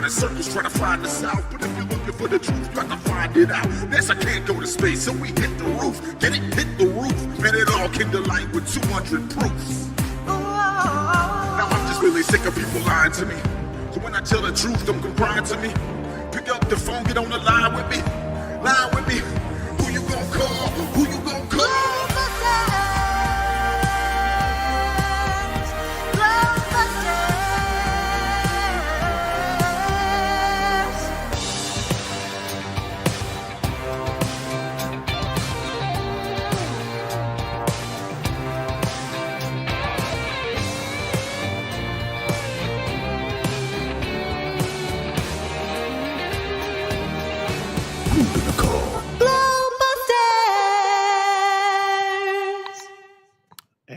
in circles trying to find the south. But if you're looking for the truth, you got to find it out. NASA can't go to space, so we hit the roof. Get it? Hit the roof. Man, it all came to light with 200 proofs. Now I'm just really sick of people lying to me. So when I tell the truth, don't come crying to me. Pick up the phone, get on the line with me. Line with me. Who you gonna call? Who you gonna call?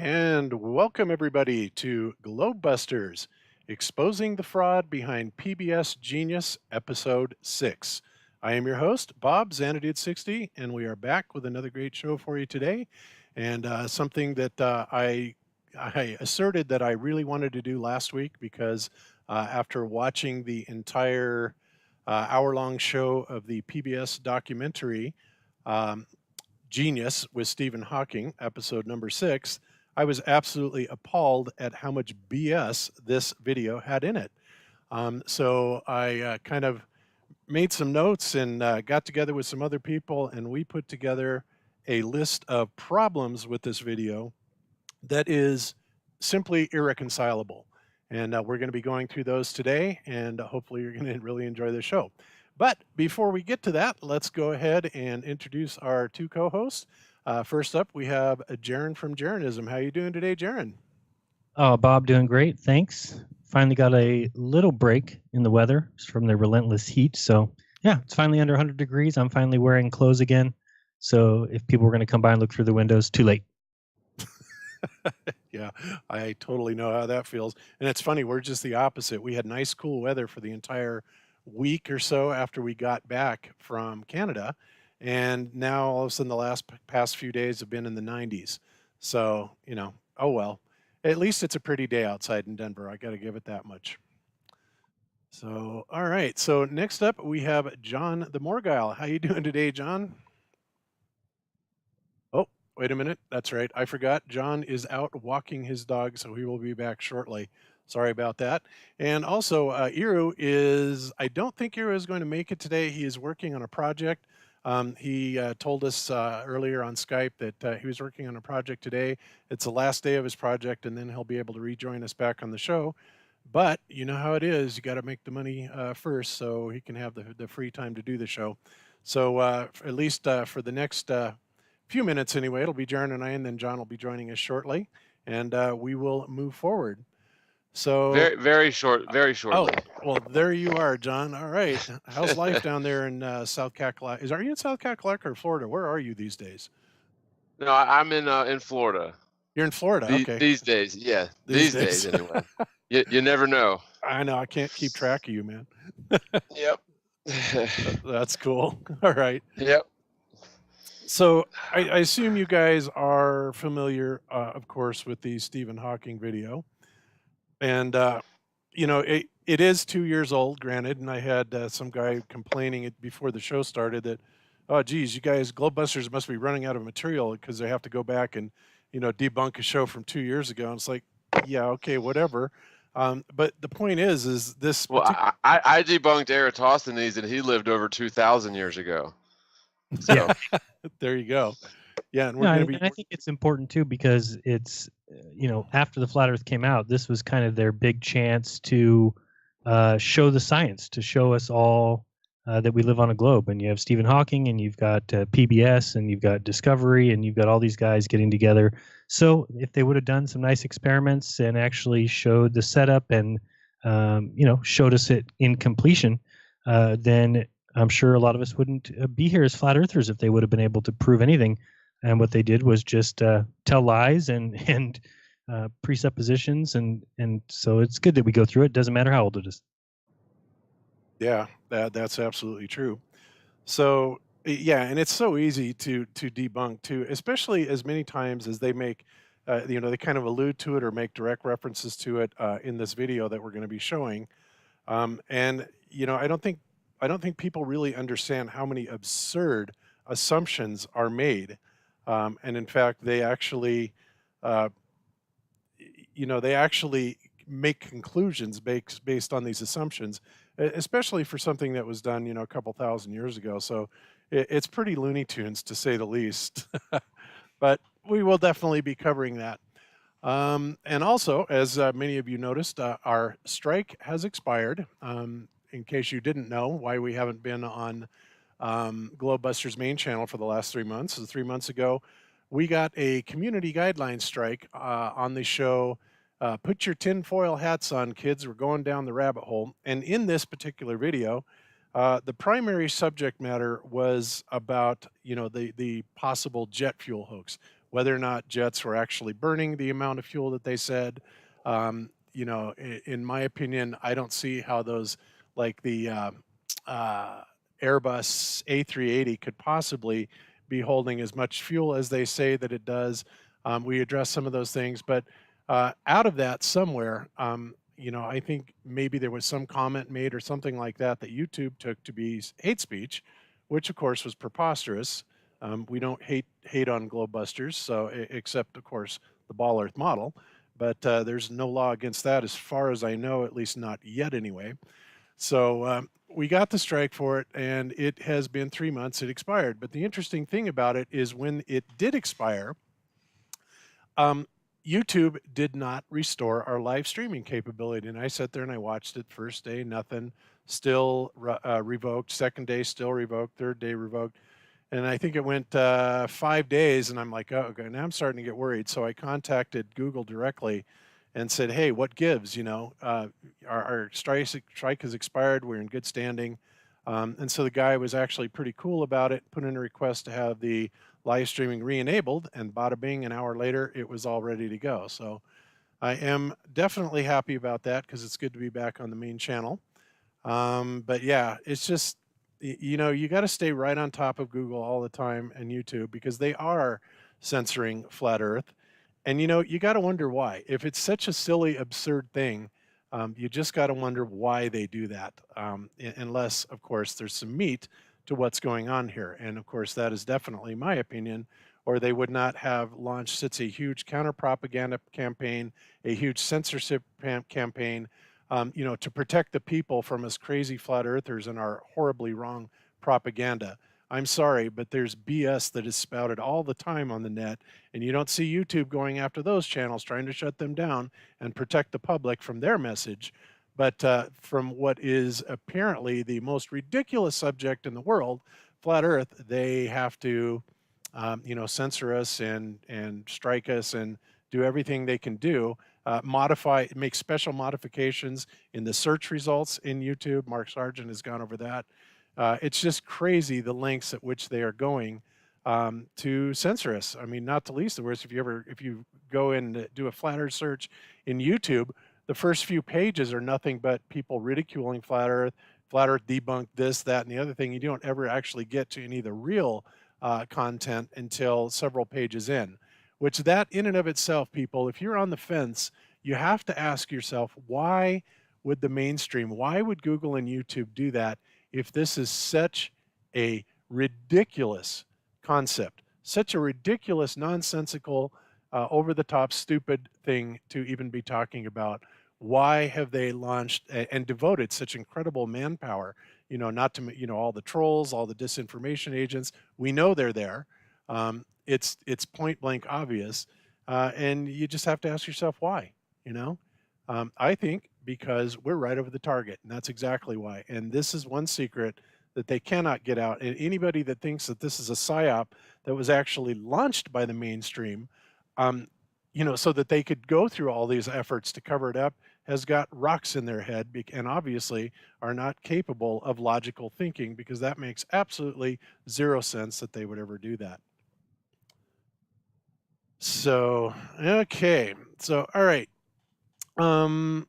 And welcome everybody to Globebusters, exposing the fraud behind PBS Genius Episode 6. I am your host, Bob Xanadude60, and we are back with another great show for you today. And something that I asserted that I really wanted to do last week because after watching the entire hour-long show of the PBS documentary Genius with Stephen Hawking, episode number 6, I was absolutely appalled at how much BS this video had in it. So I kind of made some notes and got together with some other people, and we put together a list of problems with this video that is simply irreconcilable. And we're going to be going through those today, and hopefully you're going to really enjoy the show. But before we get to that, let's go ahead and introduce our two co-hosts. First up, we have Jaron from Jaronism. How you doing today, Jaron? Oh, Bob, doing great. Thanks. Finally got a little break in the weather from the relentless heat. So, yeah, it's finally under 100 degrees. I'm finally wearing clothes again. So if people were going to come by and look through the windows, too late. Yeah, I totally know how that feels. And it's funny, we're just the opposite. We had nice, cool weather for the entire week or so after we got back from Canada. And now all of a sudden the past few days have been in the 90s. So, you know, oh well. At least it's a pretty day outside in Denver. I got to give it that much. So, all right. So next up we have John the Morgile. How you doing today, John? Oh, wait a minute. That's right. I forgot. John is out walking his dog, so he will be back shortly. Sorry about that. And also, Iru is, I don't think Iru is going to make it today. He is working on a project. He told us earlier on Skype that he was working on a project today. It's the last day of his project, and then he'll be able to rejoin us back on the show. But you know how it is. You got to make the money first so he can have the free time to do the show. So at least for the next few minutes anyway, it'll be Jaron and I, and then John will be joining us shortly, and we will move forward. So very short. Oh, well, there you are, John. All right. How's life down there in South Kakalaka? Are you in South Kakalaka or Florida? Where are you these days? No, I'm in Florida. You're in Florida, okay. These days, yeah. These days anyway. You never know. I know. I can't keep track of you, man. Yep. That's cool. All right. Yep. So I assume you guys are familiar, of course, with the Stephen Hawking video. And, you know, it is 2 years old, granted, and I had some guy complaining before the show started that, oh, geez, you guys, Globebusters must be running out of material because they have to go back and, you know, debunk a show from 2 years ago. And it's like, yeah, okay, whatever. But the point is this... Well, I debunked Eratosthenes, and he lived over 2,000 years ago. So. Yeah, there you go. Yeah, and and I think it's important too because it's, you know, after the Flat Earth came out, this was kind of their big chance to show the science, to show us all that we live on a globe. And you have Stephen Hawking, and you've got PBS, and you've got Discovery, and you've got all these guys getting together. So if they would have done some nice experiments and actually showed the setup and, you know, showed us it in completion, then I'm sure a lot of us wouldn't be here as flat earthers if they would have been able to prove anything. And what they did was just tell lies and presuppositions, and so it's good that we go through it. Doesn't matter how old it is. Yeah, that's absolutely true. So yeah, and it's so easy to debunk too, especially as many times as they make, you know, they kind of allude to it or make direct references to it in this video that we're going to be showing. And I don't think people really understand how many absurd assumptions are made. And in fact, they actually, uh, they actually make conclusions based on these assumptions, especially for something that was done, a couple thousand years ago. So it's pretty Looney Tunes to say the least. But we will definitely be covering that. And also, as many of you noticed, our strike has expired. In case you didn't know why we haven't been on Globebusters main channel for the last 3 months. So 3 months ago, we got a community guidelines strike on the show. Put your tinfoil hats on, kids. We're going down the rabbit hole. And in this particular video, the primary subject matter was about, the possible jet fuel hoax, whether or not jets were actually burning the amount of fuel that they said. In my opinion, I don't see how those, like the uh, Airbus A380, could possibly be holding as much fuel as they say that it does. We addressed some of those things, but out of that somewhere, I think maybe there was some comment made or something like that that YouTube took to be hate speech, which of course was preposterous. We don't hate on Globebusters, so except of course the Ball Earth model, but there's no law against that as far as I know, at least not yet anyway. So we got the strike for it, and it has been 3 months. It expired, but the interesting thing about it is when it did expire, um, YouTube did not restore our live streaming capability. And I sat there and I watched it. First day, nothing. Still revoked. Second day, still revoked. Third day, revoked. And I think it went 5 days. And I'm like, oh, okay, now I'm starting to get worried. So I contacted Google directly and said, hey, what gives? Our strike has expired. We're in good standing. And so the guy was actually pretty cool about it, put in a request to have the live streaming re-enabled, and bada bing, an hour later, it was all ready to go. So I am definitely happy about that because it's good to be back on the main channel. But yeah, it's just, you got to stay right on top of Google all the time and YouTube because they are censoring flat Earth. And you got to wonder why. If it's such a silly, absurd thing, you just got to wonder why they do that. Unless, of course, there's some meat to what's going on here. And of course, that is definitely my opinion, or they would not have launched such a huge counter propaganda campaign, a huge censorship campaign, to protect the people from us crazy flat earthers and our horribly wrong propaganda. I'm sorry, but there's BS that is spouted all the time on the net, and you don't see YouTube going after those channels, trying to shut them down and protect the public from their message. But from what is apparently the most ridiculous subject in the world, flat Earth, they have to, censor us and strike us and do everything they can do. Make special modifications in the search results in YouTube. Mark Sargent has gone over that. It's just crazy the lengths at which they are going to censor us. I mean, not the least of which, if you go and do a flat Earth search in YouTube, the first few pages are nothing but people ridiculing flat Earth debunked this, that, and the other thing. You don't ever actually get to any of the real content until several pages in, which that in and of itself, people, if you're on the fence, you have to ask yourself, why would the mainstream, why would Google and YouTube do that if this is such a ridiculous concept, such a ridiculous, nonsensical, over-the-top, stupid thing to even be talking about? Why have they launched and devoted such incredible manpower? Not to, all the trolls, all the disinformation agents. We know they're there. It's point blank obvious, and you just have to ask yourself why. I think because we're right over the target, and that's exactly why. And this is one secret that they cannot get out. And anybody that thinks that this is a psyop that was actually launched by the mainstream, so that they could go through all these efforts to cover it up, has got rocks in their head and obviously are not capable of logical thinking, because that makes absolutely zero sense that they would ever do that. So, okay. So, all right. One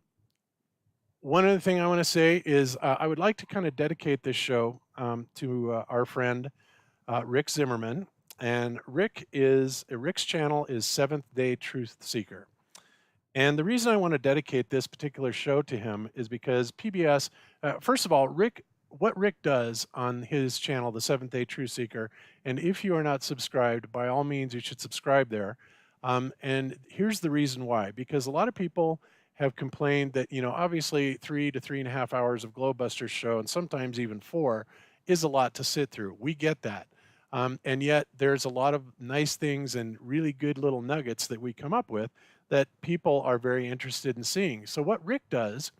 other thing I want to say is I would like to kind of dedicate this show to our friend Rick Zimmerman. And Rick's channel is Seventh Day Truth Seeker. And the reason I want to dedicate this particular show to him is because PBS, first of all, what Rick does on his channel, the Seventh Day Truth Seeker, and if you are not subscribed, by all means, you should subscribe there. And here's the reason why, because a lot of people have complained that, obviously 3 to 3.5 hours of Globebusters show, and sometimes even 4, is a lot to sit through. We get that. And yet there's a lot of nice things and really good little nuggets that we come up with that people are very interested in seeing. So what Rick does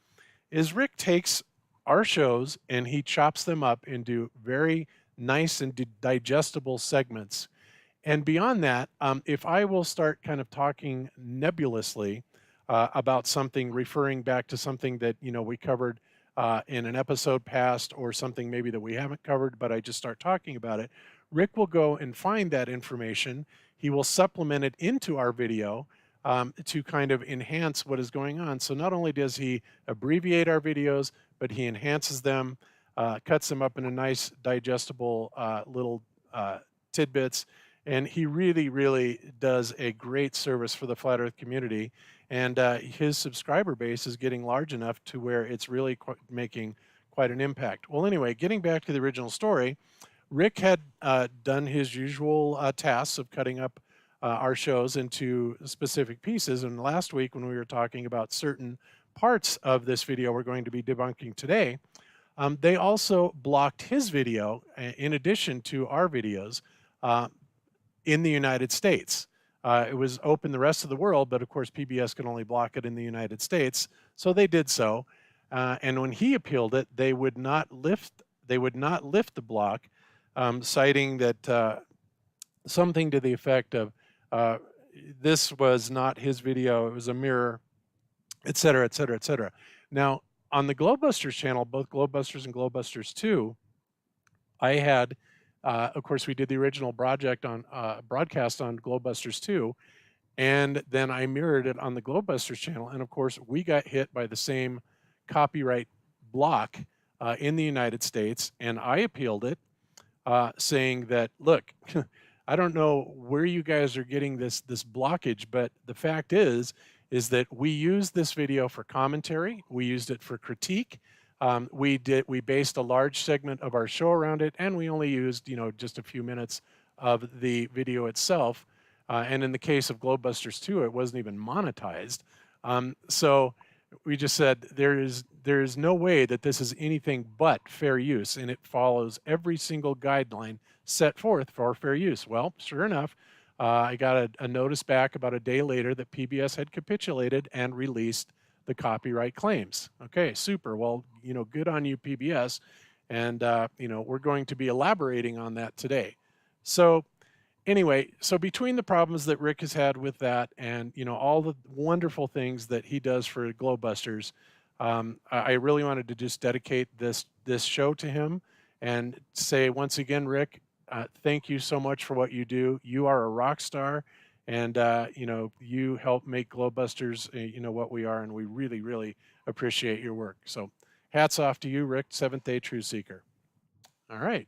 is Rick takes our shows and he chops them up into very nice and digestible segments. And beyond that, if I will start kind of talking nebulously about something, referring back to something that we covered in an episode past, or something maybe that we haven't covered, but I just start talking about it, Rick will go and find that information. He will supplement it into our video to kind of enhance what is going on. So not only does he abbreviate our videos, but he enhances them, cuts them up into nice, digestible little tidbits. And he really, really does a great service for the Flat Earth community. And his subscriber base is getting large enough to where it's really making quite an impact. Well, anyway, getting back to the original story, Rick had done his usual tasks of cutting up our shows into specific pieces. And last week, when we were talking about certain parts of this video we're going to be debunking today, they also blocked his video in addition to our videos in the United States. It was open the rest of the world, but of course PBS can only block it in the United States, so they did so. And when he appealed it, they would not lift the block, citing that something to the effect of this was not his video, it was a mirror, et cetera, et cetera, et cetera. Now, on the Globebusters channel, both Globebusters and Globebusters 2, I had, of course, we did the original broadcast on Globebusters 2, and then I mirrored it on the Globebusters channel. And of course, we got hit by the same copyright block in the United States, and I appealed it, saying that, look, I don't know where you guys are getting this blockage, but the fact is that we used this video for commentary, we used it for critique, we based a large segment of our show around it, and we only used just a few minutes of the video itself. And in the case of Globebusters 2, it wasn't even monetized. So we just said there is no way that this is anything but fair use, and it follows every single guideline set forth for fair use. Well, sure enough, I got a notice back about a day later that PBS had capitulated and released the copyright claims. Okay, super. Well, good on you, PBS. And, we're going to be elaborating on that today. So anyway, so between the problems that Rick has had with that and, all the wonderful things that he does for Globebusters, I really wanted to just dedicate this show to him and say once again, Rick, thank you so much for what you do. You are a rock star, and you help make Globebusters what we are, and we really, really appreciate your work. So hats off to you, Rick, Seventh Day Truth Seeker. All right.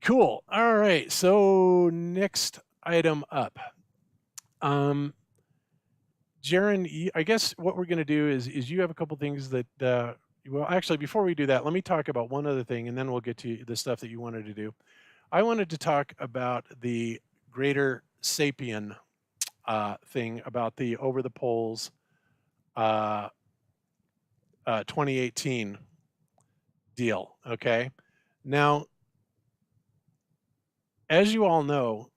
Cool. All right. So next item up. Jaron, I guess what we're going to do is you have a couple things that, well, actually, before we do that, let me talk about one other thing, and then we'll get to the stuff that you wanted to do. I wanted to talk about the Greater Sapien thing about the Over the Polls 2018 deal. Okay. Now, as you all know,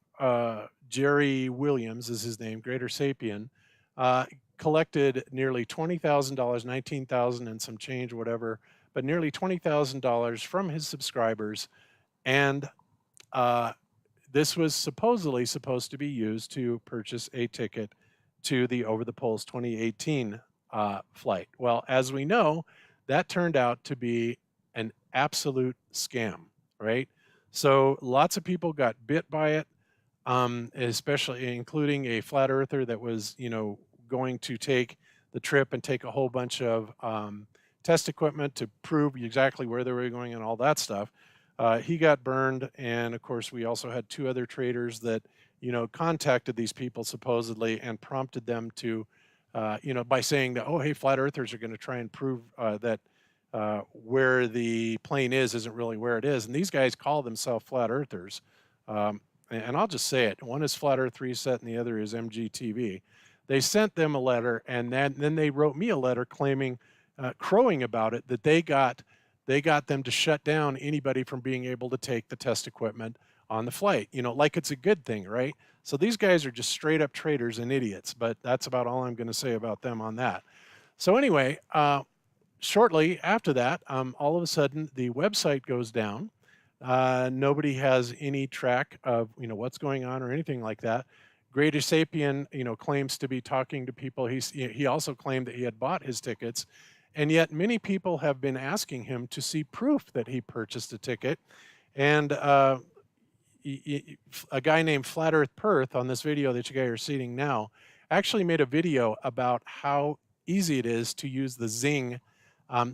Jerry Williams is his name, Greater Sapien, collected nearly $20,000, $19,000 and some change, whatever, but nearly $20,000 from his subscribers. And this was supposedly supposed to be used to purchase a ticket to the Over the Polls 2018 flight. Well, as we know, that turned out to be an absolute scam, right? So lots of people got bit by it, especially including a flat earther that was, going to take the trip and take a whole bunch of test equipment to prove exactly where they were going and all that stuff. He got burned, and of course we also had 2 other traders that contacted these people supposedly and prompted them to by saying that, oh, hey, flat earthers are going to try and prove that where the plane isn't really where it is. And these guys call themselves flat earthers. And I'll just say it. One is Flat Earth Reset and the other is MGTV. They sent them a letter, and then they wrote me a letter claiming, crowing about it, that they got them to shut down anybody from being able to take the test equipment on the flight, like it's a good thing, right? So these guys are just straight up traitors and idiots, but that's about all I'm going to say about them on that. So anyway, shortly after that, all of a sudden the website goes down. Nobody has any track of what's going on or anything like that. Greater Sapien, claims to be talking to people. He also claimed that he had bought his tickets, and yet many people have been asking him to see proof that he purchased a ticket. And a guy named Flat Earth Perth on this video that you guys are seeing now actually made a video about how easy it is to use the Zing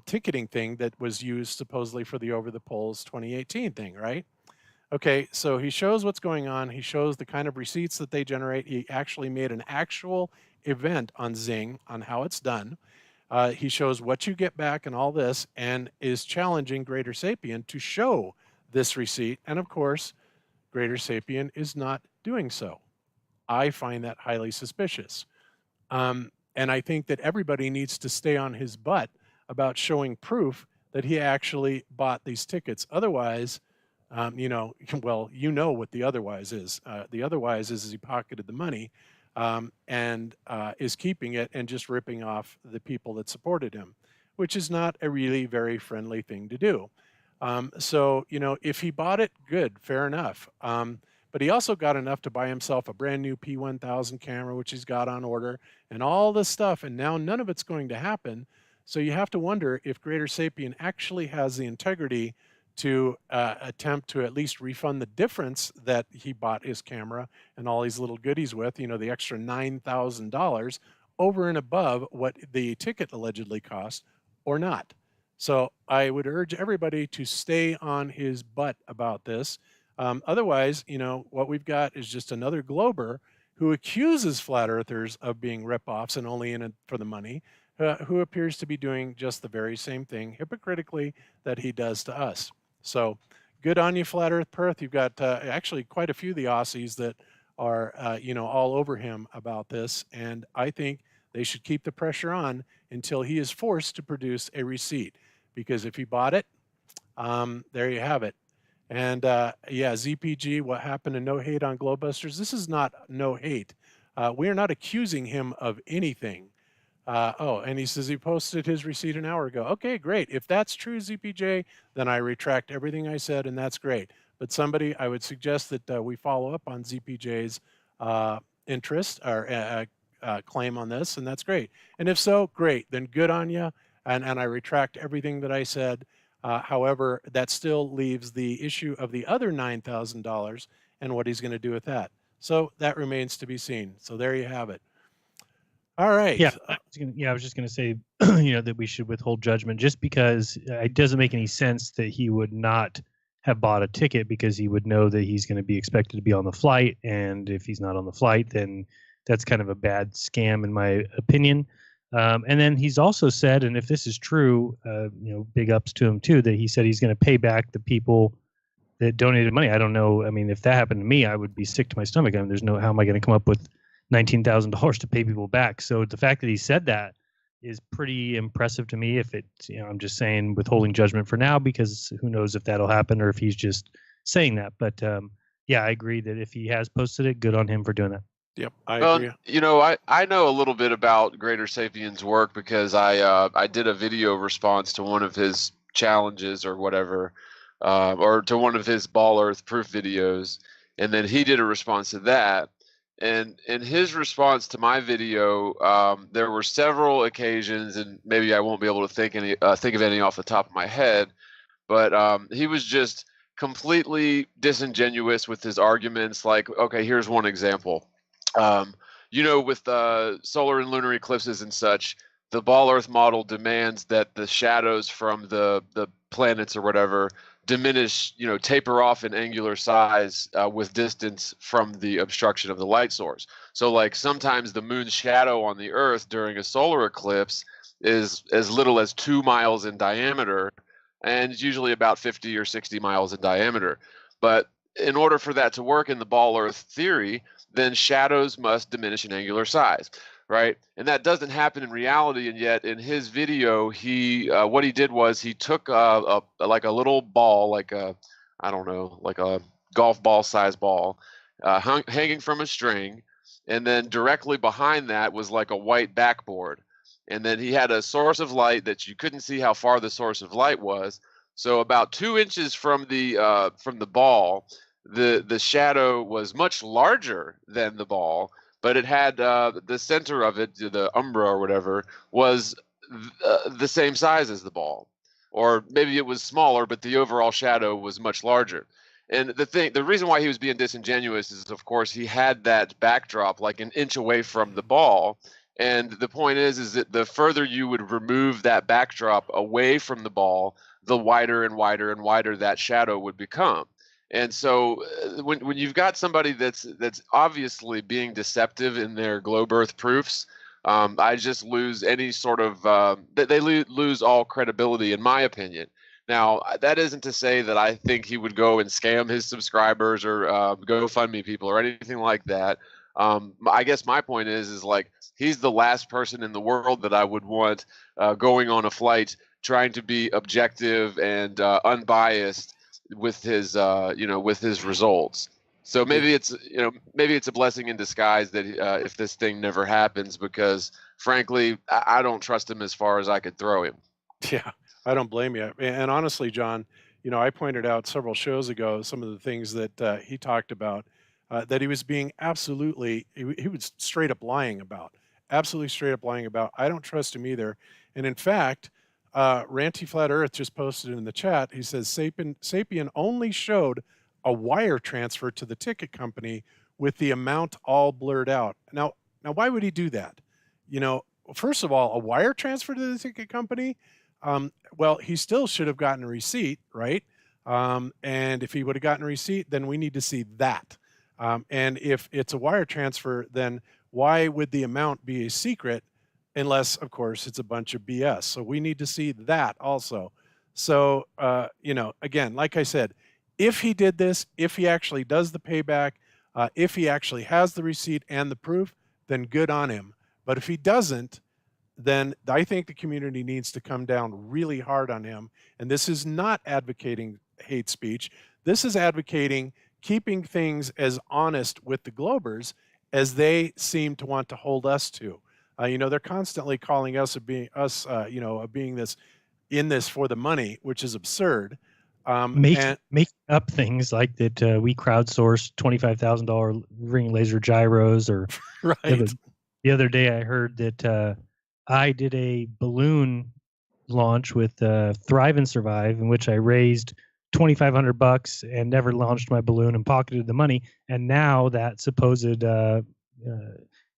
ticketing thing that was used supposedly for the Over the Polls 2018 thing, right? Okay, so he shows what's going on. He shows the kind of receipts that they generate. He actually made an actual event on Zing on how it's done. He shows what you get back and all this, and is challenging Greater Sapien to show this receipt. And of course, Greater Sapien is not doing so. I find that highly suspicious. And I think that everybody needs to stay on his butt about showing proof that he actually bought these tickets. Otherwise, well, what the otherwise is. The otherwise is he pocketed the money and is keeping it and just ripping off the people that supported him, which is not a really very friendly thing to do. So, if he bought it, good, fair enough. But he also got enough to buy himself a brand new P1000 camera, which he's got on order, and all this stuff. And now none of it's going to happen. So you have to wonder if Greater Sapien actually has the integrity to attempt to at least refund the difference that he bought his camera and all these little goodies with, the extra $9,000 over and above what the ticket allegedly cost, or not. So I would urge everybody to stay on his butt about this. Otherwise, what we've got is just another Glober who accuses flat earthers of being ripoffs and only in it for the money, who appears to be doing just the very same thing hypocritically that he does to us. So good on you, Flat Earth Perth. You've got actually quite a few of the Aussies that are, all over him about this. And I think they should keep the pressure on until he is forced to produce a receipt. Because if he bought it, there you have it. And yeah, ZPG, what happened to No Hate on Globebusters? This is not no hate. We are not accusing him of anything. And he says he posted his receipt an hour ago. Okay, great. If that's true, ZPJ, then I retract everything I said, and that's great. But I would suggest that we follow up on ZPJ's interest or claim on this, and that's great. And if so, great. Then good on you, and I retract everything that I said. However, that still leaves the issue of the other $9,000 and what he's going to do with that. So that remains to be seen. So there you have it. All right. Yeah, I was just going to say, that we should withhold judgment just because it doesn't make any sense that he would not have bought a ticket because he would know that he's going to be expected to be on the flight. And if he's not on the flight, then that's kind of a bad scam, in my opinion. And then he's also said, and if this is true, big ups to him too, that he said he's going to pay back the people that donated money. I don't know. I mean, if that happened to me, I would be sick to my stomach. I mean, how am I going to come up with $19,000 to pay people back? So the fact that he said that is pretty impressive to me. If it's, I'm just saying withholding judgment for now, because who knows if that'll happen or if he's just saying that. But yeah, I agree that if he has posted it, good on him for doing that. Yep, I agree. I know a little bit about Greater Sapien's work because I did a video response to one of his challenges or whatever, or to one of his Ball Earth proof videos, and then he did a response to that. And in his response to my video, there were several occasions, and maybe I won't be able to think of any off the top of my head, but he was just completely disingenuous with his arguments. Like, okay, here's one example. With solar and lunar eclipses and such, the Ball Earth model demands that the shadows from the planets or whatever diminish, taper off in angular size with distance from the obstruction of the light source. So like sometimes the moon's shadow on the Earth during a solar eclipse is as little as 2 miles in diameter, and it's usually about 50 or 60 miles in diameter. But in order for that to work in the ball Earth theory, then shadows must diminish in angular size, right? And that doesn't happen in reality. And yet, in his video, what he did was he took like a little ball, like I don't know, like a golf ball size ball, hanging from a string, and then directly behind that was like a white backboard. And then he had a source of light that you couldn't see how far the source of light was. So about 2 inches from the ball, the shadow was much larger than the ball, but it had the center of it, the umbra or whatever, was the same size as the ball, or maybe it was smaller, but the overall shadow was much larger. And the reason why he was being disingenuous is, of course, he had that backdrop like an inch away from the ball. And the point is that the further you would remove that backdrop away from the ball, the wider and wider and wider that shadow would become. And so when you've got somebody that's obviously being deceptive in their globe Earth proofs, I just lose any sort of they lose all credibility, in my opinion. Now, that isn't to say that I think he would go and scam his subscribers or GoFundMe people or anything like that. I guess my point is like he's the last person in the world that I would want going on a flight trying to be objective and unbiased with his with his results. So maybe it's a blessing in disguise that if this thing never happens, because frankly I don't trust him as far as I could throw him. Yeah, I don't blame you. And honestly, John, I pointed out several shows ago some of the things that he talked about that he was being he was straight up lying about, absolutely straight up lying about. I don't trust him either. And in fact, Ranty Flat Earth just posted in the chat. He says Sapien only showed a wire transfer to the ticket company with the amount all blurred out. Now, why would he do that? First of all, a wire transfer to the ticket company. Well, he still should have gotten a receipt, right? And if he would have gotten a receipt, then we need to see that. And if it's a wire transfer, then why would the amount be a secret? Unless, of course, it's a bunch of BS. So we need to see that also. So, again, like I said, if he did this, if he actually does the payback, if he actually has the receipt and the proof, then good on him. But if he doesn't, then I think the community needs to come down really hard on him. And this is not advocating hate speech. This is advocating keeping things as honest with the Globers as they seem to want to hold us to. They're constantly calling us being this in this for the money, which is absurd. Make up things like that. We crowdsourced $25,000 ring laser gyros, or right. The other day I heard that I did a balloon launch with Thrive and Survive, in which I raised $2,500 and never launched my balloon and pocketed the money. And now that supposed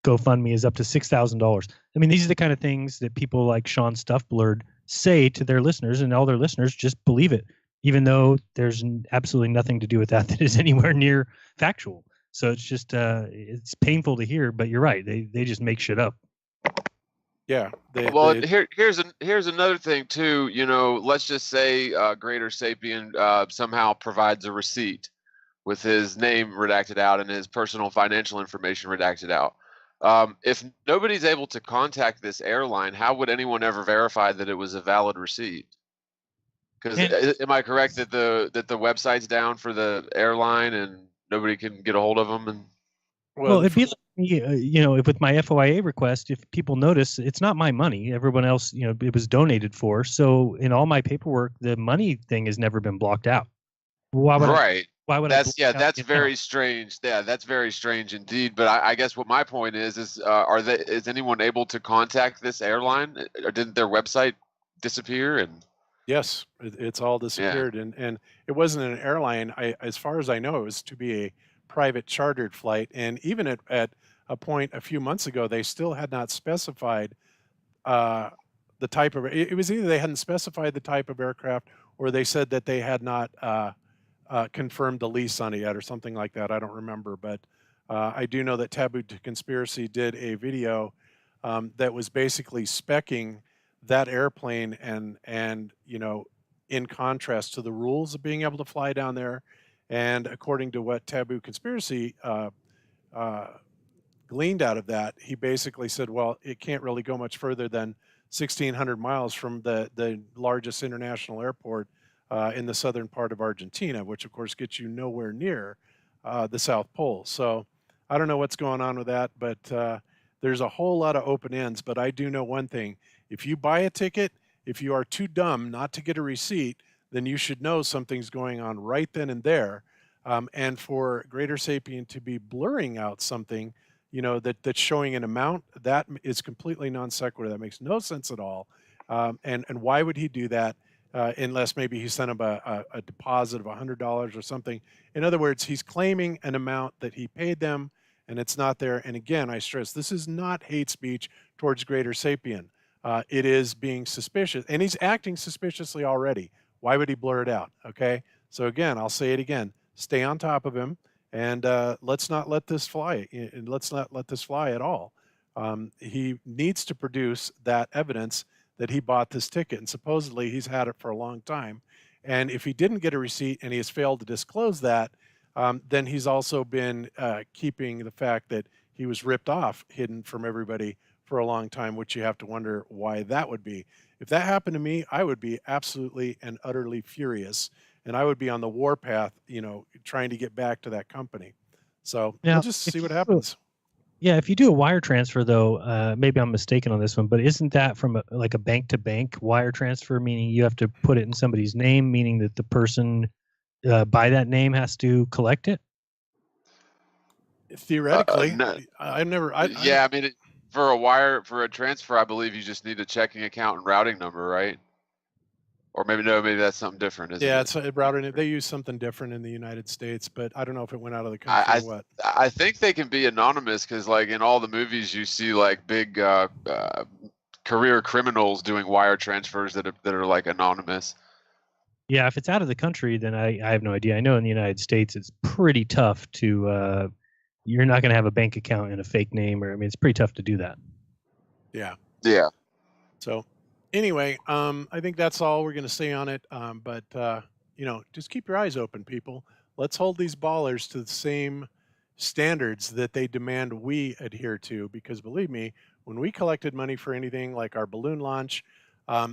GoFundMe is up to $6,000. I mean, these are the kind of things that people like Sean Stuffblurred say to their listeners, and all their listeners just believe it, even though there's absolutely nothing to do with that is anywhere near factual. So it's just it's painful to hear, but you're right. They just make shit up. Yeah. Here's another thing too. Let's just say Greater Sapien somehow provides a receipt with his name redacted out and his personal financial information redacted out. If nobody's able to contact this airline, how would anyone ever verify that it was a valid receipt? Because am I correct that the website's down for the airline and nobody can get a hold of them? And well, it'd be like me, if with my FOIA request, if people notice, it's not my money. Everyone else, it was donated for. So in all my paperwork, the money thing has never been blocked out. Why would that's very strange. Yeah, that's very strange indeed. But I guess what my point is is anyone able to contact this airline? Or didn't their website disappear? And yes, it's all disappeared. Yeah. And it wasn't an airline. As far as I know, it was to be a private chartered flight. And even at a point a few months ago, they still had not specified the type of. It was either they hadn't specified the type of aircraft, or they said that they had not confirmed the lease on it yet, or something like that. I don't remember, but I do know that Taboo to Conspiracy did a video that was basically specking that airplane, and in contrast to the rules of being able to fly down there, and according to what Taboo Conspiracy gleaned out of that, he basically said, well, it can't really go much further than 1,600 miles from the largest international airport in the southern part of Argentina, which of course gets you nowhere near the South Pole. So I don't know what's going on with that, but there's a whole lot of open ends. But I do know one thing: if you buy a ticket, if you are too dumb not to get a receipt, then you should know something's going on right then and there. And for Greater Sapien to be blurring out something, that's showing an amount, that is completely non sequitur. That makes no sense at all. And why would he do that unless maybe he sent him a deposit of $100 or something? In other words, he's claiming an amount that he paid them, and it's not there. And again, I stress, this is not hate speech towards Greater Sapien. It is being suspicious, and he's acting suspiciously already. Why would he blur it out? Okay. So again, I'll say it again: stay on top of him, and let's not let this fly. And let's not let this fly at all. He needs to produce that evidence that he bought this ticket, and supposedly he's had it for a long time. And if he didn't get a receipt and he has failed to disclose that, then he's also been keeping the fact that he was ripped off hidden from everybody for a long time, which you have to wonder why that would be. If that happened to me, I would be absolutely and utterly furious, and I would be on the warpath, trying to get back to that company. So we'll just see what happens. Yeah, if you do a wire transfer, though, maybe I'm mistaken on this one, but isn't that from a bank-to-bank wire transfer, meaning you have to put it in somebody's name, meaning that the person by that name has to collect it? Theoretically, no. I've never. Yeah, I mean, for a transfer, I believe you just need a checking account and routing number, right? Or maybe that's something different, isn't it? Yeah, it's routing. They use something different in the United States, but I don't know if it went out of the country or what. I think they can be anonymous because, like, in all the movies, you see like big career criminals doing wire transfers that are like anonymous. Yeah, if it's out of the country, then I have no idea. I know in the United States, it's pretty tough to. You're not going to have a bank account in a fake name, it's pretty tough to do that. Yeah. Yeah. So anyway, I think that's all we're going to say on it. But just keep your eyes open, people. Let's hold these ballers to the same standards that they demand we adhere to, because believe me, when we collected money for anything like our balloon launch,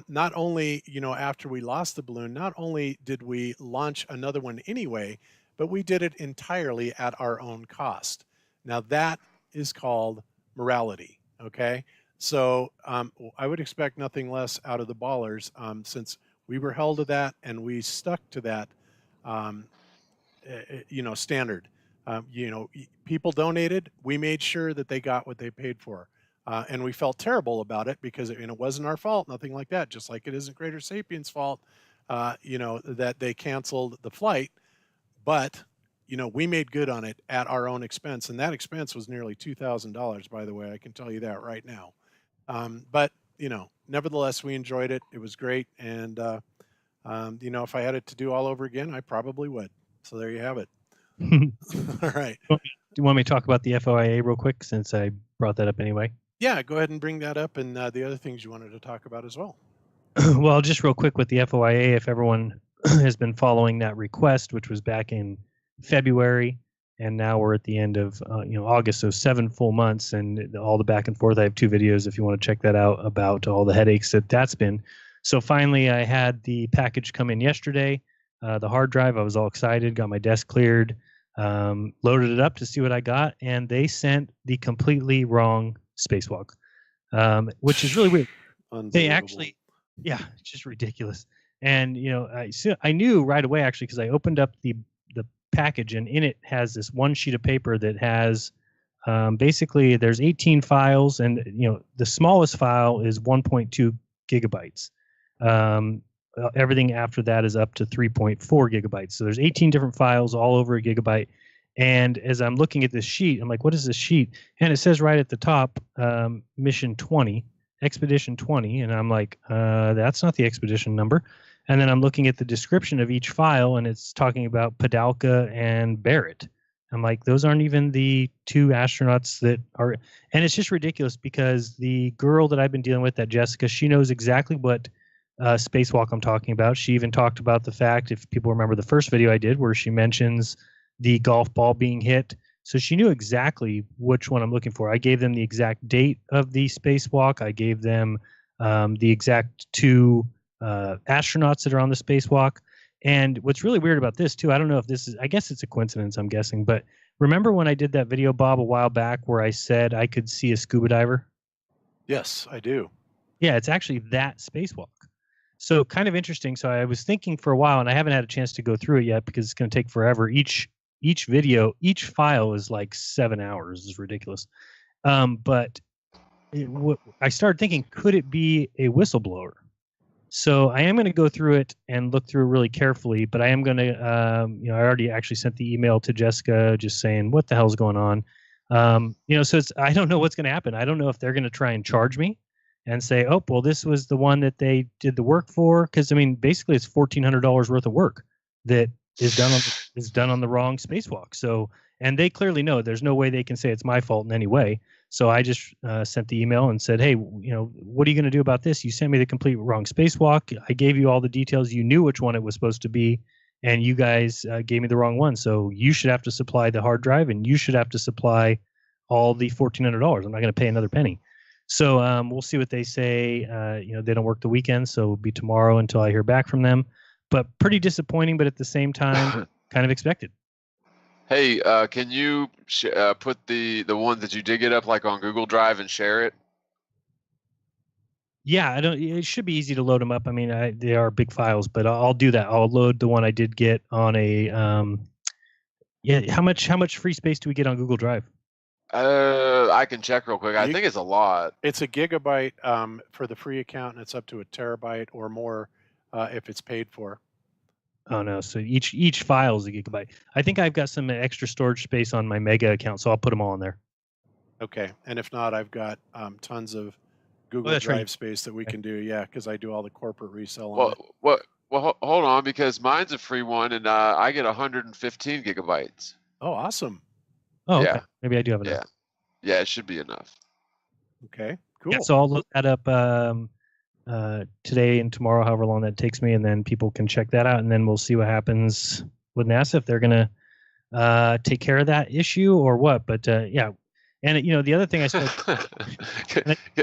not only, after we lost the balloon, not only did we launch another one anyway, but we did it entirely at our own cost. Now that is called morality. Okay. So I would expect nothing less out of the ballers, since we were held to that and we stuck to that, standard. People donated. We made sure that they got what they paid for, and we felt terrible about it because it wasn't our fault, nothing like that. Just like it isn't Greater Sapien's fault, that they canceled the flight, but we made good on it at our own expense, and that expense was nearly $2,000. By the way, I can tell you that right now. But nevertheless, we enjoyed it. It was great, and if I had it to do all over again, I probably would. So there you have it. All right. Do you want me to talk about the FOIA real quick, since I brought that up anyway? Yeah, go ahead and bring that up, and the other things you wanted to talk about as well. Well, just real quick with the FOIA, if everyone has been following that request, which was back in February, and now we're at the end of August, so 7 full months, and all the back and forth. I have 2 videos if you want to check that out about all the headaches that's been. So finally, I had the package come in yesterday. The hard drive, I was all excited, got my desk cleared, loaded it up to see what I got, and they sent the completely wrong spacewalk, which is really weird. They actually, yeah, it's just ridiculous. And I knew right away, actually, because I opened up the package, and in it has this one sheet of paper that has basically there's 18 files, and the smallest file is 1.2 gigabytes. Everything after that is up to 3.4 gigabytes. So there's 18 different files all over a gigabyte. And as I'm looking at this sheet, I'm like, what is this sheet? And it says right at the top, Mission 20, Expedition 20. And I'm like, that's not the expedition number. And then I'm looking at the description of each file, and it's talking about Padalka and Barrett. I'm like, those aren't even the two astronauts that are. And it's just ridiculous because the girl that I've been dealing with, that Jessica, she knows exactly what spacewalk I'm talking about. She even talked about the fact, if people remember the first video I did, where she mentions the golf ball being hit. So she knew exactly which one I'm looking for. I gave them the exact date of the spacewalk. I gave them the exact two astronauts that are on the spacewalk. And what's really weird about this too, I don't know if this is, I guess it's a coincidence, I'm guessing, but remember when I did that video, Bob, a while back where I said I could see a scuba diver? Yes, I do. Yeah, it's actually that spacewalk. So kind of interesting. So I was thinking for a while, and I haven't had a chance to go through it yet because it's going to take forever. Each video, each file is like 7 hours. It's ridiculous. But I started thinking, could it be a whistleblower? So I am going to go through it and look through it really carefully, but I am going to, I already actually sent the email to Jessica just saying, what the hell's going on? So I don't know what's going to happen. I don't know if they're going to try and charge me and say, oh, well, this was the one that they did the work for. Because, I mean, basically it's $1,400 worth of work that is done on the wrong spacewalk. So, and they clearly know there's no way they can say it's my fault in any way. So I just sent the email and said, hey, what are you going to do about this? You sent me the complete wrong spacewalk. I gave you all the details. You knew which one it was supposed to be, and you guys gave me the wrong one. So you should have to supply the hard drive, and you should have to supply all the $1,400. I'm not going to pay another penny. So we'll see what they say. They don't work the weekend, so it'll be tomorrow until I hear back from them. But pretty disappointing, but at the same time, kind of expected. Hey, can you put the one that you did get up like on Google Drive and share it? Yeah, it should be easy to load them up. I mean, they are big files, but I'll do that. I'll load the one I did get on a. How much free space do we get on Google Drive? I can check real quick. I think it's a lot. It's a gigabyte for the free account, and it's up to a terabyte or more if it's paid for. Oh no! So each file is a gigabyte. I think I've got some extra storage space on my Mega account, so I'll put them all in there. Okay, and if not, I've got tons of Google Drive space that we can do. Yeah, because I do all the corporate resell on it. Well, hold on, because mine's a free one, and I get 115 gigabytes. Oh, awesome! Oh, yeah. Okay. Maybe I do have enough. Yeah, it should be enough. Okay, cool. Yeah, so I'll look that up today and tomorrow, however long that takes me, and then people can check that out, and then we'll see what happens with NASA, if they're going to take care of that issue or what. But yeah. And the other thing I said.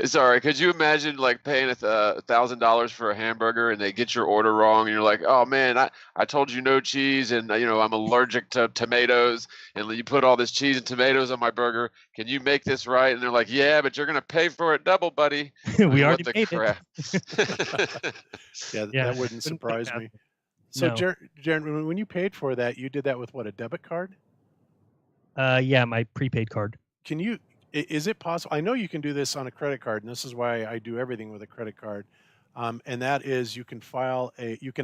Sorry, could you imagine like paying $1,000 for a hamburger and they get your order wrong and you're like, oh man, I told you no cheese and I'm allergic to tomatoes and you put all this cheese and tomatoes on my burger. Can you make this right? And they're like, yeah, but you're gonna pay for it double, buddy. We already paid it. That wouldn't surprise me. So, No. Jaron, when you paid for that, you did that with what, a debit card? Yeah, my prepaid card. Is it possible? I know you can do this on a credit card, and this is why I do everything with a credit card. And that is you can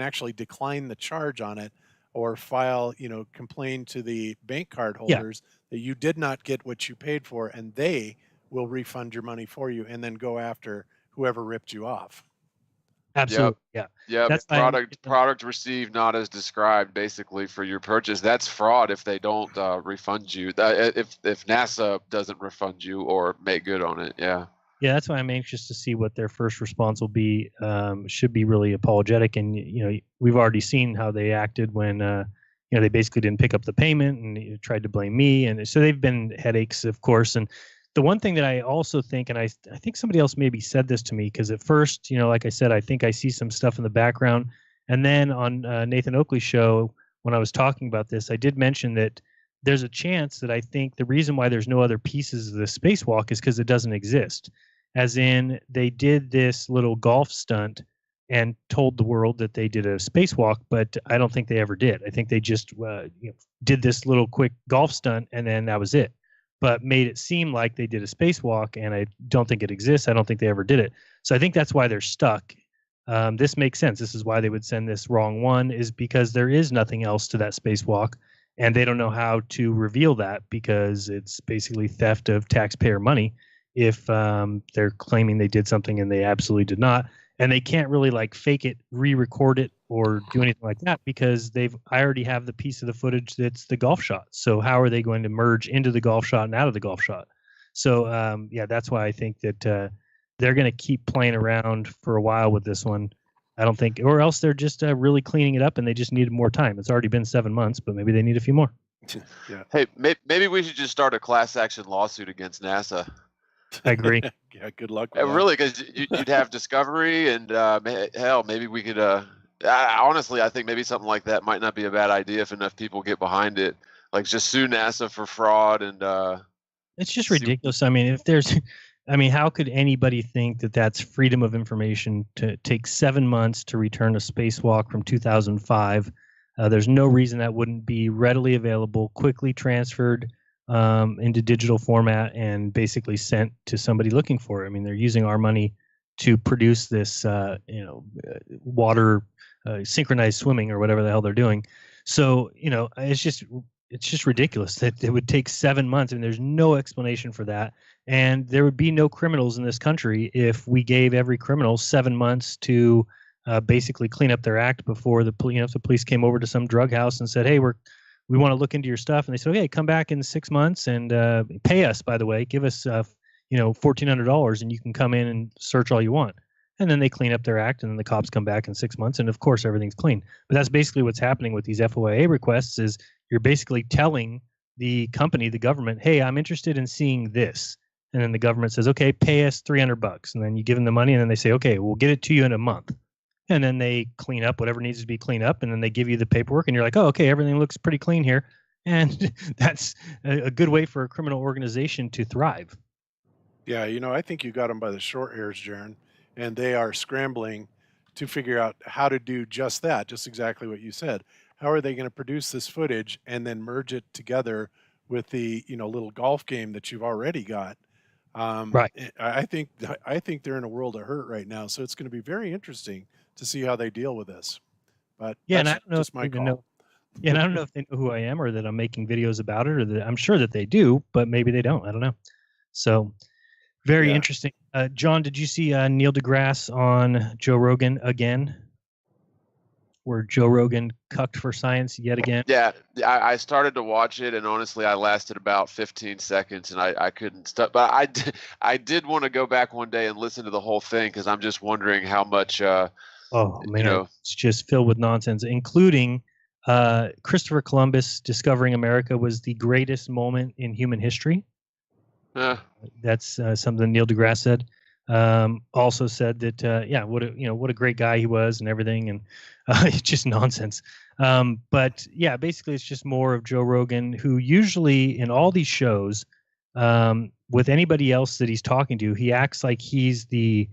actually decline the charge on it or complain to the bank card holders that you did not get what you paid for, and they will refund your money for you and then go after whoever ripped you off. Absolutely. Yep. Yeah. That's product received not as described, basically, for your purchase. That's fraud if they don't refund you. If NASA doesn't refund you or make good on it. Yeah. Yeah, that's why I'm anxious to see what their first response will be. Should be really apologetic, and we've already seen how they acted when they basically didn't pick up the payment and tried to blame me, and so they've been headaches, of course. And the one thing that I also think, and I think somebody else maybe said this to me, because at first, like I said, I think I see some stuff in the background. And then on Nathan Oakley's show, when I was talking about this, I did mention that there's a chance that I think the reason why there's no other pieces of the spacewalk is because it doesn't exist. As in, they did this little golf stunt and told the world that they did a spacewalk, but I don't think they ever did. I think they just did this little quick golf stunt, and then that was it. But made it seem like they did a spacewalk, and I don't think it exists. I don't think they ever did it. So I think that's why they're stuck. This makes sense. This is why they would send this wrong one, is because there is nothing else to that spacewalk, and they don't know how to reveal that because it's basically theft of taxpayer money if they're claiming they did something and they absolutely did not. and they can't really like fake it, re-record it, or do anything like that because I already have the piece of the footage that's the golf shot. So how are they going to merge into the golf shot and out of the golf shot? So yeah, that's why I think that they're going to keep playing around for a while with this one. I don't think, or else they're just really cleaning it up and they just needed more time. It's already been 7 months, but maybe they need a few more. Yeah. Hey, maybe we should just start a class action lawsuit against NASA. I agree. Yeah, good luck with that. Really, because you'd have discovery, and hell, maybe we could. Honestly, I think maybe something like that might not be a bad idea if enough people get behind it. Like just sue NASA for fraud and. It's just ridiculous. I mean, how could anybody think that that's freedom of information to take 7 months to return a spacewalk from 2005? There's no reason that wouldn't be readily available, quickly transferred into digital format, and basically sent to somebody looking for it. I mean, they're using our money to produce this, water synchronized swimming or whatever the hell they're doing. So, it's just ridiculous that it would take 7 months. I mean, there's no explanation for that. And there would be no criminals in this country if we gave every criminal 7 months to basically clean up their act before if the police came over to some drug house and said, hey, we want to look into your stuff. And they said, okay, come back in 6 months and pay us, by the way, give us, $1,400 and you can come in and search all you want. And then they clean up their act, and then the cops come back in 6 months, and of course everything's clean. But that's basically what's happening with these FOIA requests is you're basically telling the company, the government, hey, I'm interested in seeing this. And then the government says, okay, pay us $300. And then you give them the money, and then they say, okay, we'll get it to you in a month. And then they clean up whatever needs to be cleaned up, and then they give you the paperwork, and you're like, oh, okay, everything looks pretty clean here. And that's a good way for a criminal organization to thrive. Yeah, I think you got them by the short hairs, Jaron, and they are scrambling to figure out how to do just that, just exactly what you said. How are they going to produce this footage and then merge it together with the little golf game that you've already got? Right. I think they're in a world of hurt right now, so it's going to be very interesting to see how they deal with this. But yeah, that's and I don't know just if my they even call. know. Yeah, and I don't know if they know who I am or that I'm making videos about it, or that I'm sure that they do, but maybe they don't. I don't know. So very Yeah. interesting. John, did you see Neil deGrasse on Joe Rogan again? Where Joe Rogan cucked for science yet again? Yeah, I started to watch it, and honestly, I lasted about 15 seconds, and I couldn't stop. But I did want to go back one day and listen to the whole thing because I'm just wondering how much. Oh man, it's just filled with nonsense, including Christopher Columbus discovering America was the greatest moment in human history. That's something Neil deGrasse said. Also said that what a great guy he was and everything, and it's just nonsense. But yeah, basically it's just more of Joe Rogan, who usually in all these shows, with anybody else that he's talking to, he acts like he's the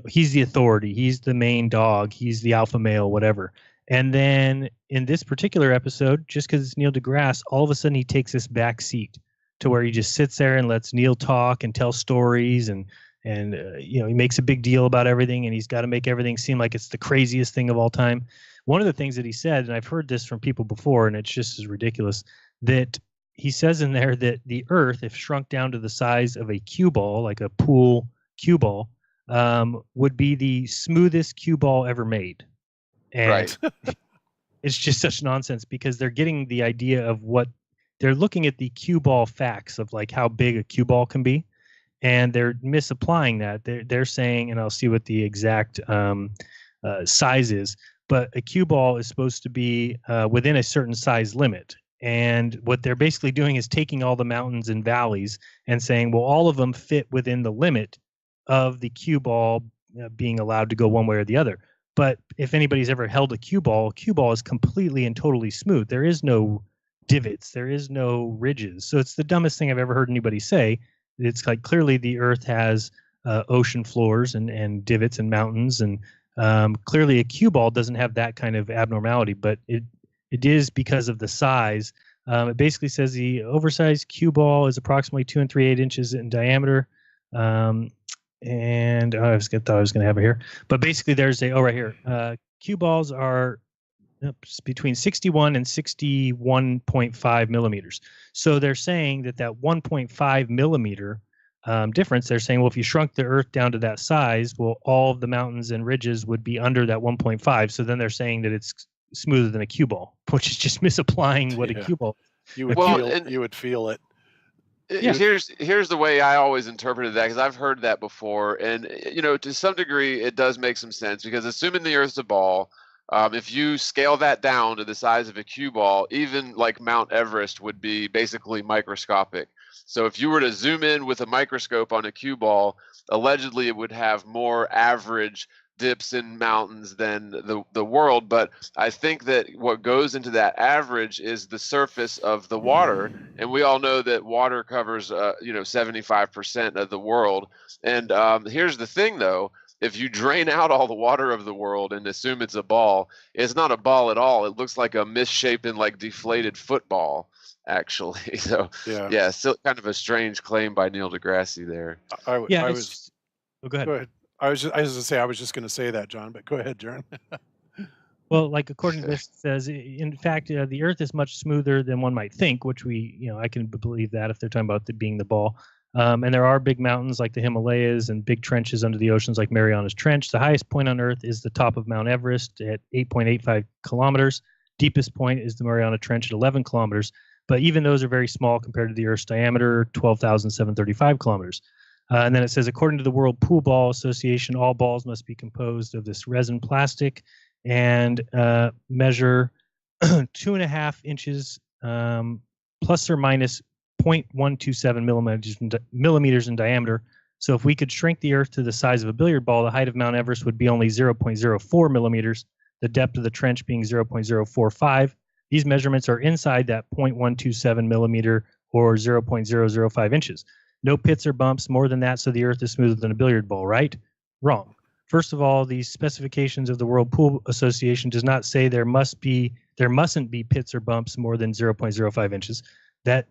he's the authority, he's the main dog, he's the alpha male, whatever. And then in this particular episode, just because it's Neil deGrasse, all of a sudden he takes this back seat to where he just sits there and lets Neil talk and tell stories, and he makes a big deal about everything, and he's got to make everything seem like it's the craziest thing of all time. One of the things that he said, and I've heard this from people before, and it's just as ridiculous, that he says in there that the Earth, if shrunk down to the size of a cue ball, like a pool cue ball, would be the smoothest cue ball ever made. And Right. It's just such nonsense because they're getting the idea of what they're looking at, the cue ball facts of like how big a cue ball can be, and they're misapplying that. They're saying, and I'll see what the exact size is, but a cue ball is supposed to be within a certain size limit. And what they're basically doing is taking all the mountains and valleys and saying, well, all of them fit within the limit of the cue ball being allowed to go one way or the other. But if anybody's ever held a cue ball is completely and totally smooth. There is no divots. There is no ridges. So it's the dumbest thing I've ever heard anybody say. It's like clearly the Earth has ocean floors and divots and mountains, and clearly a cue ball doesn't have that kind of abnormality, but it is because of the size. It basically says the oversized cue ball is approximately 2 3/8 inches in diameter. And I thought I was going to have it here, but basically there's right here. Cue balls are between 61 and 61.5 millimeters. So they're saying that 1.5 millimeter difference. They're saying, well, if you shrunk the Earth down to that size, well, all of the mountains and ridges would be under that 1.5. So then they're saying that it's smoother than a cue ball, which is just misapplying what a cue ball. You would you would feel it. Yeah. Here's the way I always interpreted that, because I've heard that before, and to some degree it does make some sense, because assuming the Earth's a ball, if you scale that down to the size of a cue ball, even like Mount Everest would be basically microscopic. So if you were to zoom in with a microscope on a cue ball, allegedly it would have more average dips in mountains than the world. But I think that what goes into that average is the surface of the water, and we all know that water covers 75% of the world. And here's the thing, though. If you drain out all the water of the world and assume it's a ball, it's not a ball at all. It looks like a misshapen, like deflated football, actually. So yeah, still kind of a strange claim by Neil deGrasse there. Go ahead. Go ahead. I was just going to say that, John, but go ahead, Jaron. Well, like according to this, it says, in fact, the Earth is much smoother than one might think, which I can believe that if they're talking about being the ball. And there are big mountains like the Himalayas and big trenches under the oceans like Marianas Trench. The highest point on Earth is the top of Mount Everest at 8.85 kilometers. Deepest point is the Mariana Trench at 11 kilometers. But even those are very small compared to the Earth's diameter, 12,735 kilometers. And then it says, according to the World Pool Ball Association, all balls must be composed of this resin plastic and measure 2.5 inches plus or minus 0.127 millimeters in diameter. So if we could shrink the Earth to the size of a billiard ball, the height of Mount Everest would be only 0.04 millimeters, the depth of the trench being 0.045. These measurements are inside that 0.127 millimeter or 0.005 inches. No pits or bumps more than that, so the Earth is smoother than a billiard ball, right? Wrong. First of all, these specifications of the World Pool Association does not say there mustn't be pits or bumps more than 0.05 inches.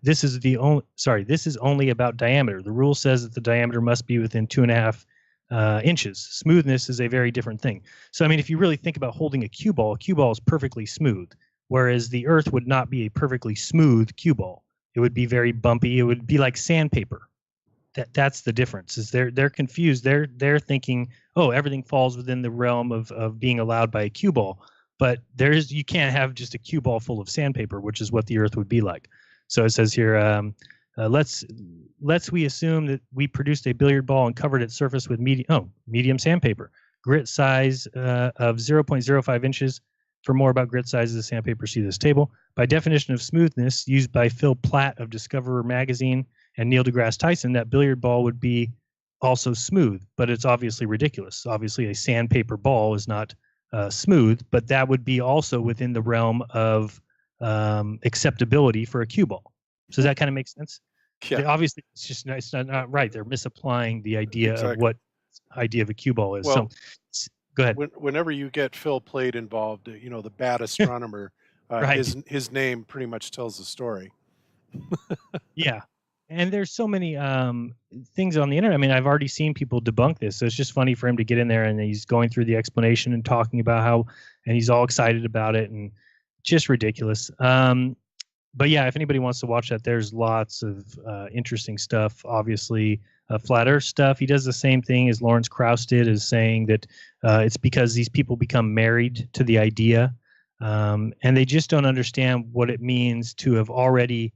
This is only about diameter. The rule says that the diameter must be within 2.5 inches. Smoothness is a very different thing. So, I mean, if you really think about holding a cue ball is perfectly smooth, whereas the Earth would not be a perfectly smooth cue ball. It would be very bumpy. It would be like sandpaper. That's the difference. Is they're confused. They're thinking, oh, everything falls within the realm of being allowed by a cue ball. But you can't have just a cue ball full of sandpaper, which is what the Earth would be like. So it says here, let's we assume that we produced a billiard ball and covered its surface with medium sandpaper, grit size of 0.05 inches. For more about grit sizes of sandpaper, see this table. By definition of smoothness, used by Phil Platt of Discoverer magazine and Neil deGrasse Tyson, that billiard ball would be also smooth, but it's obviously ridiculous. Obviously, a sandpaper ball is not smooth, but that would be also within the realm of acceptability for a cue ball. So does that kind of make sense? Yeah. Obviously, it's not right. They're misapplying the idea of what idea of a cue ball is. Well, so go ahead. Whenever you get Phil Plait involved, the bad astronomer, Right. his name pretty much tells the story. Yeah. And there's so many things on the internet. I mean, I've already seen people debunk this. So it's just funny for him to get in there and he's going through the explanation and talking about and he's all excited about it and just ridiculous. But yeah, if anybody wants to watch that, there's lots of interesting stuff. Obviously, flat Earth stuff. He does the same thing as Lawrence Krauss did, is saying that it's because these people become married to the idea, and they just don't understand what it means to have already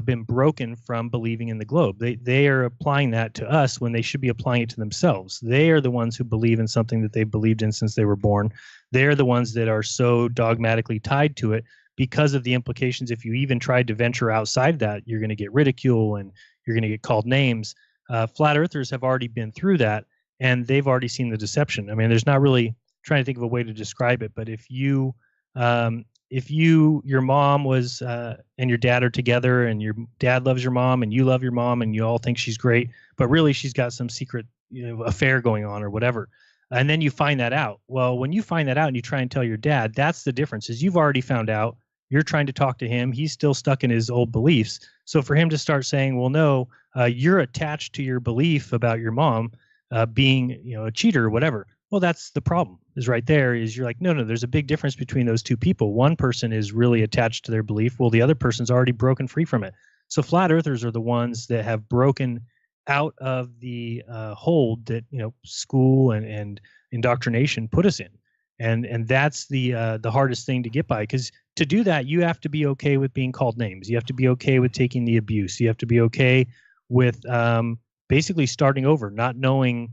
been broken from believing in the globe. They are applying that to us when they should be applying it to themselves. They are the ones who believe in something that they've believed in since they were born. They're the ones that are so dogmatically tied to it because of the implications. If you even tried to venture outside that, you're going to get ridicule and you're going to get called names. Flat earthers have already been through that, and they've already seen the deception. I mean, there's not really trying to think of a way to describe it, but if your mom was and your dad are together, and your dad loves your mom and you love your mom and you all think she's great, but really she's got some secret affair going on or whatever, and then you find that out. Well, when you find that out and you try and tell your dad, that's the difference. Is you've already found out. You're trying to talk to him. He's still stuck in his old beliefs. So for him to start saying, well, no, you're attached to your belief about your mom being, a cheater or whatever. Well, that's the problem, is right there, is you're like, no, there's a big difference between those two people. One person is really attached to their belief. Well, the other person's already broken free from it. So flat earthers are the ones that have broken out of the hold that school and indoctrination put us in, and that's the hardest thing to get by, because to do that you have to be okay with being called names, you have to be okay with taking the abuse, you have to be okay with basically starting over, not knowing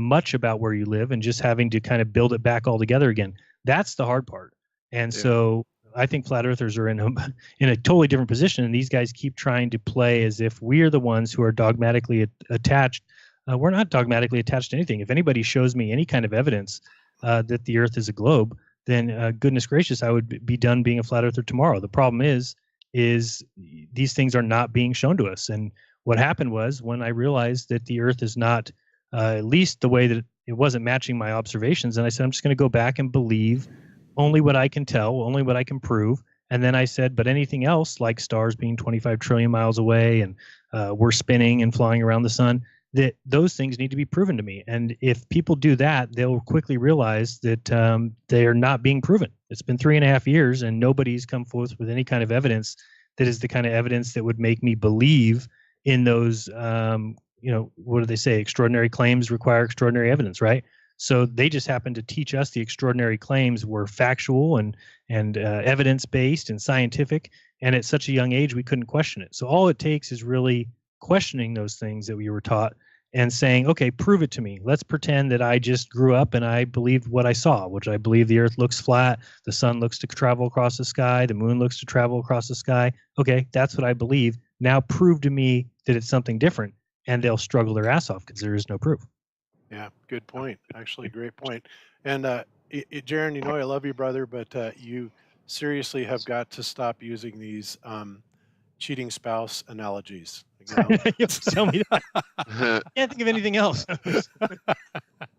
much about where you live and just having to kind of build it back all together again. That's the hard part. And so I think flat earthers are in a totally different position, and these guys keep trying to play as if we are the ones who are dogmatically attached. We're not dogmatically attached to anything. If anybody shows me any kind of evidence that the Earth is a globe, then goodness gracious, I would be done being a flat earther tomorrow. The problem is these things are not being shown to us. And what happened was, when I realized that the Earth is not at least the way that it wasn't matching my observations, and I said, I'm just going to go back and believe only what I can tell, only what I can prove. And then I said, but anything else, like stars being 25 trillion miles away and we're spinning and flying around the sun, that those things need to be proven to me. And if people do that, they'll quickly realize that they are not being proven. It's been 3.5 years and nobody's come forth with any kind of evidence that is the kind of evidence that would make me believe in those, what do they say? Extraordinary claims require extraordinary evidence, right? So they just happened to teach us the extraordinary claims were factual and evidence-based and scientific. And at such a young age, we couldn't question it. So all it takes is really questioning those things that we were taught and saying, okay, prove it to me. Let's pretend that I just grew up and I believed what I saw, which I believe the Earth looks flat, the sun looks to travel across the sky, the moon looks to travel across the sky. Okay, that's what I believe. Now prove to me that it's something different. And they'll struggle their ass off because there is no proof. Yeah, good point. Actually, great point. And Jaron, I love you, brother, but you seriously have got to stop using these cheating spouse analogies. You tell me that. I can't think of anything else.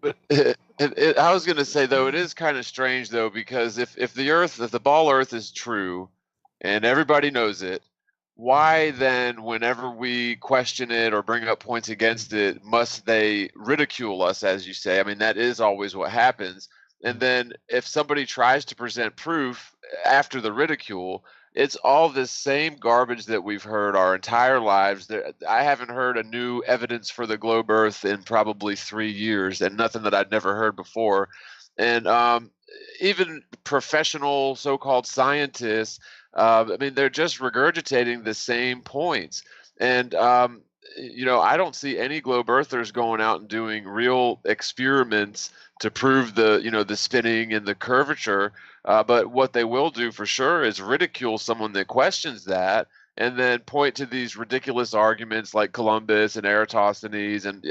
But I was going to say, though, it is kind of strange, though, because if the ball Earth is true and everybody knows it, why then, whenever we question it or bring up points against it, must they ridicule us, as you say? I mean, that is always what happens. And then if somebody tries to present proof after the ridicule, it's all this same garbage that we've heard our entire lives. I haven't heard a new evidence for the globe Earth in probably 3 years, and nothing that I'd never heard before. And even professional so-called scientists, I mean, they're just regurgitating the same points. And, I don't see any globe earthers going out and doing real experiments to prove the spinning and the curvature. But what they will do for sure is ridicule someone that questions that, and then point to these ridiculous arguments like Columbus and Eratosthenes. And,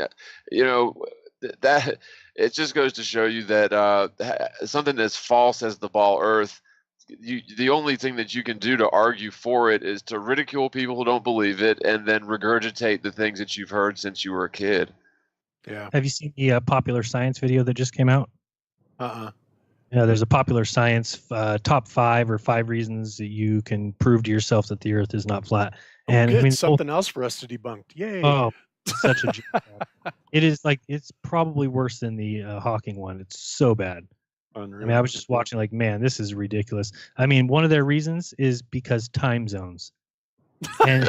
that it just goes to show you that something as false as the ball Earth, the only thing that you can do to argue for it is to ridicule people who don't believe it and then regurgitate the things that you've heard since you were a kid. Yeah. Have you seen the popular science video that just came out? Yeah, there's a popular science top 5 or 5 reasons that you can prove to yourself that the Earth is not flat. And good. I mean, Something else for us to debunk. Yay. Oh, such a joke. It is it's probably worse than the Hawking one. It's so bad. Unreal. I mean, I was just watching like, man, this is ridiculous. I mean, one of their reasons is because time zones. And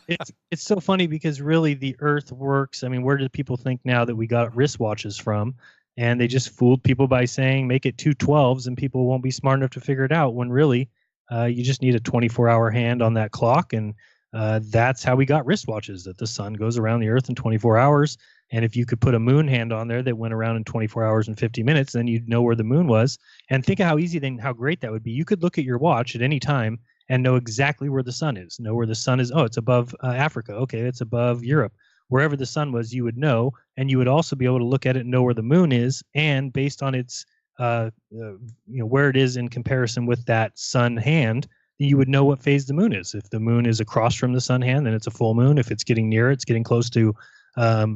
it's so funny because really the Earth works. I mean, where do people think now that we got wristwatches from? And they just fooled people by saying make it 2 12s and people won't be smart enough to figure it out, when really you just need a 24-hour hand on that clock. And that's how we got wristwatches, that the sun goes around the Earth in 24 hours. And if you could put a moon hand on there that went around in 24 hours and 50 minutes, then you'd know where the moon was. And think of how easy, then how great that would be. You could look at your watch at any time and know exactly where the sun is, know where the sun is. Oh, it's above Africa. Okay, it's above Europe. Wherever the sun was, you would know. And you would also be able to look at it and know where the moon is. And based on its, where it is in comparison with that sun hand, you would know what phase the moon is. If the moon is across from the sun hand, then it's a full moon. If it's getting near, it's getting close to a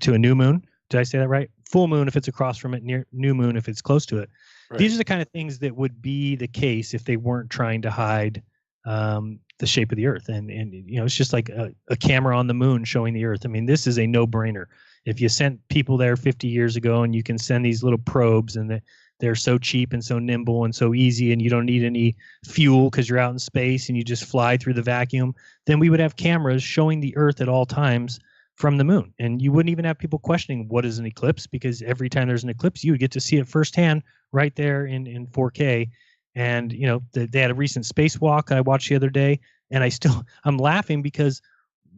new moon. Did I say that right? Full moon if it's across from it, near new moon if it's close to it. Right. These are the kind of things that would be the case if they weren't trying to hide the shape of the Earth. And it's just like a camera on the moon showing the Earth. I mean, this is a no-brainer. If you sent people there 50 years ago and you can send these little probes and they're so cheap and so nimble and so easy and you don't need any fuel because you're out in space and you just fly through the vacuum, then we would have cameras showing the Earth at all times from the moon. And you wouldn't even have people questioning what is an eclipse, because every time there's an eclipse, you would get to see it firsthand right there in 4K. And, you know, they had a recent spacewalk I watched the other day, and I'm laughing because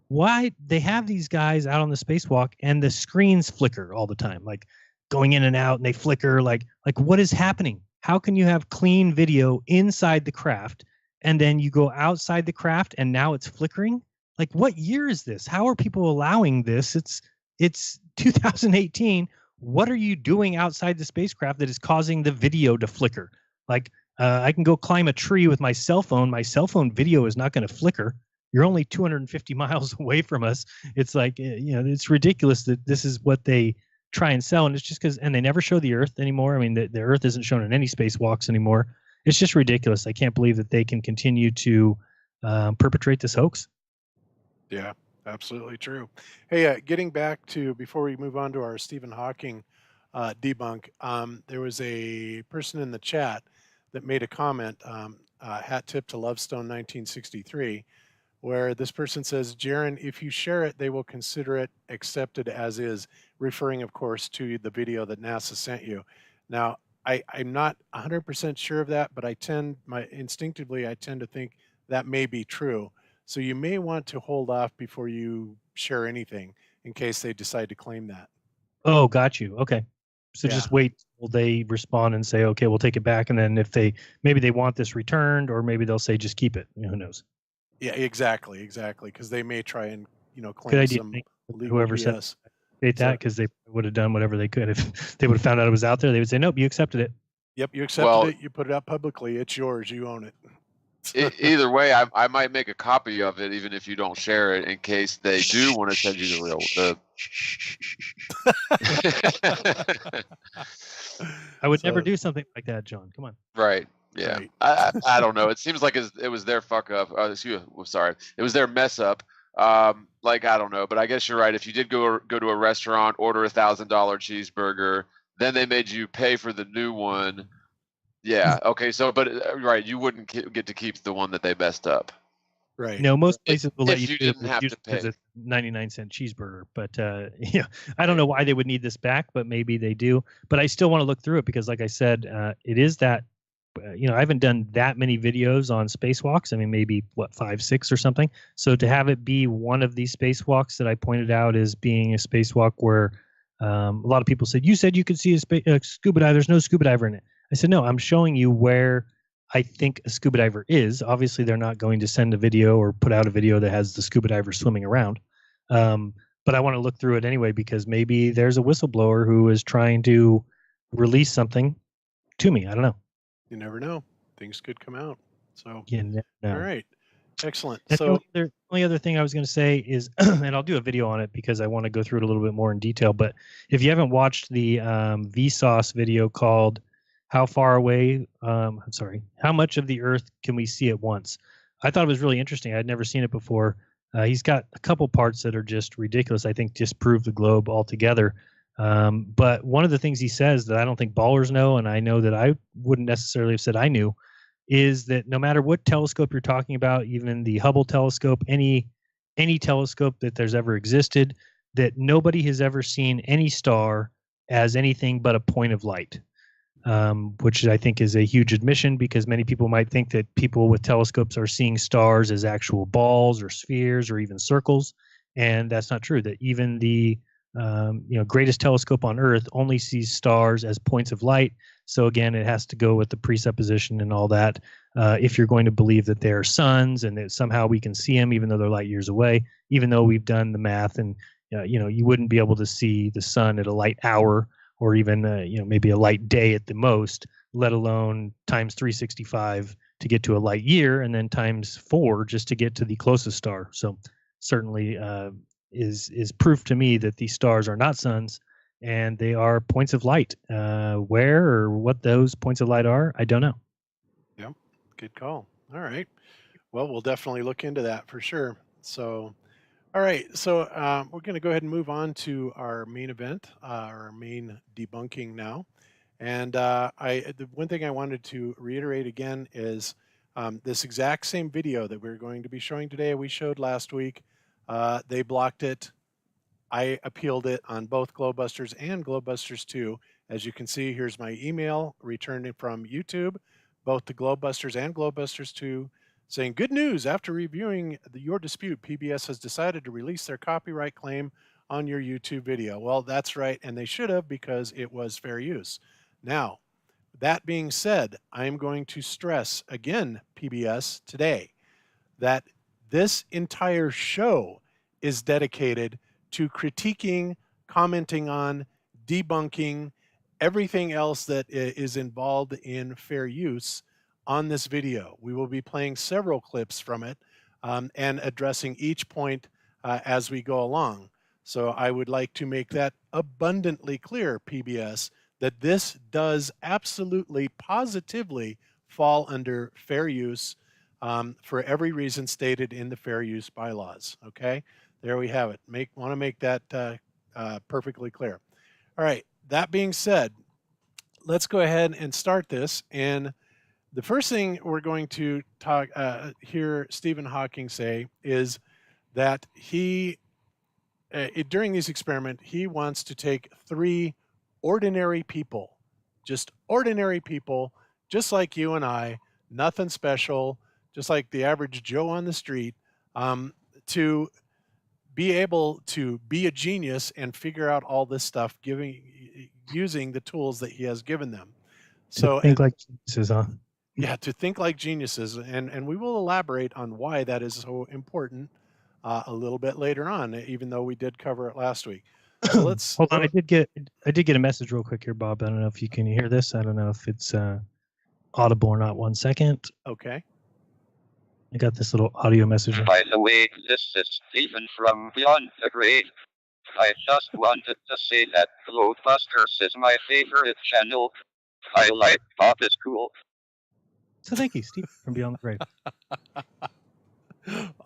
why they have these guys out on the spacewalk and the screens flicker all the time, like going in and out, and they flicker like what is happening? How can you have clean video inside the craft and then you go outside the craft and now it's flickering? Like, what year is this? How are people allowing this? It's 2018. What are you doing outside the spacecraft that is causing the video to flicker? Like, I can go climb a tree with my cell phone. My cell phone video is not going to flicker. You're only 250 miles away from us. It's like, you know, it's ridiculous that this is what they try and sell. And it's just because, and they never show the Earth anymore. I mean, the Earth isn't shown in any spacewalks anymore. It's just ridiculous. I can't believe that they can continue to perpetrate this hoax. Yeah, absolutely true. Hey, getting back to, before we move on to our Stephen Hawking debunk, there was a person in the chat that made a comment, hat tip to Lovestone 1963, where this person says, Jaron, if you share it, they will consider it accepted as is, referring, of course, to the video that NASA sent you. Now, I'm not 100% sure of that, but instinctively, I tend to think that may be true. So you may want to hold off before you share anything in case they decide to claim that. Oh, got you. Okay. So Yeah. just wait till they respond and say, okay, we'll take it back. And then if maybe they want this returned, or maybe they'll say, just keep it. You know, who knows? Yeah, exactly. Because they may try and, you know, Good claim idea. some legal Whoever said BS. that, because they would have done whatever they could. If they would have found out it was out there, they would say, nope, you accepted it. Yep, you accepted it. You put it out publicly. It's yours. You own it. Either way, I might make a copy of it, even if you don't share it, in case they do want to send you the real. I would never do something like that, John. Come on. Right. Yeah. Right. I don't know. It seems like it was their fuck up. Excuse me. Sorry. It was their mess up. Like, I don't know, but I guess you're right. If you did go to a restaurant, order $1,000 cheeseburger, then they made you pay for the new one. Yeah. Okay. So, but right, you wouldn't get to keep the one that they messed up. Right. No, most places will let If you you didn't have to pay. because it's 99-cent cheeseburger. But yeah, I don't know why they would need this back, but maybe they do. But I still want to look through it because, like I said, it is that. You know, I haven't done that many videos on spacewalks. I mean, maybe 5, 6 or something. So to have it be one of these spacewalks that I pointed out as being a spacewalk where a lot of people said, you said you could see a scuba diver. There's no scuba diver in it. I said, no, I'm showing you where I think a scuba diver is. Obviously, they're not going to send a video or put out a video that has the scuba diver swimming around. But I want to look through it anyway, because maybe there's a whistleblower who is trying to release something to me. I don't know. You never know. Things could come out. So, You never know. all right. Excellent. And So, the only other thing I was going to say is, and I'll do a video on it because I want to go through it a little bit more in detail. But if you haven't watched the Vsauce video called "How Far Away," I'm sorry, how much of the Earth can we see at once? I thought it was really interesting. I'd never seen it before. He's got a couple parts that are just ridiculous. I think disprove the globe altogether. But one of the things he says that I don't think ballers know, and I know that I wouldn't necessarily have said I knew, is that no matter what telescope you're talking about, even the Hubble telescope, any telescope that there's ever existed, that nobody has ever seen any star as anything but a point of light, which I think is a huge admission, because many people might think that people with telescopes are seeing stars as actual balls or spheres or even circles, and that's not true. That even the greatest telescope on Earth only sees stars as points of light. So again, it has to go with the presupposition and all that. If you're going to believe that they're suns and that somehow we can see them, even though they're light years away, even though we've done the math, and you wouldn't be able to see the sun at a light hour, or even maybe a light day at the most, let alone times 365 to get to a light year, and then times 4 just to get to the closest star. So certainly is proof to me that these stars are not suns and they are points of light. Where or what those points of light are, I don't know. Yep, good call. All right. Well, we'll definitely look into that for sure. So, all right. So we're going to go ahead and move on to our main event, our main debunking now. And the one thing I wanted to reiterate again is this exact same video that we're going to be showing today, we showed last week. They blocked it I appealed it on both Globebusters and Globebusters 2. As you can see, here's my email returned from YouTube, both to Globebusters and Globebusters 2, saying, good news, after reviewing your dispute, PBS has decided to release their copyright claim on your YouTube video. Well, that's right, and they should have, because it was fair use. Now, that being said, I am going to stress again, PBS, today, that this entire show is dedicated to critiquing, commenting on, debunking everything else that is involved in fair use on this video. We will be playing several clips from it and addressing each point as we go along. So I would like to make that abundantly clear, PBS, that this does absolutely, positively fall under fair use for every reason stated in the fair use bylaws. Okay, there we have it. Want to make that perfectly clear. All right, that being said, let's go ahead and start this. And the first thing we're going to hear Stephen Hawking say is that he, during these experiments, he wants to take 3 ordinary people, just ordinary people, just like you and I, nothing special, just like the average Joe on the street, to be able to be a genius and figure out all this stuff, using the tools that he has given them. So think like geniuses, huh? Yeah, to think like geniuses, and we will elaborate on why that is so important a little bit later on, even though we did cover it last week. So let's hold on. I did get a message real quick here, Bob. I don't know if you can hear this. I don't know if it's audible or not. 1 second. Okay. I got this little audio message. By the way, this is Stephen from Beyond the Grave. I just wanted to say that Globebusters is my favorite channel. I like Pop is cool. So thank you, Steve, from Beyond the Grave.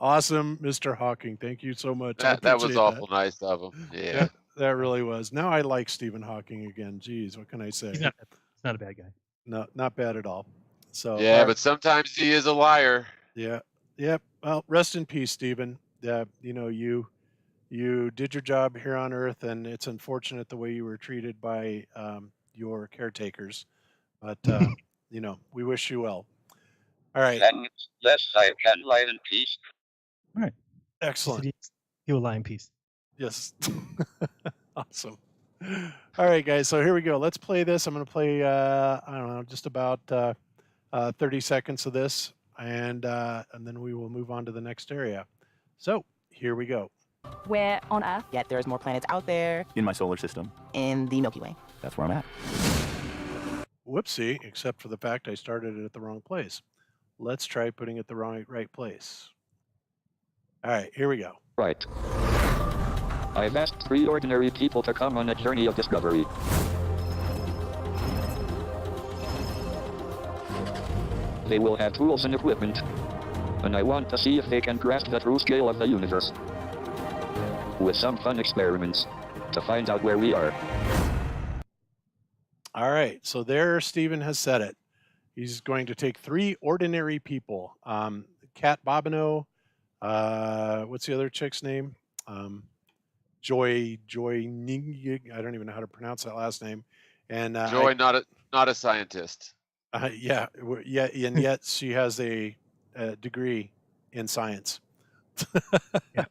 Awesome, Mr. Hawking. Thank you so much. That was awful nice of him. Yeah. That really was. Now I like Stephen Hawking again. Geez, what can I say? He's not a bad guy. No, not bad at all. So yeah, but sometimes he is a liar. Yeah. Yep. Well, rest in peace, Stephen. You know, you did your job here on Earth, and it's unfortunate the way you were treated by your caretakers. But you know, we wish you well. All right. Yes, I can lie in peace. All right. Excellent. You will lie in peace. Yes. Awesome. All right, guys. So here we go. Let's play this. I'm going to play, I don't know, just about 30 seconds of this, and then we will move on to the next area. So here we go. We're on Earth. Yet there's more planets out there. In my solar system. In the Milky Way. That's where I'm at. Whoopsie, except for the fact I started it at the wrong place. Let's try putting it the right place. All right, here we go. Right. I've asked 3 ordinary people to come on a journey of discovery. They will have tools and equipment, and I want to see if they can grasp the true scale of the universe. With some fun experiments to find out where we are. All right, so there Stephen has said it. He's going to take 3 ordinary people. Kat Bobineau, what's the other chick's name? Joy Ning. I don't even know how to pronounce that last name. And Joy, not a scientist. Yeah, and yet she has a degree in science. Yeah.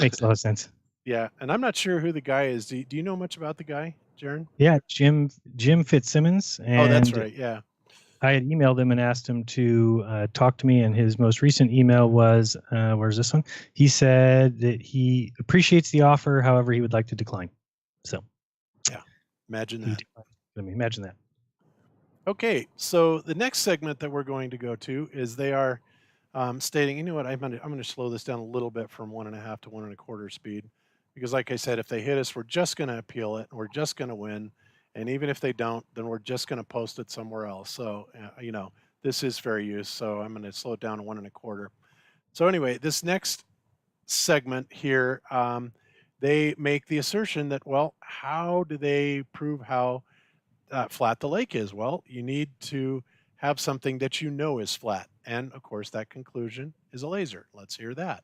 Makes a lot of sense. Yeah, and I'm not sure who the guy is. Do you know much about the guy, Jaron? Yeah, Jim Fitzsimmons. And oh, that's right. Yeah. I had emailed him and asked him to talk to me, and his most recent email was, where's this one? He said that he appreciates the offer, however, he would like to decline. So, yeah, imagine that. Imagine that. Okay, so the next segment that we're going to go to is they are stating, you know what, I'm going to slow this down a little bit from 1.5 to 1 1/4 speed, because like I said, if they hit us, we're just going to appeal it, and we're just going to win. And even if they don't, then we're just going to post it somewhere else. So, you know, this is fair use. So I'm going to slow it down to 1 1/4. So anyway, this next segment here, they make the assertion that, well, how do they prove how flat the lake is? Well, you need to have something that you know is flat. And of course, that conclusion is a laser. Let's hear that.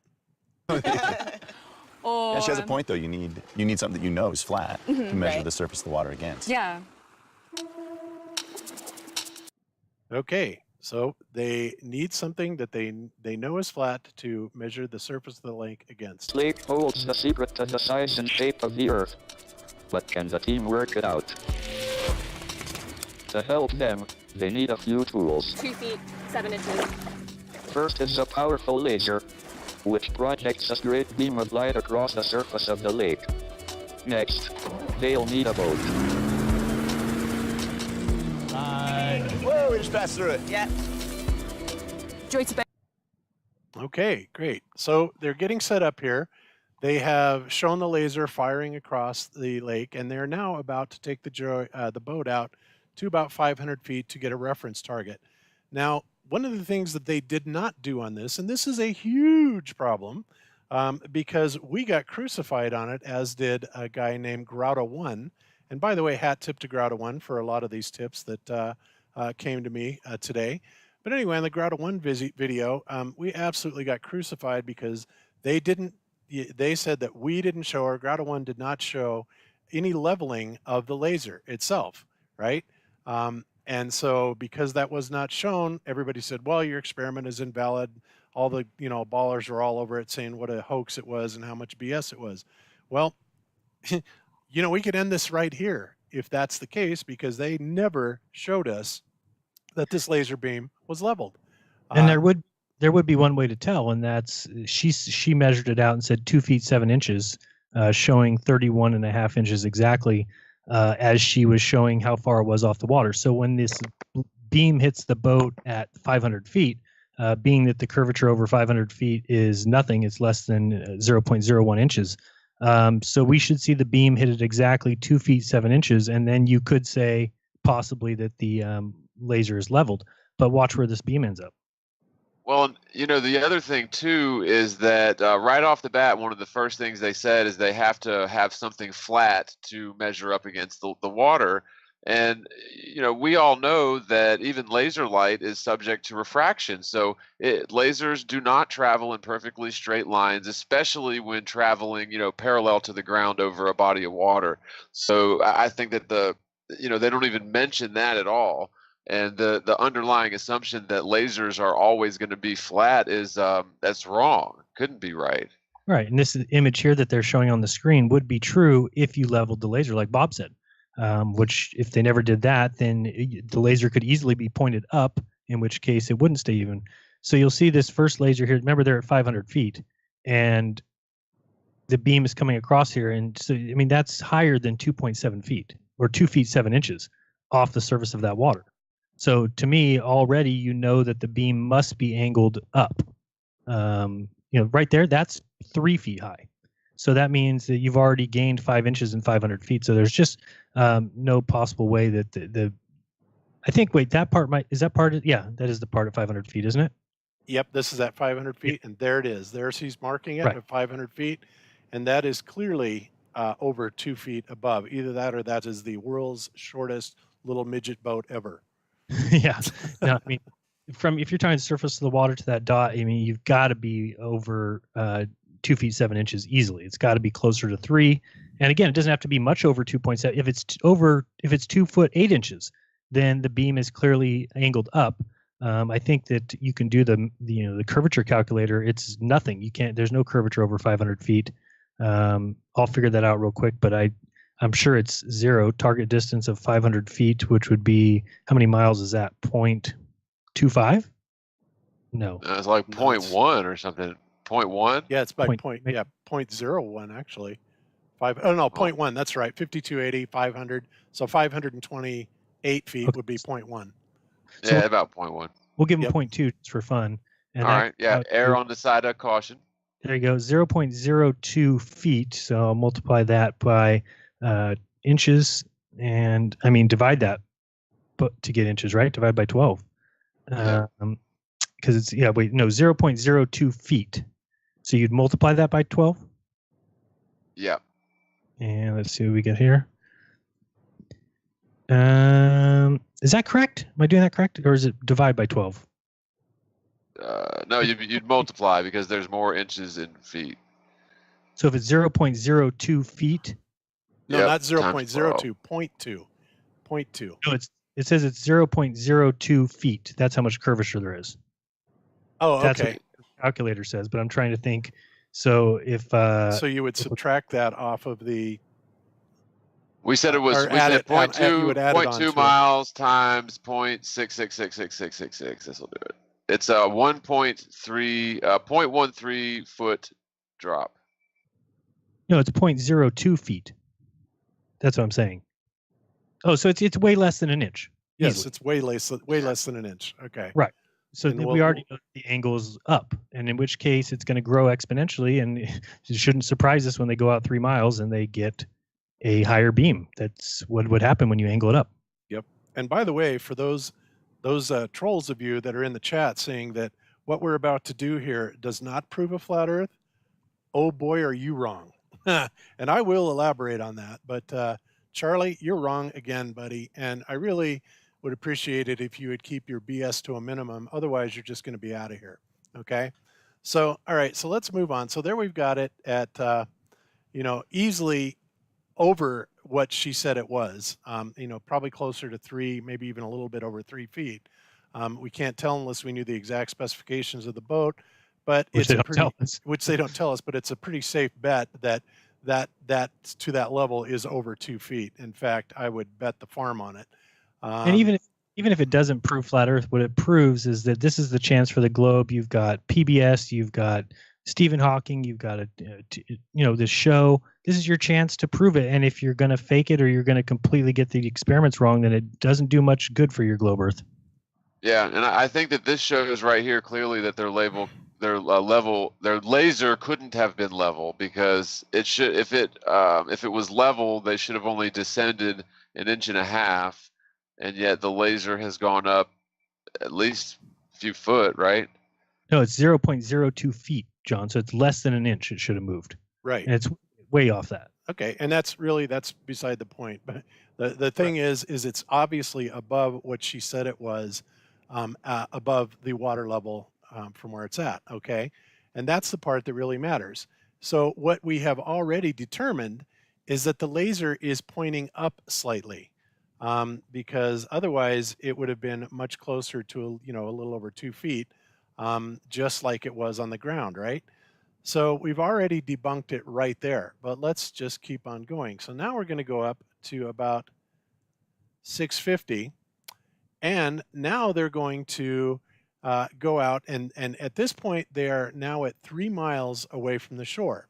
Or Yeah, she has a point though. You need something that you know is flat to measure right. the surface of the water against. Yeah. Okay, so they need something that they know is flat to measure the surface of the lake against. Lake holds the secret to the size and shape of the Earth. But can the team work it out? To help them, they need a few tools. 2 feet, 7 inches. First is a powerful laser, which projects a straight beam of light across the surface of the lake. Next, they'll need a boat. Whoa, we just passed through it. Yeah. Joyce, Okay, great. So they're getting set up here. They have shown the laser firing across the lake, and they're now about to take the boat out to about 500 feet to get a reference target. Now, one of the things that they did not do on this, and this is a huge problem, because we got crucified on it, as did a guy named Grotto1. And by the way, hat tip to Grotto1 for a lot of these tips that came to me today. But anyway, on the Grotto1 video, we absolutely got crucified because they said that we didn't show, or Grotto1 did not show any leveling of the laser itself, right? And so because that was not shown, everybody said, well, your experiment is invalid. All the, ballers were all over it saying what a hoax it was and how much BS it was. Well, we could end this right here if that's the case, because they never showed us that this laser beam was leveled. And there would be one way to tell, and that's she measured it out and said 2 feet 7 inches, showing 31.5 inches exactly, as she was showing how far it was off the water. So when this beam hits the boat at 500 feet, being that the curvature over 500 feet is nothing, it's less than 0.01 inches. So we should see the beam hit it exactly 2 feet 7 inches, and then you could say possibly that the laser is leveled. But watch where this beam ends up. Well, the other thing too is that right off the bat, one of the first things they said is they have to have something flat to measure up against the water. And, we all know that even laser light is subject to refraction. So lasers do not travel in perfectly straight lines, especially when traveling, parallel to the ground over a body of water. So I think that they don't even mention that at all. And the underlying assumption that lasers are always going to be flat is that's wrong. Couldn't be right. Right. And this image here that they're showing on the screen would be true if you leveled the laser, like Bob said. Which, if they never did that, then the laser could easily be pointed up, in which case it wouldn't stay even. So you'll see this first laser here. Remember, they're at 500 feet, and the beam is coming across here. And so, that's higher than 2.7 feet, or 2 feet 7 inches off the surface of that water. So to me, already that the beam must be angled up. Right there, that's 3 feet high. So that means that you've already gained 5 inches in 500 feet. So there's just no possible way that I think, that part that is the part at 500 feet, isn't it? Yep, this is at 500 feet, and there it is. There he's marking it Right. at 500 feet, and that is clearly over 2 feet above. Either that or that is the world's shortest little midget boat ever. Yeah. No, if you're trying to surface the water to that dot, you've got to be over 2 feet 7 inches easily. It's got to be closer to 3. And again, it doesn't have to be much over 2.7. If it's 2 foot 8 inches, then the beam is clearly angled up. I think that you can do the curvature calculator. It's nothing. You can't. There's no curvature over 500 feet. I'll figure that out real quick, but I'm sure it's 0. Target distance of 500 feet, which would be, how many miles is that? 0.25? No. It's like 0.1 or something. 0.1? Yeah, it's by 0.01 actually. 0.1. That's right. 5280, 500. So 528 feet would be 0.1. So Yeah, about 0.1. We'll give them 0.2 just for fun. And all right. Yeah, err on the side of caution. There you go. 0.02 feet. So I'll multiply that by inches, and divide that, but to get inches, right? Divide by 12. Because it's 0.02 feet. So you'd multiply that by 12. Yeah. And let's see what we get here. Is that correct? Am I doing that correct, or is it divide by 12? No, you'd multiply because there's more inches in feet. So if it's 0.02 feet, No, Yep, not times 0.02, 0.2. 0.2. no, it says it's 0.02 feet. That's how much curvature there is. Oh, That's okay. what the calculator says, but I'm trying to think. So if So you would subtract that off of the. We said it was. Or We add said it, you would add it onto 0.2 it. miles times 0.666666. This will do it. It's a 0.13 foot drop. no, it's 0.02 feet. That's what I'm saying. Oh, so it's way less than an inch. Yes, easily. it's way less than an inch. Okay. Right. So And we already know the angle's up, and in which case it's going to grow exponentially, and it shouldn't surprise us when they go out 3 miles and they get a higher beam. That's what would happen when you angle it up. Yep. And by the way, for those trolls of you that are in the chat saying that what we're about to do here does not prove a flat Earth, oh boy, are you wrong. And I will elaborate on that. But Charlie, you're wrong again, buddy. And I really would appreciate it if you would keep your BS to a minimum. Otherwise, you're just going to be out of here. Okay. So, all right. So let's move on. So there we've got it at, easily over what she said it was, probably closer to 3, maybe even a little bit over 3 feet. We can't tell unless we knew the exact specifications of the boat, but Which they don't tell us. which they don't tell us, but it's a pretty safe bet that to that level is over 2 feet. In fact, I would bet the farm on it. And even if it doesn't prove flat Earth, what it proves is that this is the chance for the globe. You've got PBS, you've got Stephen Hawking, you've got this show. This is your chance to prove it. And if you're going to fake it or you're going to completely get the experiments wrong, then it doesn't do much good for your globe Earth. Yeah, and I think that this shows right here clearly that their laser couldn't have been level, because it should, if it was level, they should have only descended 1.5 inches, and yet the laser has gone up at least a few foot, right? No, it's 0.02 feet, John. So it's less than an inch. It should have moved. Right. And it's way off that. Okay, and that's beside the point. But the thing is it's obviously above what she said it was, above the water level from where it's at. Okay, and that's the part that really matters. So what we have already determined is that the laser is pointing up slightly, because otherwise it would have been much closer to a little over 2 feet, just like it was on the ground, right? So we've already debunked it right there, but let's just keep on going. So now we're going to go up to about 650, and now they're going to go out, and at this point they are now at 3 miles away from the shore.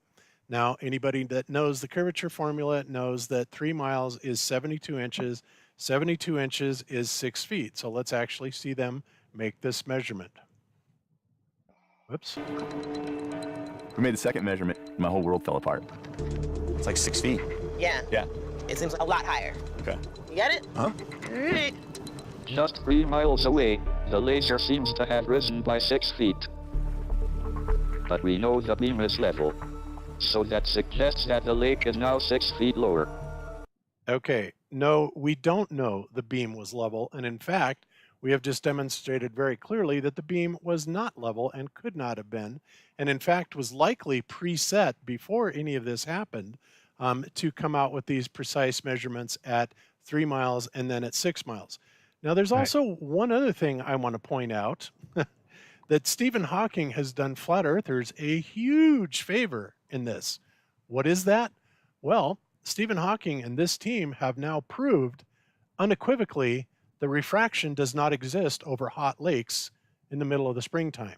Now, anybody that knows the curvature formula knows that 3 miles is 72 inches. 72 inches is 6 feet. So let's actually see them make this measurement. Whoops. We made the second measurement. My whole world fell apart. It's like 6 feet. Yeah. Yeah. It seems a lot higher. Okay. You get it? Huh? Alright. Just 3 miles away, the laser seems to have risen by 6 feet. But we know the beam is level. So that suggests that the lake is now 6 feet lower. Okay. No, we don't know the beam was level. And in fact, we have just demonstrated very clearly that the beam was not level and could not have been, and in fact was likely preset before any of this happened, to come out with these precise measurements at 3 miles and then at 6 miles. Now, there's also one other thing I want to point out, that Stephen Hawking has done flat earthers a huge favor in this. What is that? Well, Stephen Hawking and this team have now proved unequivocally the refraction does not exist over hot lakes in the middle of the springtime.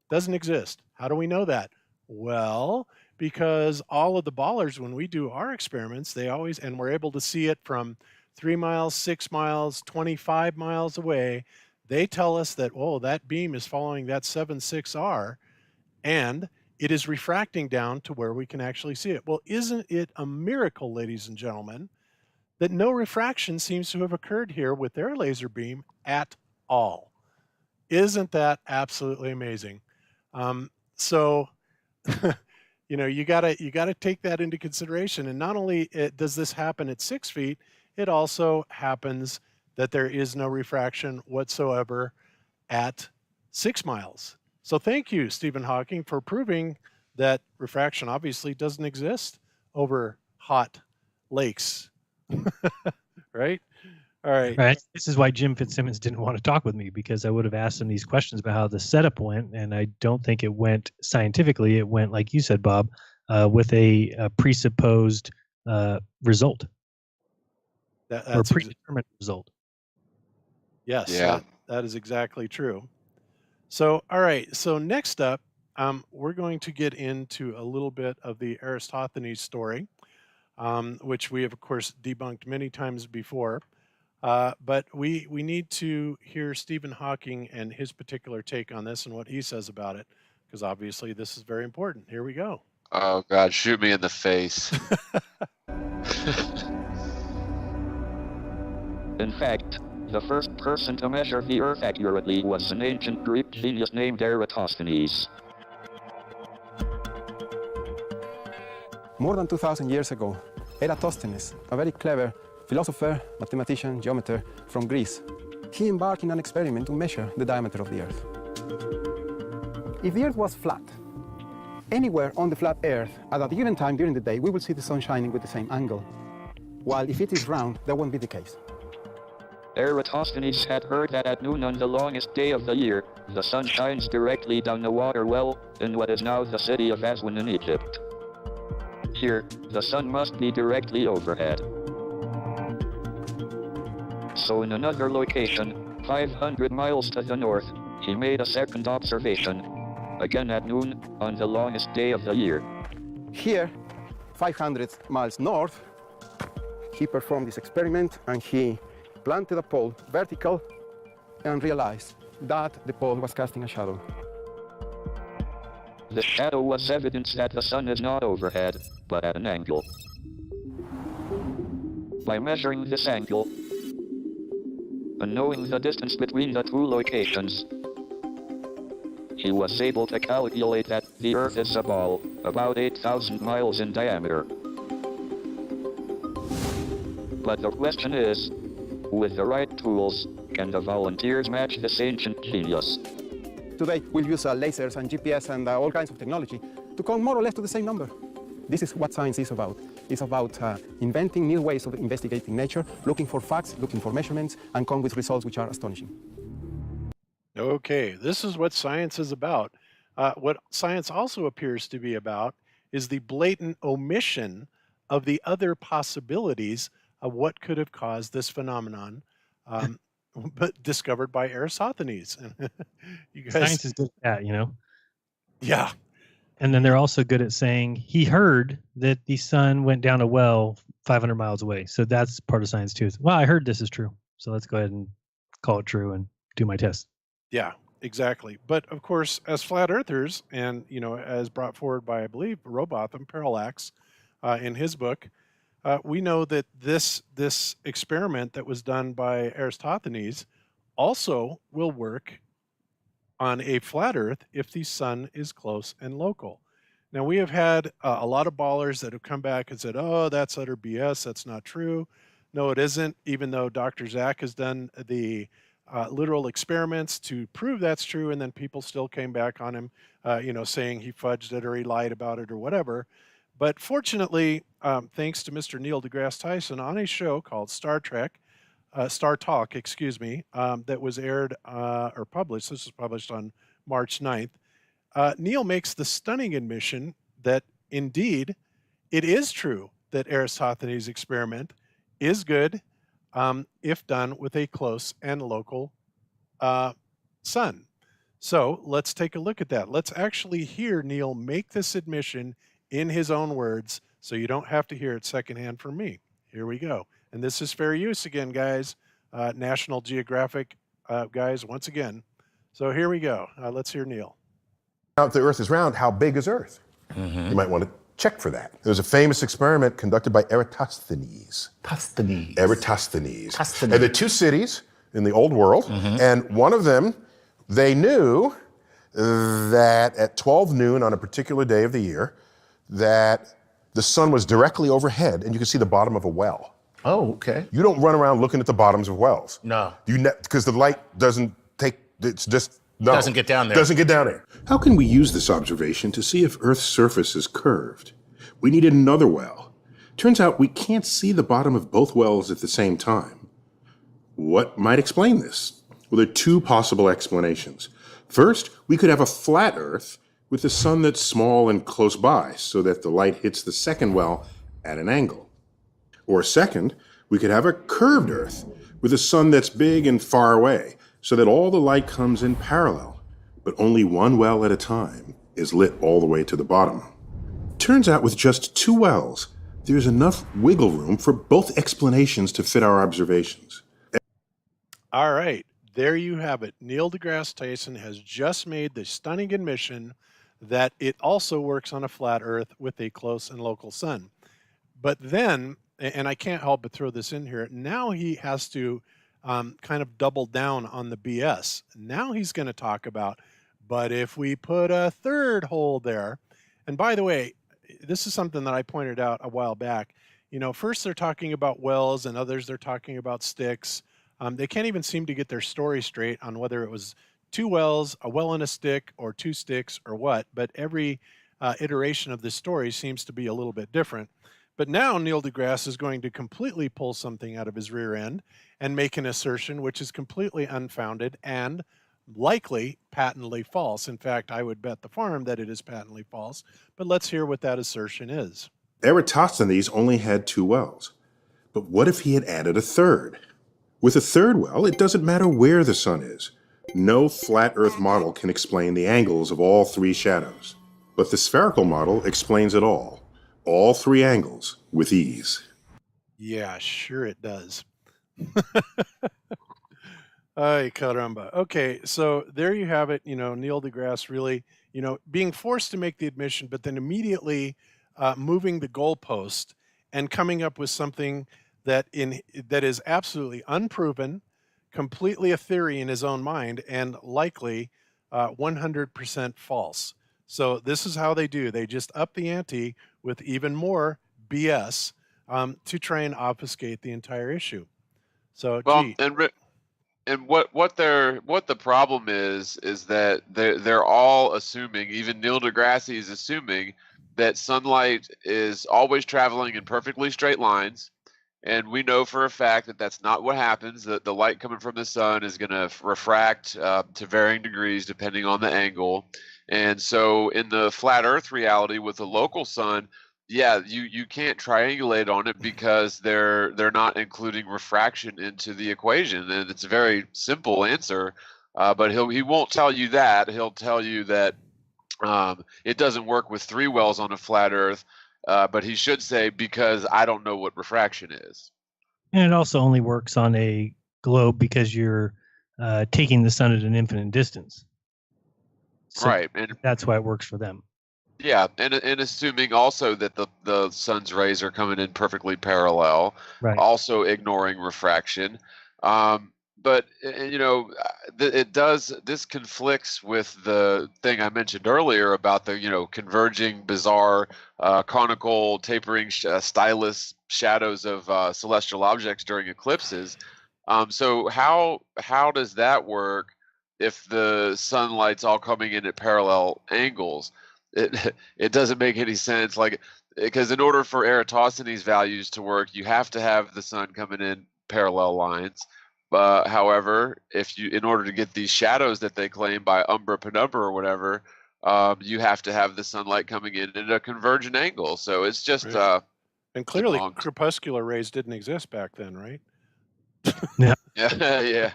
Doesn't exist. How do we know that? Well, because all of the ballers, when we do our experiments, they always, and we're able to see it from 3 miles, 6 miles, 25 miles away, they tell us that, oh, that beam is following that 7.6R, and it is refracting down to where we can actually see it. Well, isn't it a miracle, ladies and gentlemen, that no refraction seems to have occurred here with their laser beam at all? Isn't that absolutely amazing? So, you gotta take that into consideration. And not only does this happen at 6 feet, it also happens that there is no refraction whatsoever at 6 miles. So thank you, Stephen Hawking, for proving that refraction obviously doesn't exist over hot lakes. Right? All right. Right. This is why Jim Fitzsimmons didn't want to talk with me, because I would have asked him these questions about how the setup went, and I don't think it went scientifically. It went, like you said, Bob, with a presupposed result or That's predetermined result. yes, Yeah. that is exactly true. So, all right. So next up, we're going to get into a little bit of the Aristophanes story, which we have, of course, debunked many times before. But we need to hear Stephen Hawking and his particular take on this and what he says about it, because obviously this is very important. Here we go. Oh God, shoot me in the face. In fact, the first person to measure the Earth accurately was an ancient Greek genius named Eratosthenes. More than 2,000 years ago, Eratosthenes, a very clever philosopher, mathematician, geometer from Greece, he embarked in an experiment to measure the diameter of the Earth. If the Earth was flat, anywhere on the flat Earth, at a given time during the day, we will see the sun shining with the same angle. While if it is round, that won't be the case. Eratosthenes had heard that at noon on the longest day of the year, the sun shines directly down the water well in what is now the city of Aswan in Egypt. Here, the sun must be directly overhead. So in another location, 500 miles to the north, he made a second observation, again at noon on the longest day of the year. Here, 500 miles north, he performed this experiment and he planted a pole vertical and realized that the pole was casting a shadow. The shadow was evidence that the sun is not overhead, but at an angle. By measuring this angle, and knowing the distance between the two locations, he was able to calculate that the Earth is a ball, about 8,000 miles in diameter. But the question is, with the right tools, can the volunteers match this ancient genius? Today, we'll use lasers and GPS and all kinds of technology to come more or less to the same number. This is what science is about. It's about inventing new ways of investigating nature, looking for facts, looking for measurements, and come with results which are astonishing. Okay, this is what science is about. What science also appears to be about is the blatant omission of the other possibilities of what could have caused this phenomenon, but discovered by Aristophanes. You guys, Science is good at that, you know? yeah, And then they're also good at saying he heard that the sun went down a well 500 miles away. So that's part of science too. Well, I heard this is true. So let's go ahead and call it true and do my test. yeah, exactly. But of course, as flat earthers, and as brought forward by, I believe, Robotham Parallax in his book, we know that this experiment that was done by Aristophanes also will work on a flat Earth if the sun is close and local. Now, we have had a lot of ballers that have come back and said, oh, that's utter BS, that's not true. No, it isn't, even though Dr. Zach has done the literal experiments to prove that's true, and then people still came back on him, saying he fudged it or he lied about it or whatever. But fortunately, thanks to Mr. Neil deGrasse Tyson on a show called Star Talk, that was aired or published, this was published on March 9th, Neil makes the stunning admission that indeed it is true that Aristophanes' experiment is good if done with a close and local sun. So let's take a look at that. Let's actually hear Neil make this admission in his own words, so you don't have to hear it secondhand from me. Here we go. And this is fair use again, guys. National Geographic guys, once again. So here we go. Let's hear Neil. Now, if the Earth is round, how big is Earth? You might want to check for that. There was a famous experiment conducted by Eratosthenes. Eratosthenes. And there are two cities in the old world, and one of them, they knew that at 12 noon on a particular day of the year, that the sun was directly overhead and you could see the bottom of a well. Oh, okay. You don't run around looking at the bottoms of wells. No. Because the light doesn't take, it's just No. Doesn't get down there. Doesn't get down there. How can we use this observation to see if Earth's surface is curved? We needed another well. Turns out we can't see the bottom of both wells at the same time. What might explain this? Well, there are two possible explanations. First, we could have a flat Earth with a sun that's small and close by, so that the light hits the second well at an angle. Or second, we could have a curved Earth with a sun that's big and far away, so that all the light comes in parallel, but only one well at a time is lit all the way to the bottom. Turns out with just two wells, there's enough wiggle room for both explanations to fit our observations. All right, there you have it. Neil deGrasse Tyson has just made the stunning admission that it also works on a flat Earth with a close and local sun. But then, and I can't help but throw this in here, now he has to kind of double down on the BS. Now he's going to talk about, but if we put a third hole there, and by the way, this is something that I pointed out a while back. You know, first they're talking about wells and others they're talking about sticks. They can't even seem to get their story straight on whether it was two wells, a well and a stick, or two sticks, or what. But every iteration of this story seems to be a little bit different. But now Neil deGrasse is going to completely pull something out of his rear end and make an assertion which is completely unfounded and likely patently false. In fact, I would bet the farm that it is patently false. But let's hear what that assertion is. Eratosthenes only had two wells. But what if he had added a third? With a third well, it doesn't matter where the sun is. No flat Earth model can explain the angles of all three shadows. But the spherical model explains it all three angles, with ease. Yeah, sure it does. Ay, caramba. Okay, so there you have it. You know, Neil deGrasse really, you know, being forced to make the admission, but then immediately moving the goalpost and coming up with something that is absolutely unproven, completely a theory in his own mind, and likely 100% false. So this is how they do. They just up the ante with even more BS to try and obfuscate the entire issue. So, Well, gee. and what the problem is that they're all assuming, even Neil deGrasse is assuming, that sunlight is always traveling in perfectly straight lines. And we know for a fact that that's not what happens. That the light coming from the sun is going to refract to varying degrees depending on the angle. And so in the flat Earth reality with the local sun, yeah, you can't triangulate on it because they're not including refraction into the equation. And it's a very simple answer, but he won't tell you that. He'll tell you that it doesn't work with three wells on a flat Earth. But he should say, because I don't know what refraction is. And it also only works on a globe because you're taking the sun at an infinite distance. So right. And that's why it works for them. Yeah, and assuming also that the sun's rays are coming in perfectly parallel, right. Also ignoring refraction. But you know, this conflicts with the thing I mentioned earlier about the converging, bizarre, conical, tapering, stylus shadows of celestial objects during eclipses. So how does that work if the sunlight's all coming in at parallel angles? It doesn't make any sense. Because in order for Eratosthenes values to work, you have to have the sun coming in parallel lines. However, in order to get these shadows that they claim by umbra penumbra or whatever, you have to have the sunlight coming in at a convergent angle. So it's just right. And clearly crepuscular rays didn't exist back then, right? Yeah. Yeah.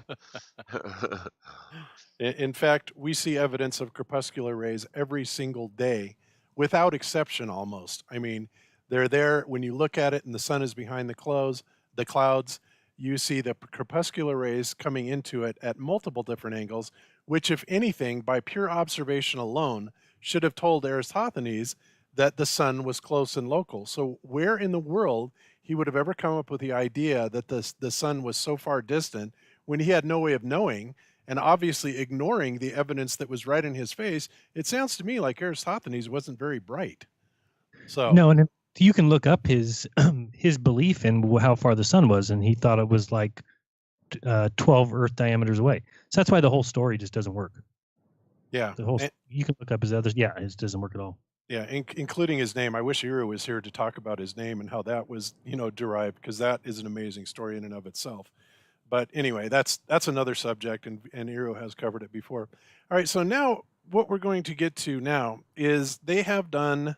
In fact, we see evidence of crepuscular rays every single day, without exception almost. I mean, they're there when you look at it and the sun is behind the clouds. You see the crepuscular rays coming into it at multiple different angles, which, if anything, by pure observation alone, should have told Eratosthenes that the sun was close and local. So where in the world he would have ever come up with the idea that the sun was so far distant when he had no way of knowing, and obviously ignoring the evidence that was right in his face? It sounds to me like Eratosthenes wasn't very bright. So no, and you can look up his belief in how far the sun was, and he thought it was like 12 Earth diameters away. So that's why the whole story just doesn't work. Yeah. The whole And- you can look up his others. Yeah, his doesn't work at all. Yeah, including his name. I wish Iru was here to talk about his name and how that was, derived, because that is an amazing story in and of itself. But anyway, that's another subject, and Iru has covered it before. All right, so now what we're going to get to now is they have done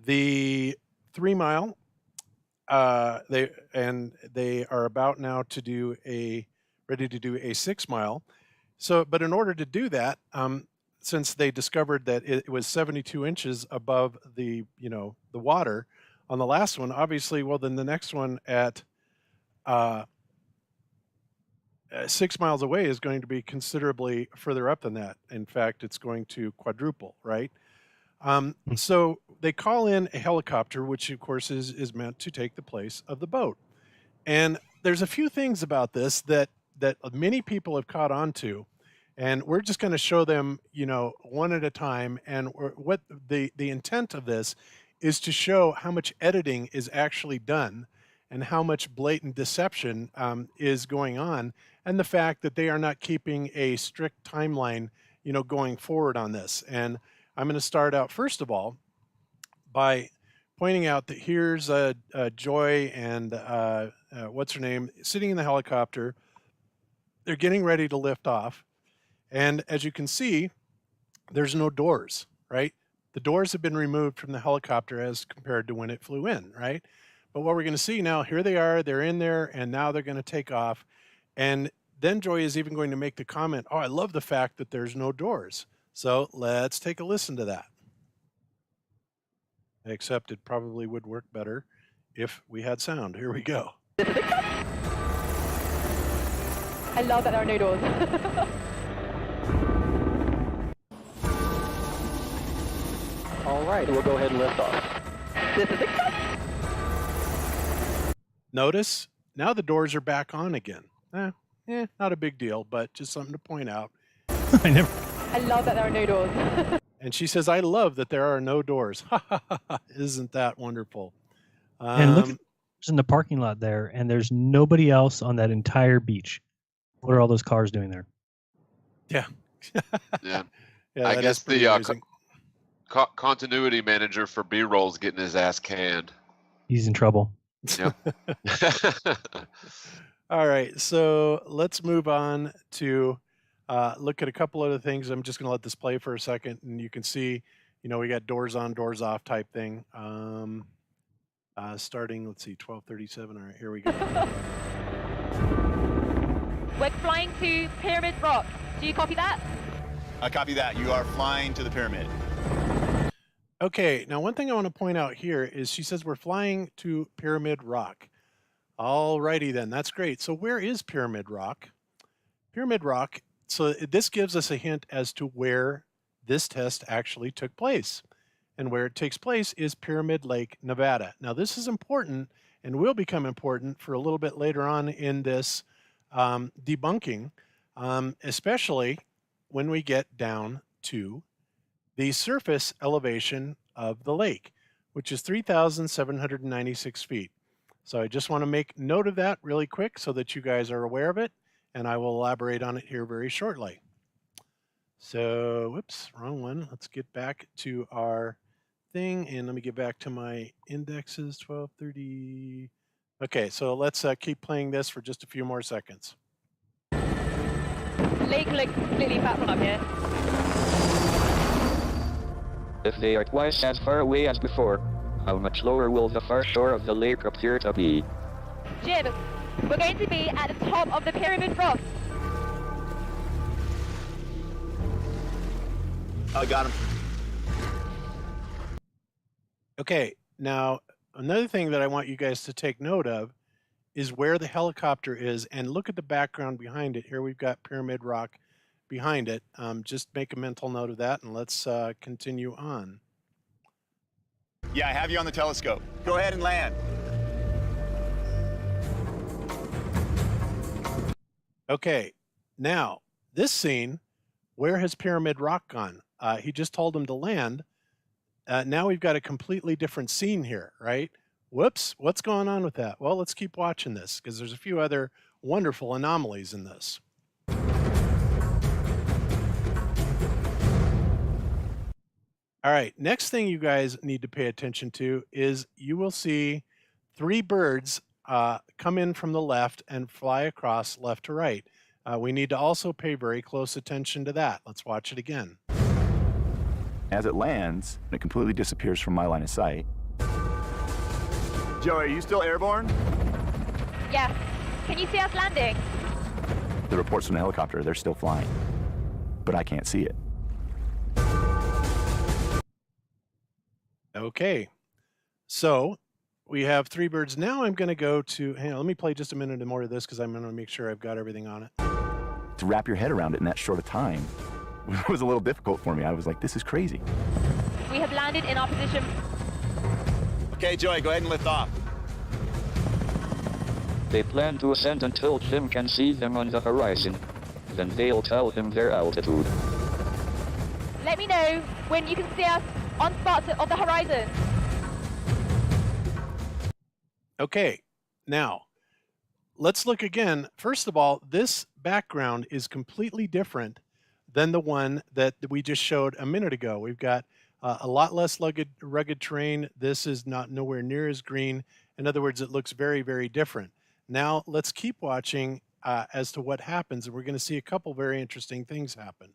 the 3 mile. They are about now to do ready to do a 6 mile. So, but in order to do that, since they discovered that it was 72 inches above the water on the last one, obviously, well, then the next one at 6 miles away is going to be considerably further up than that. In fact, it's going to quadruple, right? So they call in a helicopter, which of course is meant to take the place of the boat. And there's a few things about this that many people have caught on to. And we're just going to show them, one at a time. And what the intent of this is to show how much editing is actually done and how much blatant deception is going on, and the fact that they are not keeping a strict timeline, going forward on this. And I'm going to start out, first of all, by pointing out that here's Joy and what's her name, sitting in the helicopter. They're getting ready to lift off. And as you can see, there's no doors, right? The doors have been removed from the helicopter as compared to when it flew in, right? But what we're going to see now, here they are, they're in there, and now they're going to take off. And then Joy is even going to make the comment, oh, I love the fact that there's no doors. So let's take a listen to that. Except it probably would work better if we had sound. Here we go. I love that there are no doors. All right, we'll go ahead and lift off. Notice, now the doors are back on again. Not a big deal, but just something to point out. I love that there are no doors. And she says, I love that there are no doors. Isn't that wonderful? And look at in the parking lot there, and there's nobody else on that entire beach. What are all those cars doing there? Yeah. Yeah. Yeah, I that guess is pretty the amazing. continuity manager for B-roll is getting his ass canned. He's in trouble. Yep. All right, so let's move on to look at a couple other things. I'm just going to let this play for a second, and you can see, we got doors on, doors off type thing. Starting, let's see, 12:37. All right, here we go. We're flying to Pyramid Rock. Do you copy that? I copy that. You are flying to the pyramid. Okay, now one thing I want to point out here is she says we're flying to Pyramid Rock. All righty then, that's great. So where is Pyramid Rock? Pyramid Rock, so this gives us a hint as to where this test actually took place. And where it takes place is Pyramid Lake, Nevada. Now this is important and will become important for a little bit later on in this debunking, especially when we get down to the surface elevation of the lake, which is 3,796 feet. So I just want to make note of that really quick so that you guys are aware of it, and I will elaborate on it here very shortly. So, whoops, wrong one. Let's get back to our thing, and let me get back to my indexes, 1230. Okay, so let's keep playing this for just a few more seconds. Lake looks completely flat from up here. If they are twice as far away as before, how much lower will the far shore of the lake appear to be? Jim, we're going to be at the top of the Pyramid Rock. I got him. Okay, now another thing that I want you guys to take note of is where the helicopter is, and look at the background behind it. Here we've got Pyramid Rock behind it. Just make a mental note of that, and let's continue on. Yeah, I have you on the telescope. Go ahead and land. Okay, now this scene, where has Pyramid Rock gone? He just told him to land. Now we've got a completely different scene here, right? Whoops, what's going on with that? Well, let's keep watching this because there's a few other wonderful anomalies in this. All right, next thing you guys need to pay attention to is you will see 3 birds come in from the left and fly across left to right. We need to also pay very close attention to that. Let's watch it again. As it lands, it completely disappears from my line of sight. Joey, are you still airborne? Yeah. Can you see us landing? The reports from the helicopter, they're still flying. But I can't see it. Okay, so we have 3 birds. Now I'm going to go to, hang on, let me play just a minute more of this because I'm going to make sure I've got everything on it. To wrap your head around it in that short a time was a little difficult for me. I was like, this is crazy. We have landed in our position. Okay, Joey, go ahead and lift off. They plan to ascend until Jim can see them on the horizon. Then they'll tell him their altitude. Let me know when you can see us on spots of the horizon. Okay, now let's look again. First of all, this background is completely different than the one that we just showed a minute ago. We've got a lot less rugged terrain. This is not nowhere near as green. In other words, it looks very, very different. Now let's keep watching as to what happens, and we're going to see a couple very interesting things happen.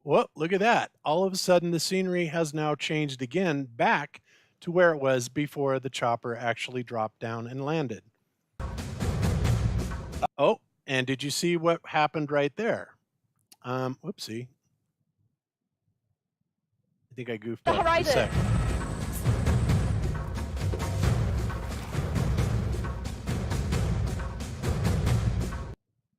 Whoa, look at that. All of a sudden, the scenery has now changed again back to where it was before the chopper actually dropped down and landed. Oh, and did you see what happened right there? Whoopsie. I think I goofed up for a sec.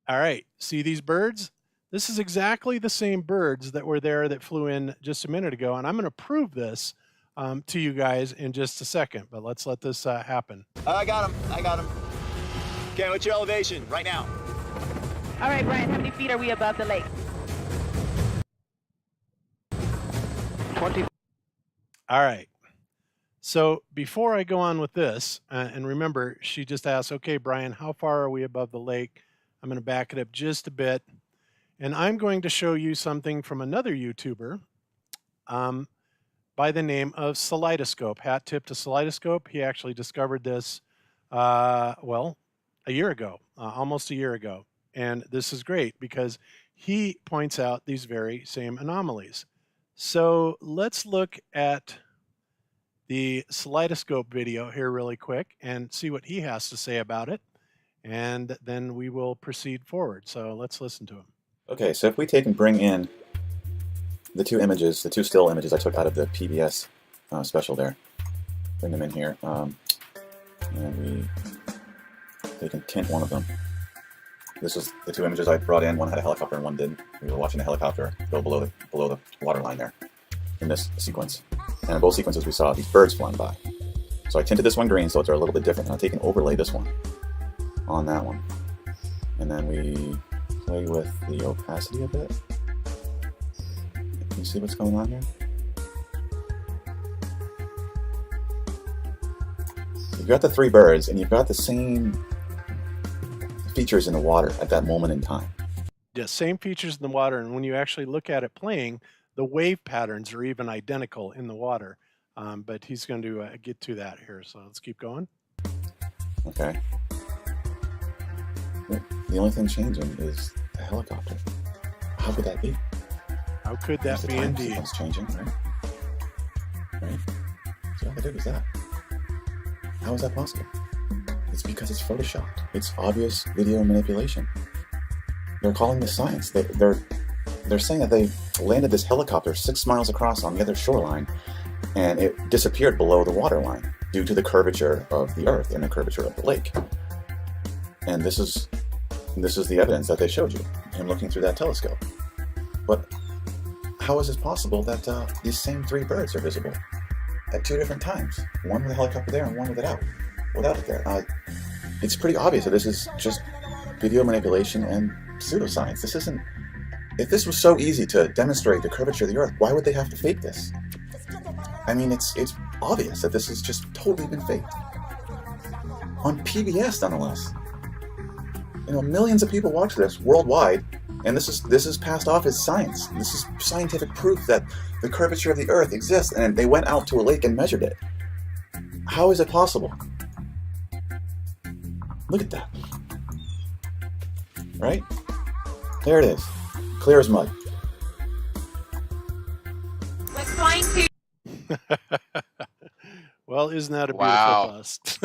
All right, see these birds? This is exactly the same birds that were there that flew in just a minute ago, and I'm going to prove this to you guys in just a second, but let's let this happen. I got him. Okay, what's your elevation right now? All right, Brian, how many feet are we above the lake? 20. All right. So before I go on with this, and remember, she just asked, okay, Brian, how far are we above the lake? I'm going to back it up just a bit. And I'm going to show you something from another YouTuber by the name of Kaleidoscope. Hat tip to Kaleidoscope. He actually discovered this, well, a year ago, almost a year ago. And this is great because he points out these very same anomalies. So let's look at the Kaleidoscope video here really quick and see what he has to say about it. And then we will proceed forward. So let's listen to him. Okay, so if we take and bring in the 2 images, the 2 still images I took out of the PBS special there, bring them in here, and they can tint one of them. This is the 2 images I brought in. One had a helicopter and one didn't. We were watching the helicopter go below the water line there in this sequence. And in both sequences we saw these birds flying by. So I tinted this one green so they're a little bit different. And I'll take and overlay this one on that one. And then we play with the opacity a bit. Can you see what's going on here? You've got the 3 birds and you've got the same features in the water at that moment in time. Yeah, same features in the water, and when you actually look at it playing, the wave patterns are even identical in the water. But he's going to get to that here, so let's keep going. Okay. The only thing changing is the helicopter. How could that be? How could that be indeed? It's changing, right? Right? So all I did was that. How is that possible? It's because it's photoshopped. It's obvious video manipulation. They're calling this science. They're saying that they landed this helicopter 6 miles across on the other shoreline, and it disappeared below the waterline due to the curvature of the Earth and the curvature of the lake. And this is the evidence that they showed you, him looking through that telescope. But how is it possible that these same 3 birds are visible at 2 different times? One with a helicopter there and one without it there. It's pretty obvious that this is just video manipulation and pseudoscience. This isn't. If this was so easy to demonstrate the curvature of the Earth, why would they have to fake this? I mean, it's obvious that this has just totally been faked. On PBS, nonetheless. You know, millions of people watch this worldwide, And this is passed off as science. This is scientific proof that the curvature of the Earth exists, and they went out to a lake and measured it. How is it possible? Look at that. Right? There it is. Clear as mud. We're trying to. Well, isn't that a Wow. beautiful bust?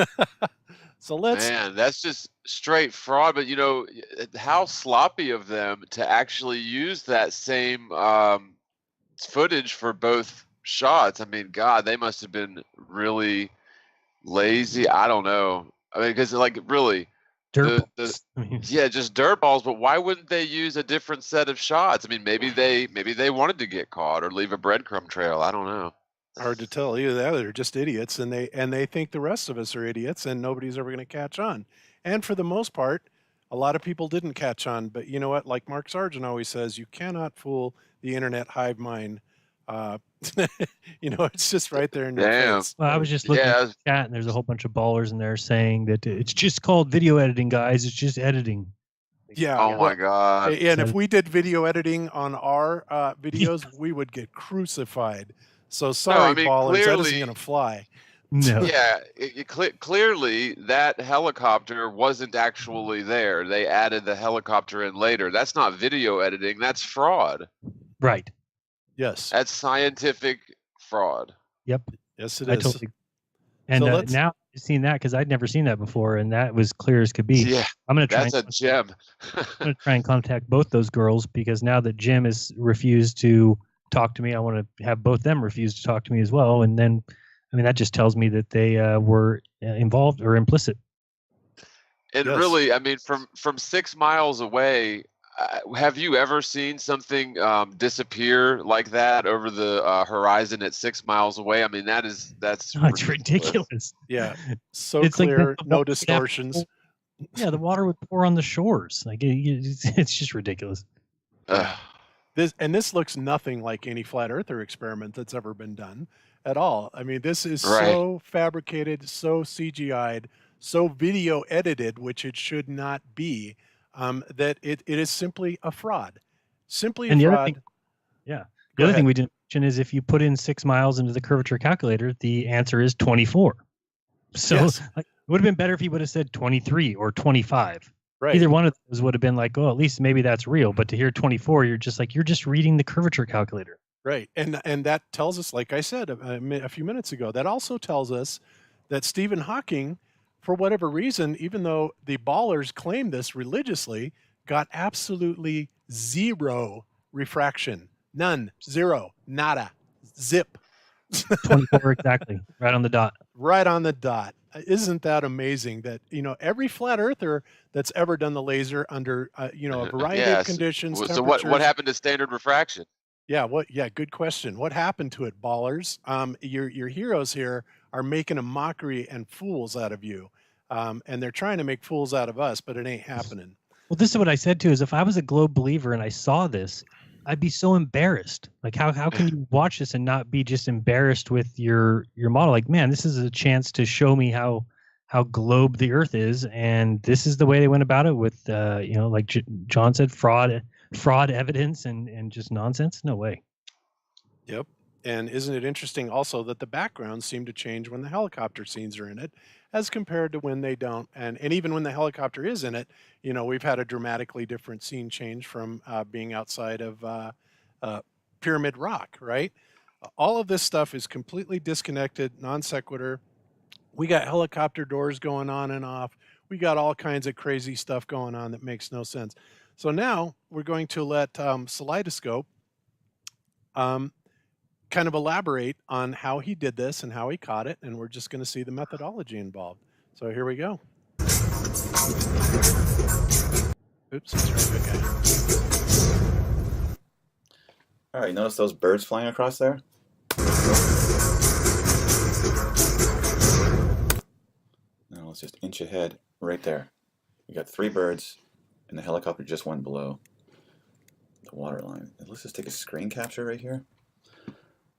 So let's. Man, that's just straight fraud. But how sloppy of them to actually use that same footage for both shots. I mean, God, they must have been really lazy. I don't know. I mean, because really, Dirt. yeah, just dirt balls. But why wouldn't they use a different set of shots? I mean, maybe they wanted to get caught or leave a breadcrumb trail. I don't know. Hard to tell. Either that or they're just idiots, and they think the rest of us are idiots, and nobody's ever going to catch on. And for the most part, a lot of people didn't catch on. But you know what? Like Mark Sargent always says, you cannot fool the internet hive mind. It's just right there in your face. Well, I was just looking at the chat, and there's a whole bunch of ballers in there saying that it's just called video editing, guys. It's just editing. Yeah. Oh my God. And if we did video editing on our videos, we would get crucified. So sorry, ballers, that isn't going to fly. No. Yeah, clearly that helicopter wasn't actually there. They added the helicopter in later. That's not video editing. That's fraud. Right. Yes. That's scientific fraud. Yep. Yes, it I is. totally. And So now I've seen that because I'd never seen that before, and that was clear as could be. Yeah, I'm gonna try. That's a gem. I'm gonna try and contact both those girls because now that Jim has refused to talk to me, I want to have both them refuse to talk to me as well. And then, I mean, that just tells me that they were involved or implicit. And really, I mean, from 6 miles away, have you ever seen something disappear like that over the horizon at 6 miles away? I mean, that's it's ridiculous. Yeah, so It's like clear, the no water- distortions. Yeah, the water would pour on the shores. Like it's just ridiculous. This looks nothing like any flat earther experiment that's ever been done at all. I mean, this is Right. so fabricated, so CGI'd, so video edited, which it should not be, that it is simply a fraud. Simply And a the other fraud. thing, yeah, Go the other ahead. thing we didn't mention is if you put in 6 miles into the curvature calculator, the answer is 24. So Yes. like, it would have been better if he would have said 23 or 25. Right. Either one of those would have been like, oh, at least maybe that's real. But to hear 24, you're just reading the curvature calculator. Right. And that tells us, like I said a few minutes ago, that also tells us that Stephen Hawking, for whatever reason, even though the ballers claim this religiously, got absolutely zero refraction. None. Zero. Nada. Zip. 24 exactly, right on the dot. Right on the dot. Isn't that amazing that, every flat earther that's ever done the laser under, a variety of Yes. conditions, So temperatures. what happened to standard refraction? Yeah, good question. What happened to it, ballers? Your heroes here are making a mockery and fools out of you. And they're trying to make fools out of us, but it ain't happening. Well, this is what I said too, is if I was a Globe believer and I saw this, I'd be so embarrassed. Like how can you watch this and not be just embarrassed with your model? Like, man, this is a chance to show me how globe the earth is, and this is the way they went about it with like John said, fraud evidence and just nonsense. No way. Yep. And isn't it interesting also that the backgrounds seem to change when the helicopter scenes are in it as compared to when they don't. And even when the helicopter is in it, we've had a dramatically different scene change from being outside of Pyramid Rock, right? All of this stuff is completely disconnected, non sequitur. We got helicopter doors going on and off. We got all kinds of crazy stuff going on that makes no sense. So now we're going to let Kaleidoscope kind of elaborate on how he did this and how he caught it, and we're just going to see the methodology involved. So here we go. Oops, that's right. Okay. All right, notice those birds flying across there? Now let's just inch ahead right there. We got 3 birds, and the helicopter just went below the water line. And let's just take a screen capture right here.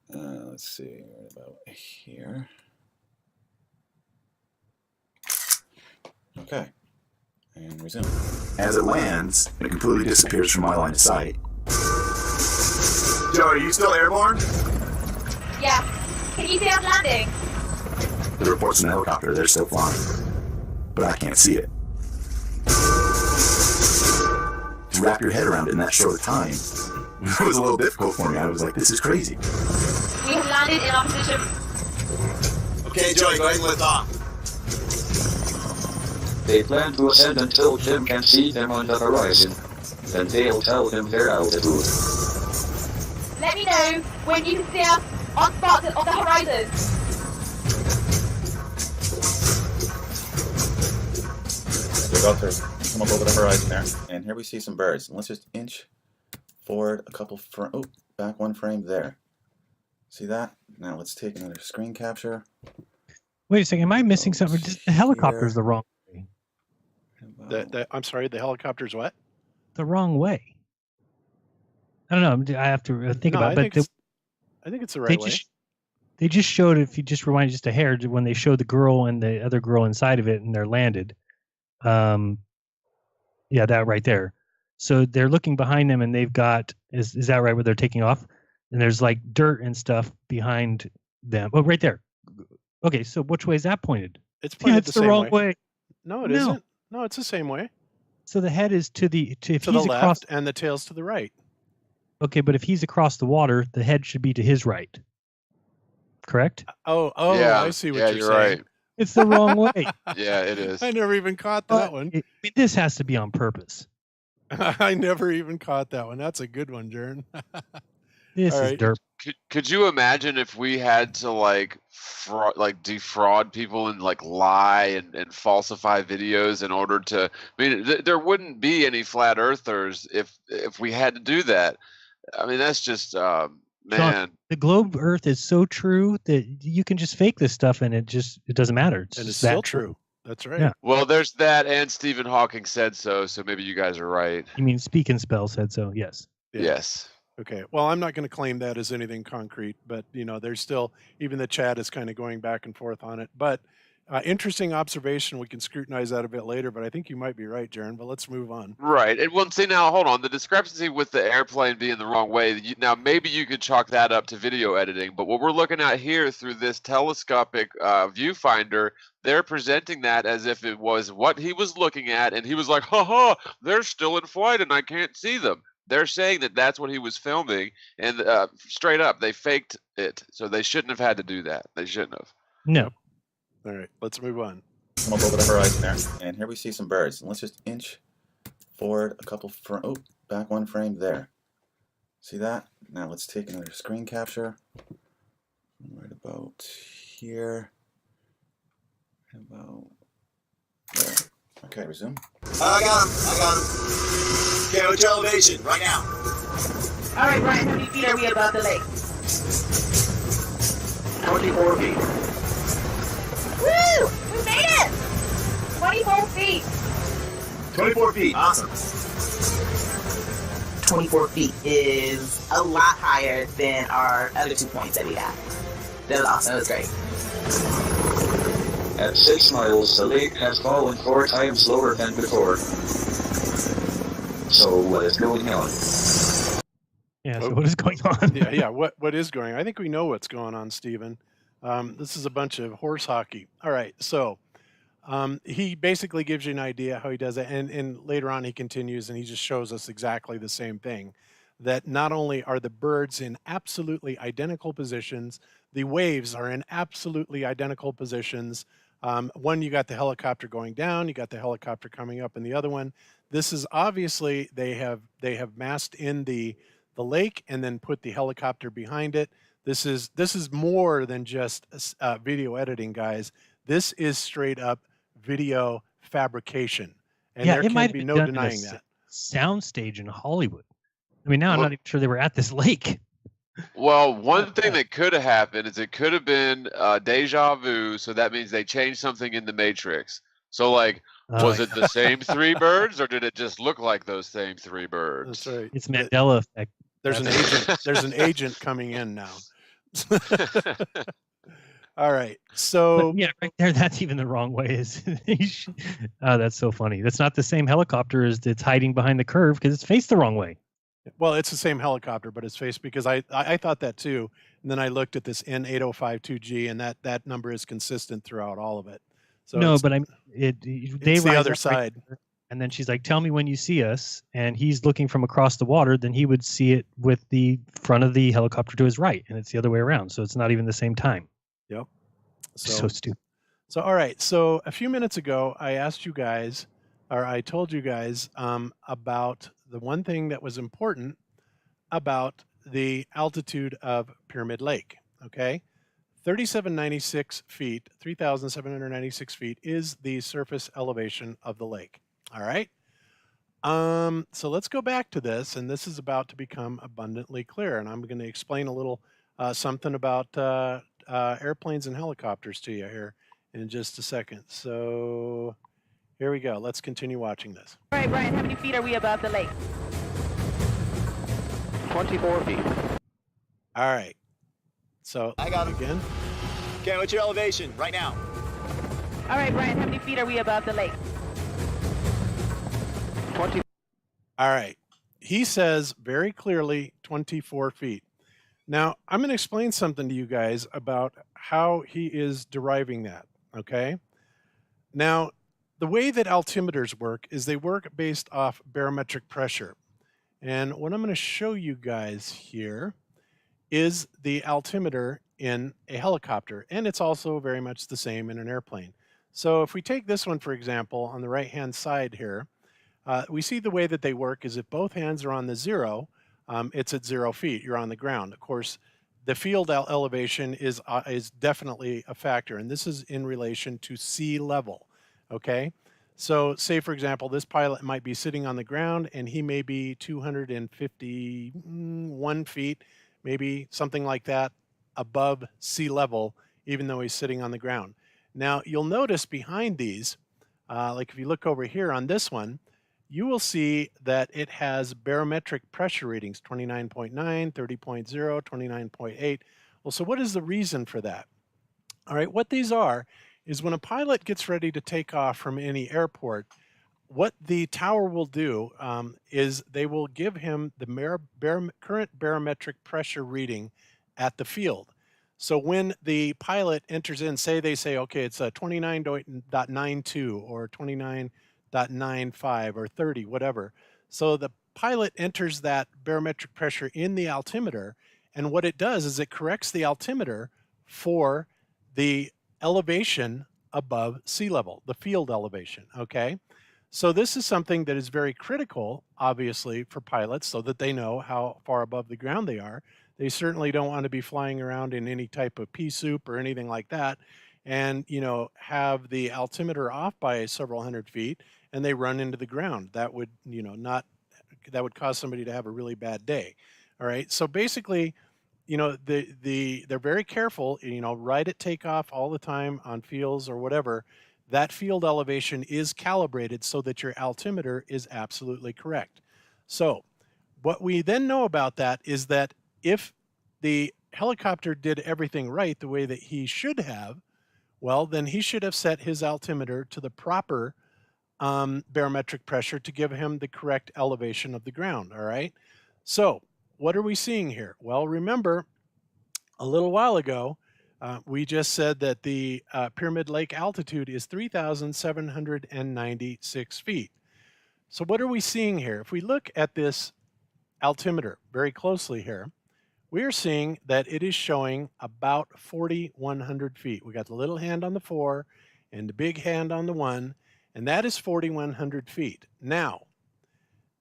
Let's see, right about here. Okay, And resume. As it lands, it completely disappears from my line of sight. Joe, are you still airborne? Yeah. Can you see us landing? The reports from the helicopter, they're still flying. But I can't see it. To wrap your head around it in that short time, it was a little difficult for me. I was like, this is crazy. We have landed in our position. Okay, Joey, go ahead and lift off. They plan to ascend until Jim can see them on the horizon. Then they'll tell him their altitude. Let me know when you can see us on spot on the horizon. They're about to come up over the horizon there. And here we see some birds. And let's just inch forward a couple back one frame there. See that? Now let's take another screen capture. Wait a second, am I missing something? The helicopter's the wrong way. I'm sorry, the helicopter's what? The wrong way. I don't know. I have to think about it. But I think it's the right way. They just showed, if you just rewind just a hair, when they showed the girl and the other girl inside of it and they're landed. Yeah, that right there. So they're looking behind them and they've got, is that right where they're taking off? And there's like dirt and stuff behind them. Oh, right there. Okay, so which way is that pointed? It's pointed the wrong way. No, it isn't. No, it's the same way. So the head is to the to the left and the tail's to the right. Okay, but if he's across the water, the head should be to his right. Correct? Oh, yeah, I see what yeah, you're saying. Right. It's the wrong way. Yeah, it is. I never even caught that one. I mean, this has to be on purpose. I never even caught that one. That's a good one, Jern. This is dirt. Could you imagine if we had to defraud people and lie and falsify videos in order to? I mean, there wouldn't be any flat earthers if we had to do that. I mean, that's just man. Sean, the globe Earth is so true that you can just fake this stuff and it doesn't matter. It's still true. That's right. Yeah. Well, there's that, and Stephen Hawking said so. So maybe you guys are right. You mean Speak and Spell said so? Yes. Yeah. Yes. Okay. Well, I'm not going to claim that as anything concrete, but there's still, even the chat is kind of going back and forth on it. But interesting observation. We can scrutinize that a bit later, but I think you might be right, Jern. But let's move on. Right. And well, see, now hold on. The discrepancy with the airplane being the wrong way. Now, maybe you could chalk that up to video editing, but what we're looking at here through this telescopic viewfinder, they're presenting that as if it was what he was looking at, and he was like, "Ha ha! They're still in flight, and I can't see them." They're saying that that's what he was filming, and straight up, they faked it. So they shouldn't have had to do that. They shouldn't have. No. All right, let's move on. Come up over the horizon there. And here we see some birds. And let's just inch forward a couple back one frame there. See that? Now let's take another screen capture. Right about here. Right about there. Okay, resume. I got him. Okay, what's your elevation right now? All right, Brian, how many feet are we above the lake? 24 feet. Woo! We made it! 24 feet. 24 feet. Awesome. 24 feet is a lot higher than our other 2 points that we got. That was awesome. That was great. At 6 miles, the lake has fallen 4 times lower than before. So what is going on? Yeah, so what is going on? yeah. What is going on? I think we know what's going on, Stephen. This is a bunch of horse hockey. All right, so he basically gives you an idea how he does it, and later on he continues and he just shows us exactly the same thing. That not only are the birds in absolutely identical positions, the waves are in absolutely identical positions. One, you got the helicopter going down, you got the helicopter coming up, and the other one, this is obviously they have massed in the lake and then put the helicopter behind it. This is more than just video editing, guys. This is straight up video fabrication, and there can be no denying that. Soundstage in Hollywood. I mean, now I'm not even sure they were at this lake. Well, one thing that could have happened is it could have been deja vu, so that means they changed something in the Matrix. So, was it the same 3 birds, or did it just look like those same 3 birds? That's right. It's Mandela effect. There's an agent. There's an agent coming in now. All right. So But yeah, right there, that's even the wrong way. Oh, that's so funny. That's not the same helicopter as it's hiding behind the curve because it's faced the wrong way. well, it's the same helicopter, but it's faced because I thought that too. And then I looked at this N8052G, and that number is consistent throughout all of it. So No, it's, but they it's the rise other up right side. there, and then she's like, "Tell me when you see us." And he's looking from across the water. Then he would see it with the front of the helicopter to his right, and it's the other way around. So it's not even the same time. Yep. So stupid. So, all right. So a few minutes ago, I asked you guys, or I told you guys about the one thing that was important about the altitude of Pyramid Lake. Okay. 3,796 feet, 3,796 feet is the surface elevation of the lake. All right. So let's go back to this, and this is about to become abundantly clear. And I'm going to explain a little something about airplanes and helicopters to you here in just a second. So here we go. Let's continue watching this. All right, Brian, how many feet are we above the lake? 24 feet. All right. So I got it again. Okay, what's your elevation right now? All right, Brian, how many feet are we above the lake? 20. All right. He says very clearly 24 feet. Now, I'm going to explain something to you guys about how he is deriving that, okay? Now, the way that altimeters work is they work based off barometric pressure. And what I'm going to show you guys here is the altimeter in a helicopter, and it's also very much the same in an airplane. So if we take this one, for example, on the right-hand side here, we see the way that they work is if both hands are on the zero, it's at 0 feet. You're on the ground. Of course, the field elevation is definitely a factor, and this is in relation to sea level. Okay, so say for example, this pilot might be sitting on the ground, and he may be 251 feet, maybe something like that, above sea level, even though he's sitting on the ground. Now you'll notice behind these, like if you look over here on this one, you will see that it has barometric pressure readings, 29.9, 30.0, 29.8. Well, so what is the reason for that? All right, what these are is when a pilot gets ready to take off from any airport, what the tower will do is they will give him the current barometric pressure reading at the field. So when the pilot enters in, they say, okay, it's a 29.92 or 29.95 or 30, whatever. So the pilot enters that barometric pressure in the altimeter, and what it does is it corrects the altimeter for the elevation above sea level, the field elevation, okay? So this is something that is very critical, obviously, for pilots so that they know how far above the ground they are. They certainly don't want to be flying around in any type of pea soup or anything like that and, you know, have the altimeter off by several hundred feet and they run into the ground. That would, you know, that would cause somebody to have a really bad day. All right. So basically, you know, they're very careful, you know, right at takeoff all the time on fields or whatever. That field elevation is calibrated so that your altimeter is absolutely correct. So what we then know about that is that if the helicopter did everything right the way that he should have, well, then he should have set his altimeter to the proper barometric pressure to give him the correct elevation of the ground, all right? So what are we seeing here? Well, remember, a little while ago, we just said that the Pyramid Lake altitude is 3,796 feet. So what are we seeing here? If we look at this altimeter very closely here, we are seeing that it is showing about 4,100 feet. We got the little hand on the 4 and the big hand on the 1, and that is 4,100 feet. Now,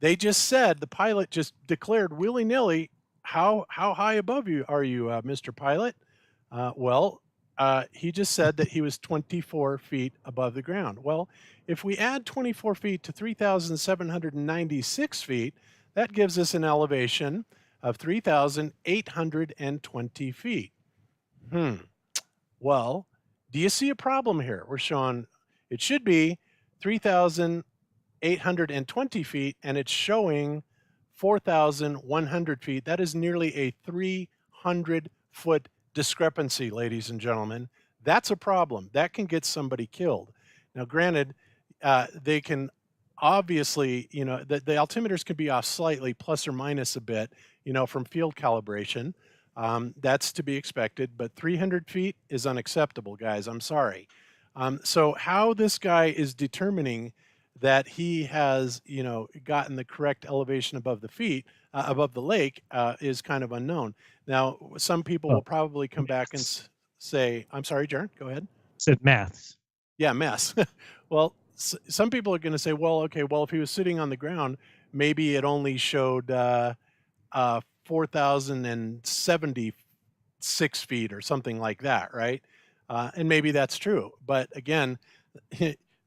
they just said, the pilot just declared willy-nilly, how high above you are you, Mr. Pilot? He just said that he was 24 feet above the ground. Well, if we add 24 feet to 3,796 feet, that gives us an elevation of 3,820 feet. Well, do you see a problem here? We're showing it should be 3,820 feet, and it's showing 4,100 feet. That is nearly a 300-foot discrepancy, ladies and gentlemen. That's a problem. That can get somebody killed. Now, granted, they can obviously, the altimeters can be off slightly, plus or minus a bit, from field calibration. That's to be expected, but 300 feet is unacceptable, guys. I'm sorry. So how this guy is determining that he has, gotten the correct elevation above above the lake, is kind of unknown. Now, some people will probably come back and say, I'm sorry, Jaron, go ahead. Said maths. Yeah, maths. Well, some people are going to say, well, okay, well, if he was sitting on the ground, maybe it only showed 4,076 feet or something like that, right? And maybe that's true. But again,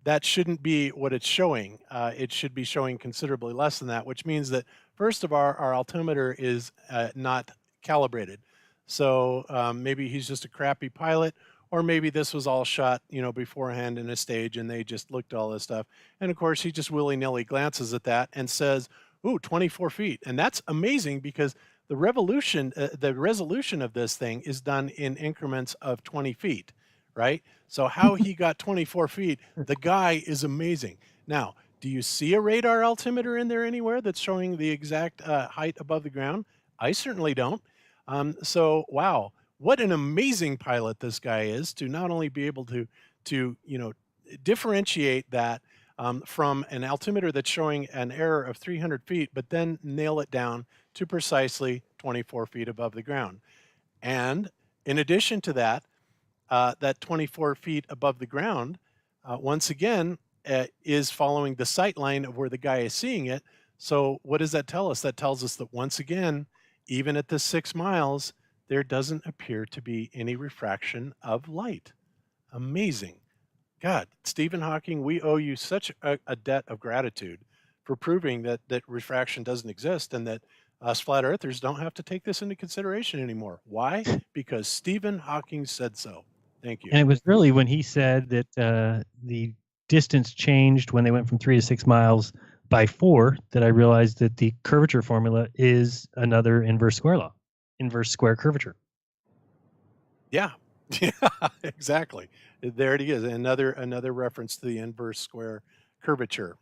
that shouldn't be what it's showing. It should be showing considerably less than that, which means that, first of all, our altimeter is not calibrated. So maybe he's just a crappy pilot, or maybe this was all shot, beforehand in a stage and they just looked at all this stuff. And of course, he just willy-nilly glances at that and says, ooh, 24 feet. And that's amazing because the resolution of this thing is done in increments of 20 feet, right? So how he got 24 feet, the guy is amazing. Now, do you see a radar altimeter in there anywhere that's showing the exact height above the ground? I certainly don't. So, wow, what an amazing pilot this guy is to not only be able to differentiate that from an altimeter that's showing an error of 300 feet, but then nail it down to precisely 24 feet above the ground. And in addition to that, that 24 feet above the ground, once again, is following the sight line of where the guy is seeing it. So what does that tell us? That tells us that once again, even at the 6 miles, there doesn't appear to be any refraction of light. Amazing. God, Stephen Hawking, we owe you such a debt of gratitude for proving that refraction doesn't exist and that us flat earthers don't have to take this into consideration anymore. Why? Because Stephen Hawking said so. Thank you. And it was really when he said that the distance changed when they went from 3 to 6 miles by 4 that I realized that the curvature formula is another inverse square law, inverse square curvature. Yeah, yeah, exactly. There it is. Another reference to the inverse square curvature,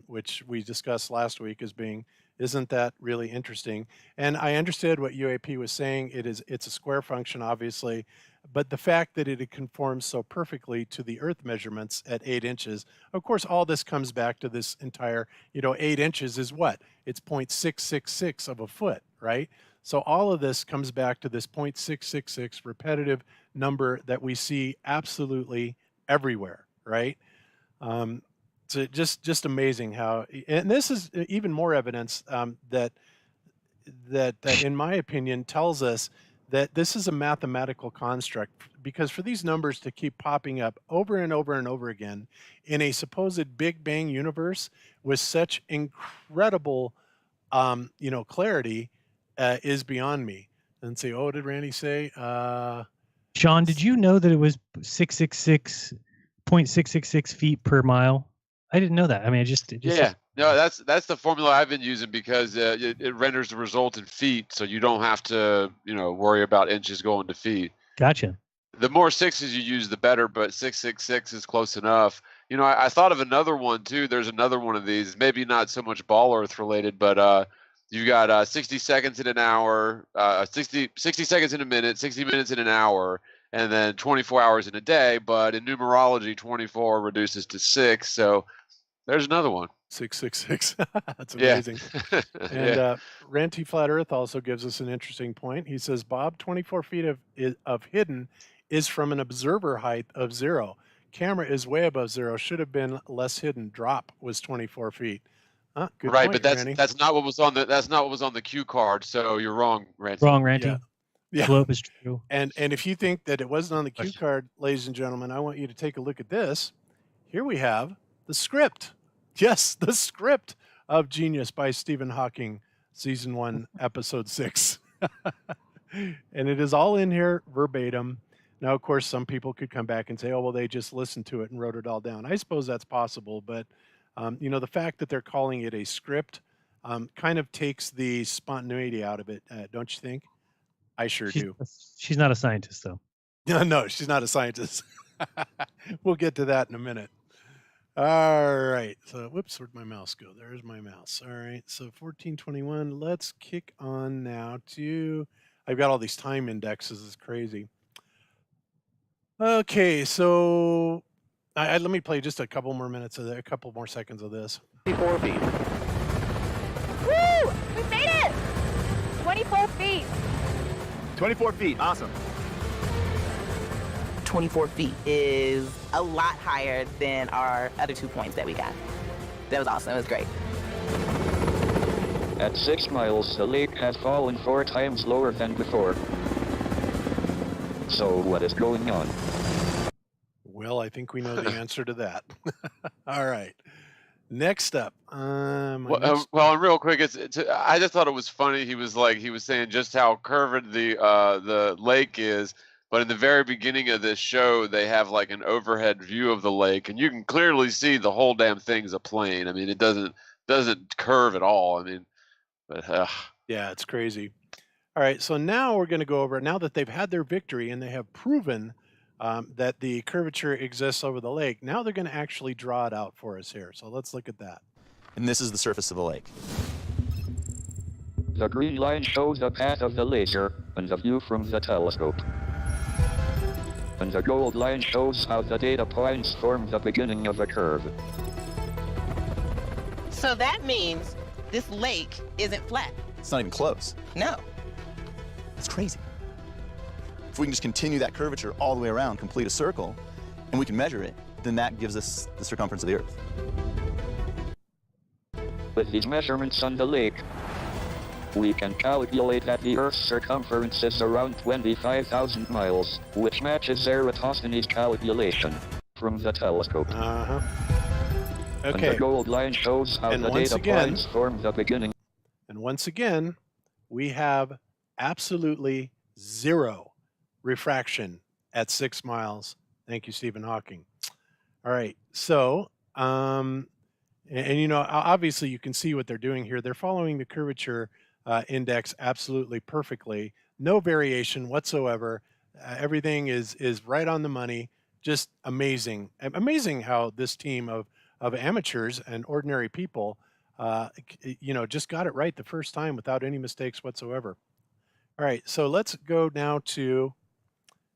which we discussed last week as being, isn't that really interesting? And I understood what UAP was saying. It's a square function, obviously, but the fact that it conforms so perfectly to the Earth measurements at 8 inches, of course, all this comes back to this entire, 8 inches is what? It's 0.666 of a foot, right? So all of this comes back to this 0.666 repetitive number that we see absolutely everywhere, right? So just amazing how, and this is even more evidence that in my opinion tells us that this is a mathematical construct, because for these numbers to keep popping up over and over and over again in a supposed Big Bang universe with such incredible clarity is beyond me. And say, oh, what did Randy say? Sean, did you know that it was 666.666 feet per mile? I didn't know that. I mean, it just yeah. No, that's the formula I've been using because it renders the result in feet, so you don't have to worry about inches going to feet. Gotcha. The more sixes you use, the better, but 666 is close enough. I thought of another one too. There's another one of these, maybe not so much ball earth related, but you've got 60 seconds in an hour, 60 seconds in a minute, 60 minutes in an hour, and then 24 hours in a day. But in numerology, 24 reduces to 6. So there's another one. 666. That's amazing. Yeah. And Ranty Flat Earth also gives us an interesting point. He says, Bob, 24 feet of hidden is from an observer height of 0. Camera is way above 0. Should have been less hidden. Drop was 24 feet. Good right, point, but Ranty. that's not what was on the cue card. So you're wrong, Ranty. Wrong, Ranty. Yeah. Slope is true. And if you think that it wasn't on the cue card, ladies and gentlemen, I want you to take a look at this. Here we have the script. Yes, the script of Genius by Stephen Hawking, Season 1, Episode 6. And it is all in here verbatim. Now, of course, some people could come back and say, oh, well, they just listened to it and wrote it all down. I suppose that's possible, but, the fact that they're calling it a script kind of takes the spontaneity out of it, don't you think? I sure do. She's not a scientist, though. No, she's not a scientist. We'll get to that in a minute. All right. So, whoops, where'd my mouse go? There's my mouse. All right. So, 1421. Let's kick on now to. I've got all these time indexes. It's crazy. Okay. So, let me play just a couple more minutes of a couple more seconds of this. 24 feet. Woo! We made it! 24 feet. 24 feet. Awesome. 24 feet is a lot higher than our other 2 points that we got. That was awesome. It was great. At 6 miles, the lake has fallen 4 times lower than before. So what is going on? Well, I think we know the answer to that. All right. Next up. Well, and real quick, I just thought it was funny. He was saying just how curved the lake is. But in the very beginning of this show, they have like an overhead view of the lake, and you can clearly see the whole damn thing's a plane. I mean, it doesn't curve at all. I mean, but yeah, it's crazy. All right, so now we're going to go over, now that they've had their victory and they have proven that the curvature exists over the lake, now they're going to actually draw it out for us here. So let's look at that. And this is the surface of the lake. The green line shows the path of the laser and the view from the telescope. And the gold line shows how the data points form the beginning of a curve. So that means this lake isn't flat. It's not even close. No. It's crazy. If we can just continue that curvature all the way around, complete a circle, and we can measure it, then that gives us the circumference of the Earth. With these measurements on the lake, we can calculate that the Earth's circumference is around 25,000 miles, which matches Eratosthenes' calculation from the telescope. Uh-huh. Okay. And the gold line shows how the data points form the beginning. And once again, we have absolutely zero refraction at 6 miles. Thank you, Stephen Hawking. All right. So, and you know, obviously you can see what they're doing here. They're following the curvature index absolutely perfectly. No variation whatsoever. Everything is right on the money. Just amazing. Amazing how this team of amateurs and ordinary people, you know, just got it right the first time without any mistakes whatsoever. All right, so let's go now to.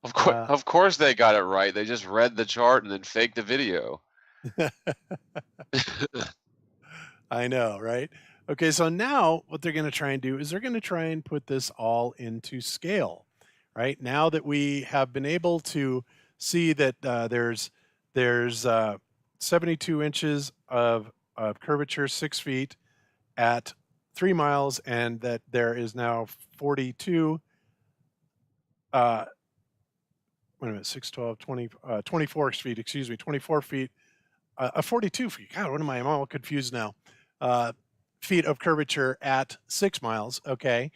Of course they got it right. They just read the chart and then faked the video. I know, right? Okay, so now what they're going to try and do is they're going to try and put this all into scale, right? Now that we have been able to see that there's 72 inches of curvature, 6 feet at 3 miles, and that there is now 42. Wait a minute, 6, 12, 20, 24 feet, excuse me, 24 feet, 42 feet. God, what am I? I'm all confused now. Feet of curvature at 6 miles. Okay.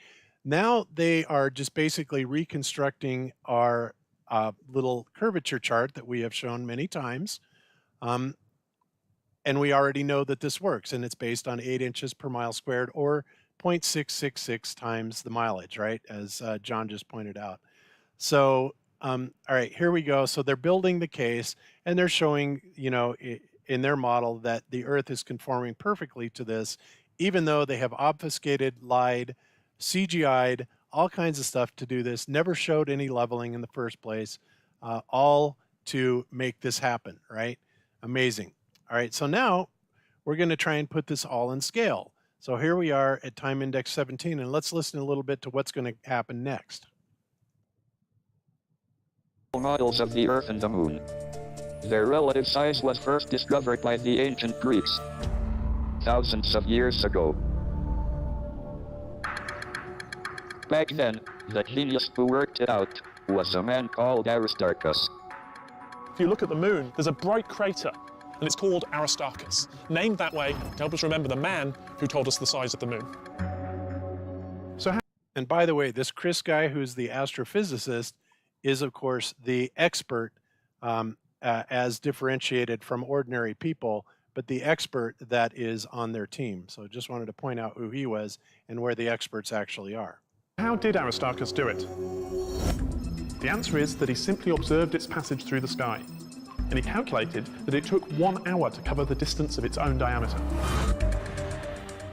Now they are just basically reconstructing our little curvature chart that we have shown many times. And we already know that this works, and it's based on 8 inches per mile squared, or 0.666 times the mileage, right? As John just pointed out. So, all right, here we go. So they're building the case, and they're showing, you know, in their model that the Earth is conforming perfectly to this, even though they have obfuscated, lied, CGI'd, all kinds of stuff to do this, never showed any leveling in the first place, all to make this happen, right? Amazing. All right, so now we're going to try and put this all in scale. So here we are at time index 17, and let's listen a little bit to what's going to happen next. Models of the Earth and the Moon. Their relative size was first discovered by the ancient Greeks, thousands of years ago. Back then, the genius who worked it out was a man called Aristarchus. If you look at the moon, there's a bright crater, and it's called Aristarchus, named that way to help us remember the man who told us the size of the moon. So, and by the way, this Chris guy, who's the astrophysicist, is of course the expert, as differentiated from ordinary people, but the expert that is on their team. So just wanted to point out who he was and where the experts actually are. How did Aristarchus do it? The answer is that he simply observed its passage through the sky, and he calculated that it took 1 hour to cover the distance of its own diameter.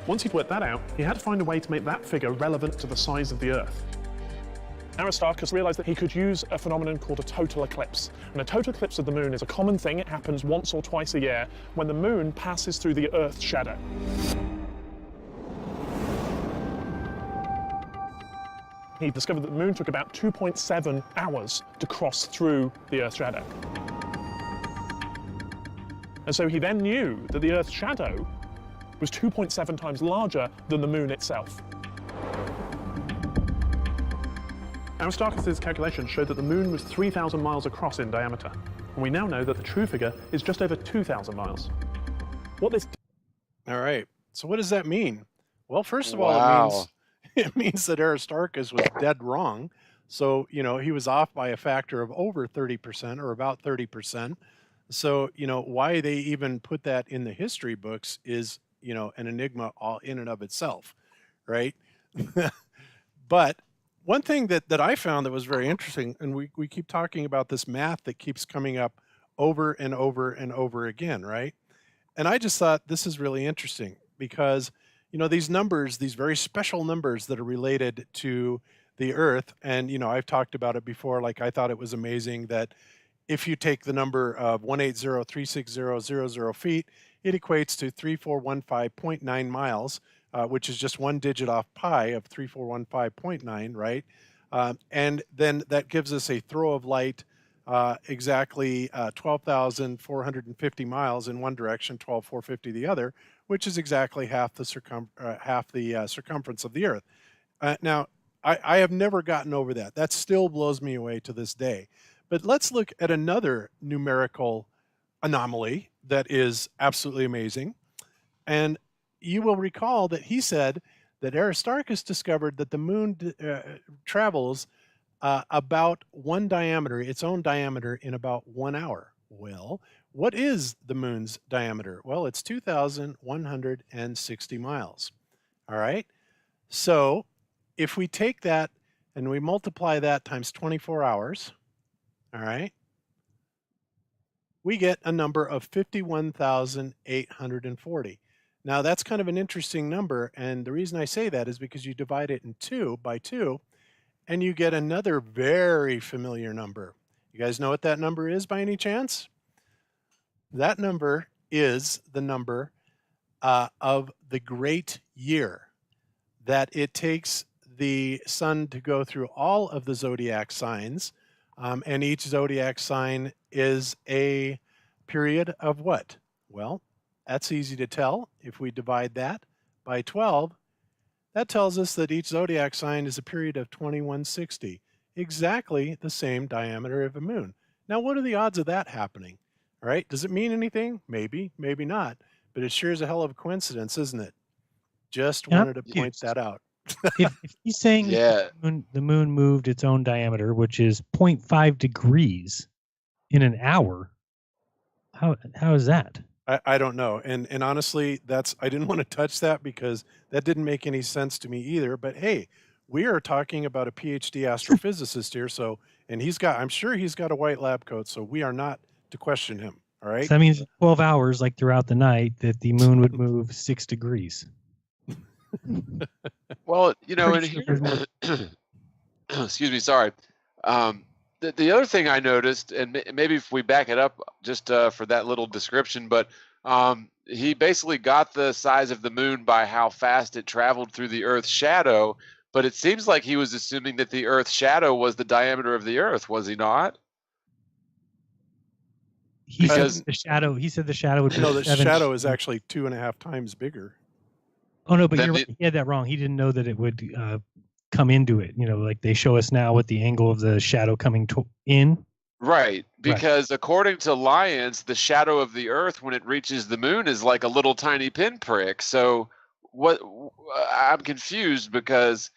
Once he'd worked that out, he had to find a way to make that figure relevant to the size of the Earth. Aristarchus realized that he could use a phenomenon called a total eclipse. And a total eclipse of the moon is a common thing. It happens once or twice a year when the moon passes through the Earth's shadow. He discovered that the moon took about 2.7 hours to cross through the Earth's shadow. And so he then knew that the Earth's shadow was 2.7 times larger than the moon itself. Aristarchus' calculations showed that the moon was 3,000 miles across in diameter, and we now know that the true figure is just over 2,000 miles. What this... All right, so what does that mean? Well, first of all, it means that Aristarchus was dead wrong. So, you know, he was off by a factor of over 30% or about 30%. So, you know, why they even put that in the history books is, you know, an enigma all in and of itself, right? But one thing that I found that was very interesting, and we keep talking about this math that keeps coming up over and over and over again, right? And I just thought this is really interesting because, you know, these numbers, these very special numbers that are related to the Earth, and, you know, I've talked about it before, like I thought it was amazing that if you take the number of 180,360,00 feet, it equates to 3415.9 miles, which is just one digit off pi of 3415.9, right? And then that gives us a throw of light exactly 12,450 miles in one direction, 12,450 the other, which is exactly half the circumference of the Earth. Now, I have never gotten over that. That still blows me away to this day. But let's look at another numerical anomaly that is absolutely amazing. And you will recall that he said that Aristarchus discovered that the moon travels about its own diameter in about 1 hour. Well, what is the moon's diameter? Well, it's 2,160 miles. All right. So if we take that and we multiply that times 24 hours, all right, we get a number of 51,840. Now that's kind of an interesting number, and the reason I say that is because you divide it in by two, and you get another very familiar number. You guys know what that number is by any chance? That number is the number of the great year that it takes the sun to go through all of the zodiac signs. And each zodiac sign is a period of what? Well, that's easy to tell. If we divide that by 12, that tells us that each zodiac sign is a period of 2160, exactly the same diameter of a moon. Now, what are the odds of that happening? All right, does it mean anything? Maybe, maybe not, but it sure is a hell of a coincidence, isn't it? Just wanted to point that out. if he's saying the moon moved its own diameter, which is 0.5 degrees in an hour, how is that? I don't know. And honestly, I didn't want to touch that because that didn't make any sense to me either. But hey, we are talking about a PhD astrophysicist here. So, and I'm sure he's got a white lab coat. So we are not to question him. All right. So that means 12 hours, like throughout the night, that the moon would move 6 degrees. Well, you know, excuse me, sorry. The other thing I noticed, and maybe if we back it up just for that little description, but he basically got the size of the moon by how fast it traveled through the Earth's shadow, but it seems like he was assuming that the Earth's shadow was the diameter of the Earth, was he not? He said the shadow would be the shadow is actually 2.5 times bigger. Oh, no, but you're right. He had that wrong. He didn't know that it would come into it. You know, like they show us now with the angle of the shadow coming in. Right, because according to Lyons, the shadow of the Earth when it reaches the moon is like a little tiny pinprick. So I'm confused because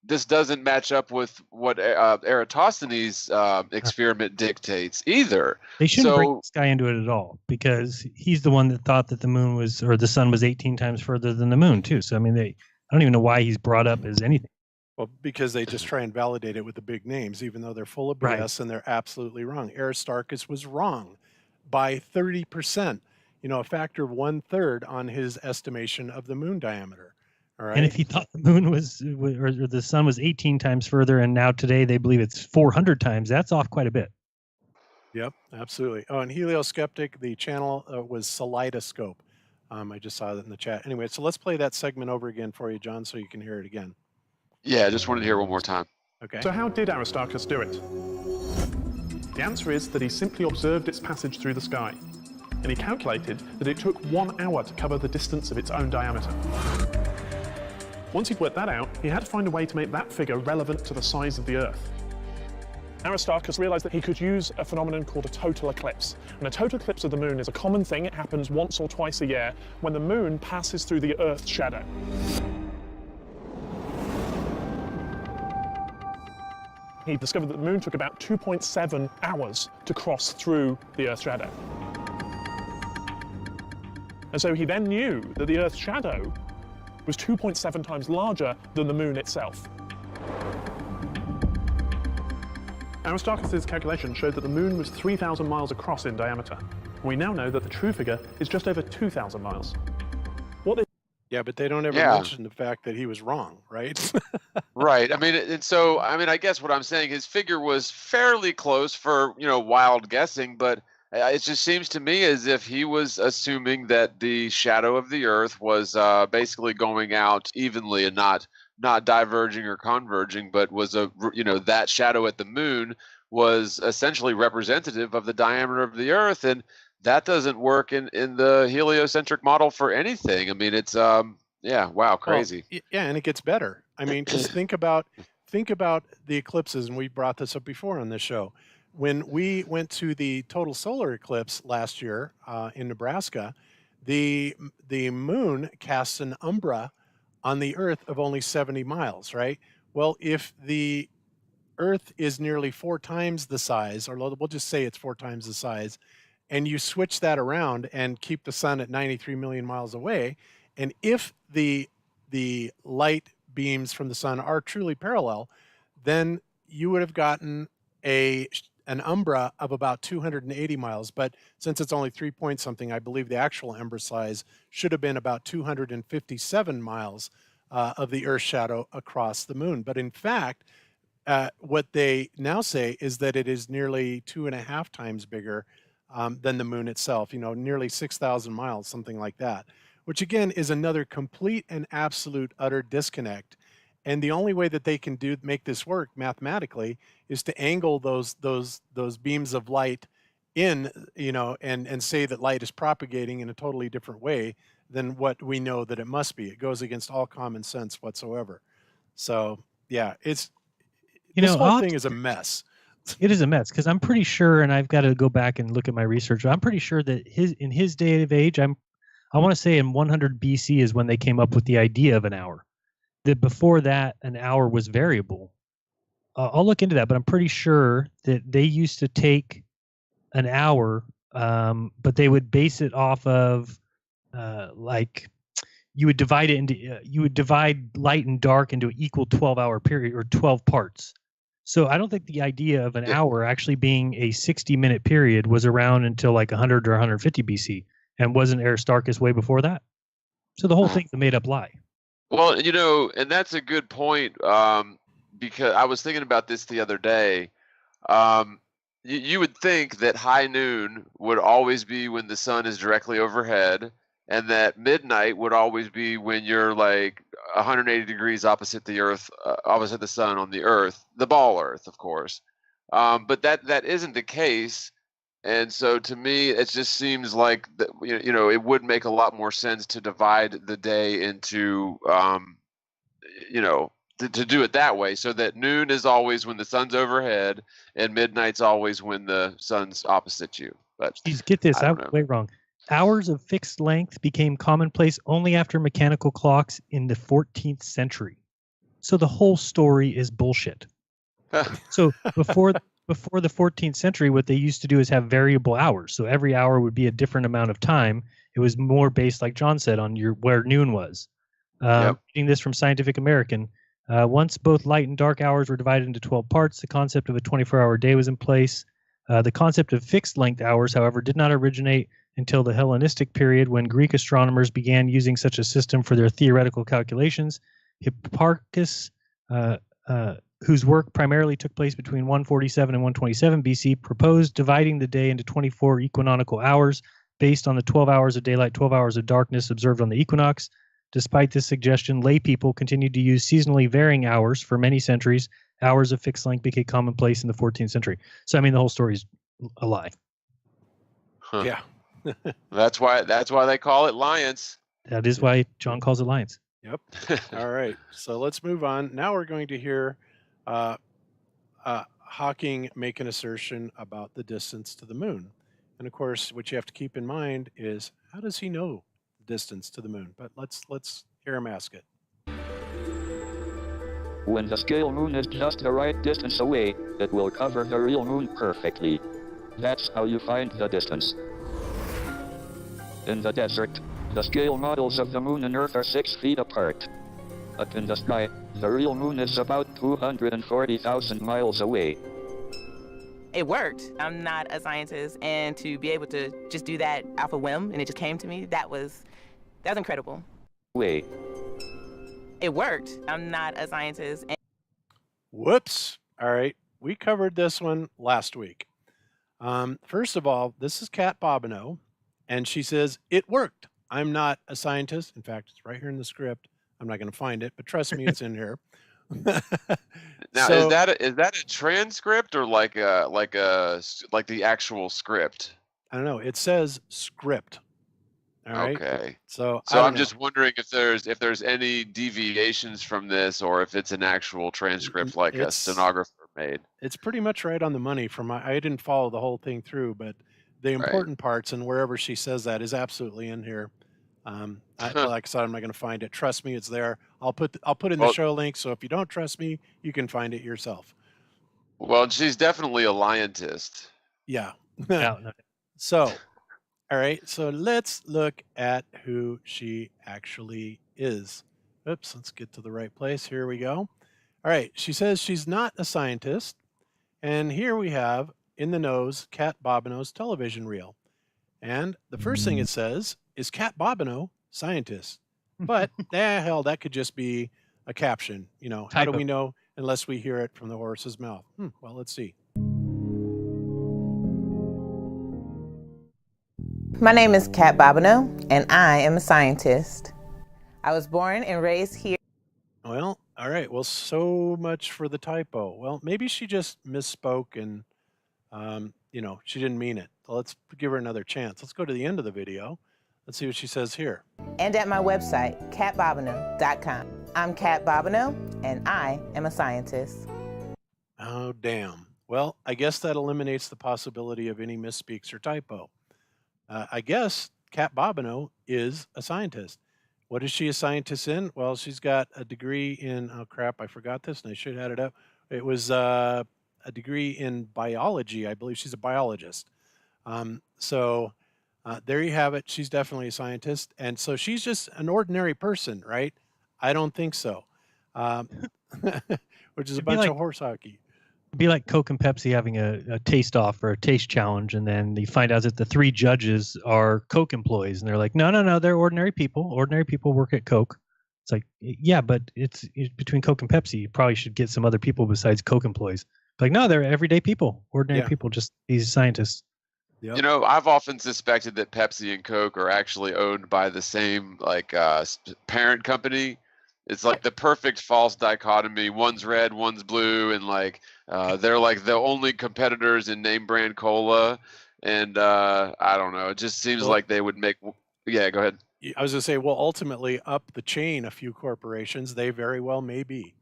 this doesn't match up with what Eratosthenes' experiment dictates either. They shouldn't bring this guy into it at all because he's the one that thought that the moon the sun was 18 times further than the moon too. So I mean, I don't even know why he's brought up as anything. Well, because they just try and validate it with the big names, even though they're full of BS and they're absolutely wrong. Aristarchus was wrong by 30%, a factor of 1/3 on his estimation of the moon diameter. All right. And if he thought the moon or the sun was 18 times further, and now today they believe it's 400 times, that's off quite a bit. Yep, absolutely. Oh, and Helioskeptic, the channel was Kaleidoscope. I just saw that in the chat. Anyway, so let's play that segment over again for you, John, so you can hear it again. Yeah, I just wanted to hear one more time. Okay. So how did Aristarchus do it? The answer is that he simply observed its passage through the sky, and he calculated that it took 1 hour to cover the distance of its own diameter. Once he'd worked that out, he had to find a way to make that figure relevant to the size of the Earth. Aristarchus realized that he could use a phenomenon called a total eclipse. And a total eclipse of the moon is a common thing. It happens once or twice a year when the moon passes through the Earth's shadow. He discovered that the moon took about 2.7 hours to cross through the Earth's shadow. And so he then knew that the Earth's shadow was 2.7 times larger than the moon itself. Aristarchus' calculation showed that the moon was 3,000 miles across in diameter. We now know that the true figure is just over 2,000 miles. Yeah, but they don't ever mention the fact that he was wrong, right? Right. I mean, and so, I guess what I'm saying, his figure was fairly close for, wild guessing, but it just seems to me as if he was assuming that the shadow of the Earth was basically going out evenly and not diverging or converging, but was that shadow at the moon was essentially representative of the diameter of the Earth, and that doesn't work in the heliocentric model for anything. I mean, it's wow, crazy. Well, yeah, and it gets better. I mean, just think about the eclipses, and we brought this up before on this show. When we went to the total solar eclipse last year in Nebraska, the moon casts an umbra on the Earth of only 70 miles, right? Well, if the Earth is nearly 4 times the size, or we'll just say it's 4 times the size, and you switch that around and keep the sun at 93 million miles away, and if the light beams from the sun are truly parallel, then you would have gotten an umbra of about 280 miles. But since it's only 3 point something, I believe the actual umbra size should have been about 257 miles of the Earth's shadow across the moon. But in fact, what they now say is that it is nearly 2.5 times bigger than the moon itself, nearly 6,000 miles, something like that, which again is another complete and absolute utter disconnect. And the only way that they can make this work mathematically is to angle those beams of light in, and say that light is propagating in a totally different way than what we know that it must be. It goes against all common sense whatsoever. So yeah, this whole thing is a mess. It is a mess, because I'm pretty sure, and I've got to go back and look at my research, but I'm pretty sure that in his day of age, I want to say in 100 BC is when they came up with the idea of an hour. That before that, an hour was variable. I'll look into that, but I'm pretty sure that they used to take an hour, but they would base it off of you would divide it into you would divide light and dark into an equal 12-hour period or 12 parts. So I don't think the idea of an hour actually being a 60-minute period was around until like 100 or 150 BC. And wasn't Aristarchus way before that? So the whole thing's a made-up lie. Well, and that's a good point, because I was thinking about this the other day. You would think that high noon would always be when the sun is directly overhead, and that midnight would always be when you're like 180 degrees opposite the Earth, opposite the sun on the Earth, the ball Earth, of course. But that isn't the case, and so to me, it just seems like that, it would make a lot more sense to divide the day into, to do it that way, so that noon is always when the sun's overhead, and midnight's always when the sun's opposite you. But please get this, I was way wrong. Hours of fixed length became commonplace only after mechanical clocks in the 14th century. So the whole story is bullshit. So before the 14th century, what they used to do is have variable hours. So every hour would be a different amount of time. It was more based, like John said, on where noon was. Reading this from Scientific American, Once both light and dark hours were divided into 12 parts, the concept of a 24-hour day was in place. The concept of fixed-length hours, however, did not originate until the Hellenistic period, when Greek astronomers began using such a system for their theoretical calculations. Hipparchus, whose work primarily took place between 147 and 127 BC, proposed dividing the day into 24 equinoctial hours based on the 12 hours of daylight, 12 hours of darkness observed on the equinox. Despite this suggestion, lay people continued to use seasonally varying hours for many centuries. Hours of fixed length became commonplace in the 14th century. So, I mean, the whole story is a lie. Huh. Yeah. That's why they call it Lions. That is why John calls it Lions. Yep. All right. So let's move on. Now we're going to hear Hawking make an assertion about the distance to the moon. And of course, what you have to keep in mind is, how does he know the distance to the moon? But let's hear him ask it. When the scale moon is just the right distance away, it will cover the real moon perfectly. That's how you find the distance. In the desert, the scale models of the moon and Earth are 6 feet apart. Up in the sky, the real moon is about 240,000 miles away. It worked. I'm not a scientist, and to be able to just do that off a whim, and it just came to me, that was incredible. Wait. It worked. I'm not a scientist. Whoops. All right. We covered this one last week. First of all, this is Kat Bobineau, and she says, it worked. I'm not a scientist. In fact, it's right here in the script. I'm not going to find it, but trust me, it's in here. Now, So- is that a transcript or like the actual script? I don't know. It says script. All right. Okay. So I'm just wondering if there's any deviations from this, or if it's an actual transcript like a It's- stenographer made. It's pretty much right on the money. I didn't follow the whole thing through, but the important parts and wherever she says that is absolutely in here. Like I said, I'm not going to find it. Trust me, it's there. I'll put in the show link. So if you don't trust me, you can find it yourself. Well, she's definitely a liantist. Yeah. No. So, all right. So let's look at who she actually is. Oops. Let's get to the right place. Here we go. All right. She says she's not a scientist. And here we have in the nose, Kat Bobineau's television reel. And the first thing it says is Kat Bobineau, scientist. But hell, that could just be a caption. You know, how do Typo. we know unless we hear it from the horse's mouth? Well, let's see. My name is Kat Bobineau, and I am a scientist. I was born and raised here. Well, all right. Well, so much for the typo. Well, maybe she just misspoke and, she didn't mean it. So let's give her another chance. Let's go to the end of the video. Let's see what she says here. And at my website, katbobineau.com. I'm Kat Bobineau, and I am a scientist. Oh, damn. Well, I guess that eliminates the possibility of any misspeaks or typo. I guess Kat Bobineau is a scientist. What is she a scientist in? Well, she's got a degree in, oh crap, I forgot this and I should have had it up. It was a degree in biology. I believe she's a biologist. So there you have it. She's definitely a scientist. And so she's just an ordinary person, right? I don't think so. Which is a bunch of horse hockey. It'd be like Coke and Pepsi having a taste off or a taste challenge, and then you find out that the 3 judges are Coke employees, and they're like, no, they're ordinary people. Ordinary people work at Coke. It's like, yeah, but it's between Coke and Pepsi. You probably should get some other people besides Coke employees. Like, no, they're everyday people, ordinary people, just these scientists. Yep. You know, I've often suspected that Pepsi and Coke are actually owned by the same parent company. It's like the perfect false dichotomy. One's red, one's blue, and they're like the only competitors in name brand cola. And I don't know. It just seems like they would make. Yeah, go ahead. I was going to say, well, ultimately, up the chain, a few corporations, they very well may be.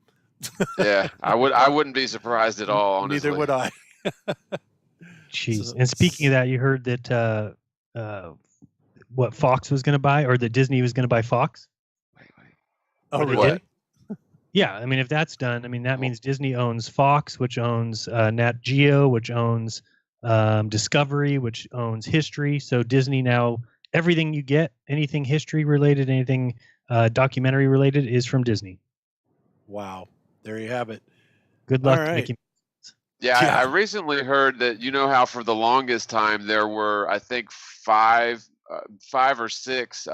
Yeah, I wouldn't be surprised at all. Honestly. Neither would I. Jeez. And speaking of that, you heard that what Fox was going to buy, or that Disney was going to buy Fox? Oh, really? Yeah, I mean, if that's done, I mean, that means Disney owns Fox, which owns Nat Geo, which owns Discovery, which owns History. So Disney now, everything you get, anything history related, anything documentary related, is from Disney. Wow. there you have it. Good luck All right. making. Yeah, Yeah. I recently heard that how for the longest time there were, I think, five or six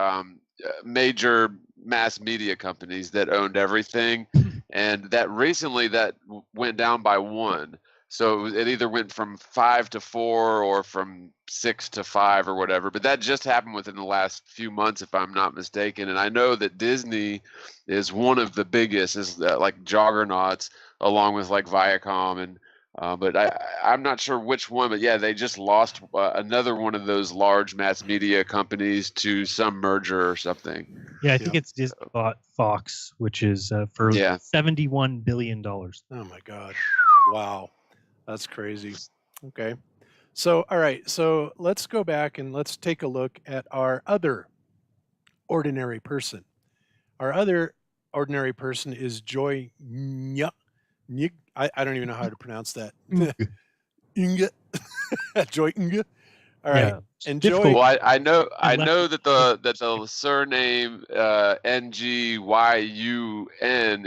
major mass media companies that owned everything, and that recently that went down by one. So it either went from 5 to 4 or from 6 to 5 or whatever. But that just happened within the last few months, if I'm not mistaken. And I know that Disney is one of the biggest, is like juggernauts, along with like Viacom and. But I'm not sure which one, but yeah, they just lost another one of those large mass media companies to some merger or something. Yeah, I think it's Disney bought Fox, which is for $71 billion. Oh my God. Wow. That's crazy. Okay. So, all right. So let's go back and let's take a look at our other ordinary person. Our other ordinary person is Joy Nya. I don't even know how to pronounce that. Inga. Joy Inga. All right. Yeah. And Joy. Well, I know that the surname Nguyen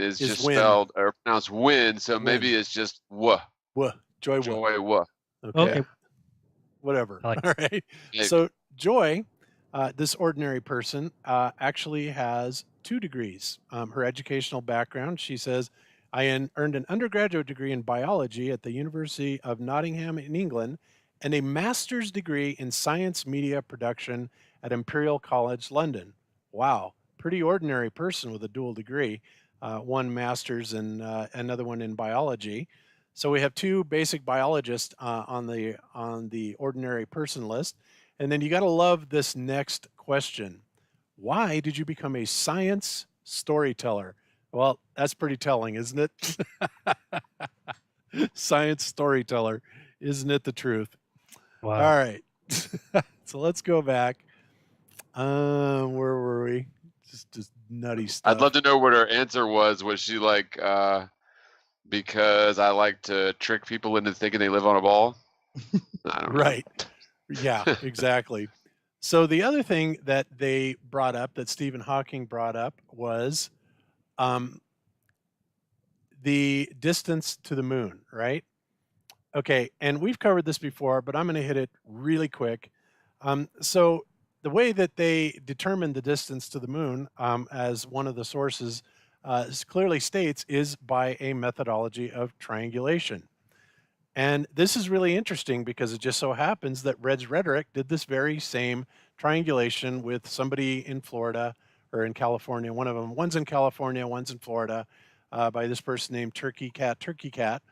is just Win. spelled or pronounced Win, so maybe it's just Wuh. Wuh. Joy Wuh. Okay. Whatever. All right. Maybe. So Joy, this ordinary person, actually has 2 degrees. Her educational background, she says, I earned an undergraduate degree in biology at the University of Nottingham in England and a master's degree in science media production at Imperial College London. Wow, pretty ordinary person with a dual degree, one master's and another one in biology. So we have 2 basic biologists on the ordinary person list. And then you got to love this next question. Why did you become a science storyteller? Well, that's pretty telling, isn't it? Science storyteller. Isn't it the truth? Wow. All right. So let's go back. Where were we? Just nutty stuff. I'd love to know what her answer was. Was she like, because I like to trick people into thinking they live on a ball? I don't know. Right. Yeah, exactly. So the other thing that they brought up, that Stephen Hawking brought up, was the distance to the moon, right? Okay, and we've covered this before, but I'm going to hit it really quick. So the way that they determined the distance to the moon, as one of the sources clearly states, is by a methodology of triangulation. And this is really interesting because it just so happens that Red's Rhetoric did this very same triangulation with somebody in Florida or in California. One of them, one's in California, one's in Florida, by this person named Turkey Cat.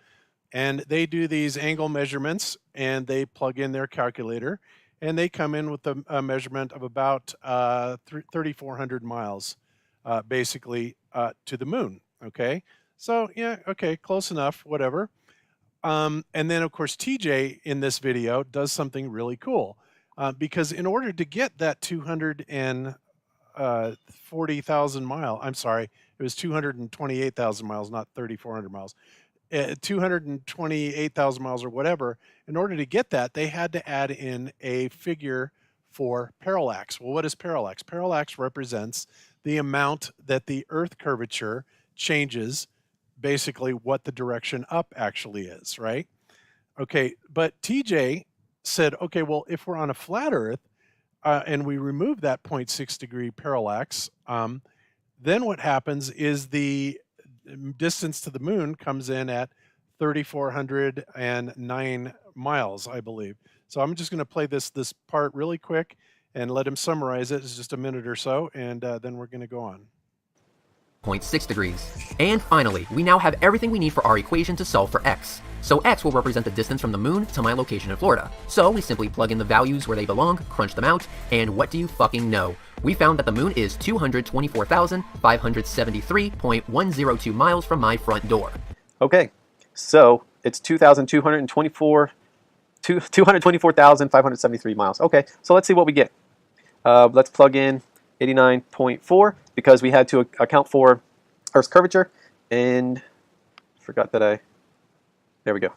And they do these angle measurements and they plug in their calculator and they come in with a measurement of about 3,400 miles, basically, to the moon. Okay. So yeah, okay, close enough, whatever. And then, of course, TJ in this video does something really cool because in order to get that 240,000 mile, I'm sorry, it was 228,000 miles, not 3,400 miles, 228,000 miles or whatever. In order to get that, they had to add in a figure for parallax. Well, what is parallax? Parallax represents the amount that the Earth curvature changes, basically what the direction up actually is, right? Okay, but TJ said, okay, well, if we're on a flat Earth and we remove that 0.6 degree parallax, then what happens is the distance to the moon comes in at 3,409 miles, I believe. So I'm just going to play this part really quick and let him summarize it. It's just a minute or so, and then we're going to go on. 0.6 degrees. And finally, we now have everything we need for our equation to solve for x. So x will represent the distance from the moon to my location in Florida. So we simply plug in the values where they belong, crunch them out, and what do you fucking know? We found that the moon is 224,573.102 miles from my front door. Okay, so it's 224,573 miles. Okay, so let's see what we get. Let's plug in 89.4 because we had to account for Earth's curvature, and forgot that there we go.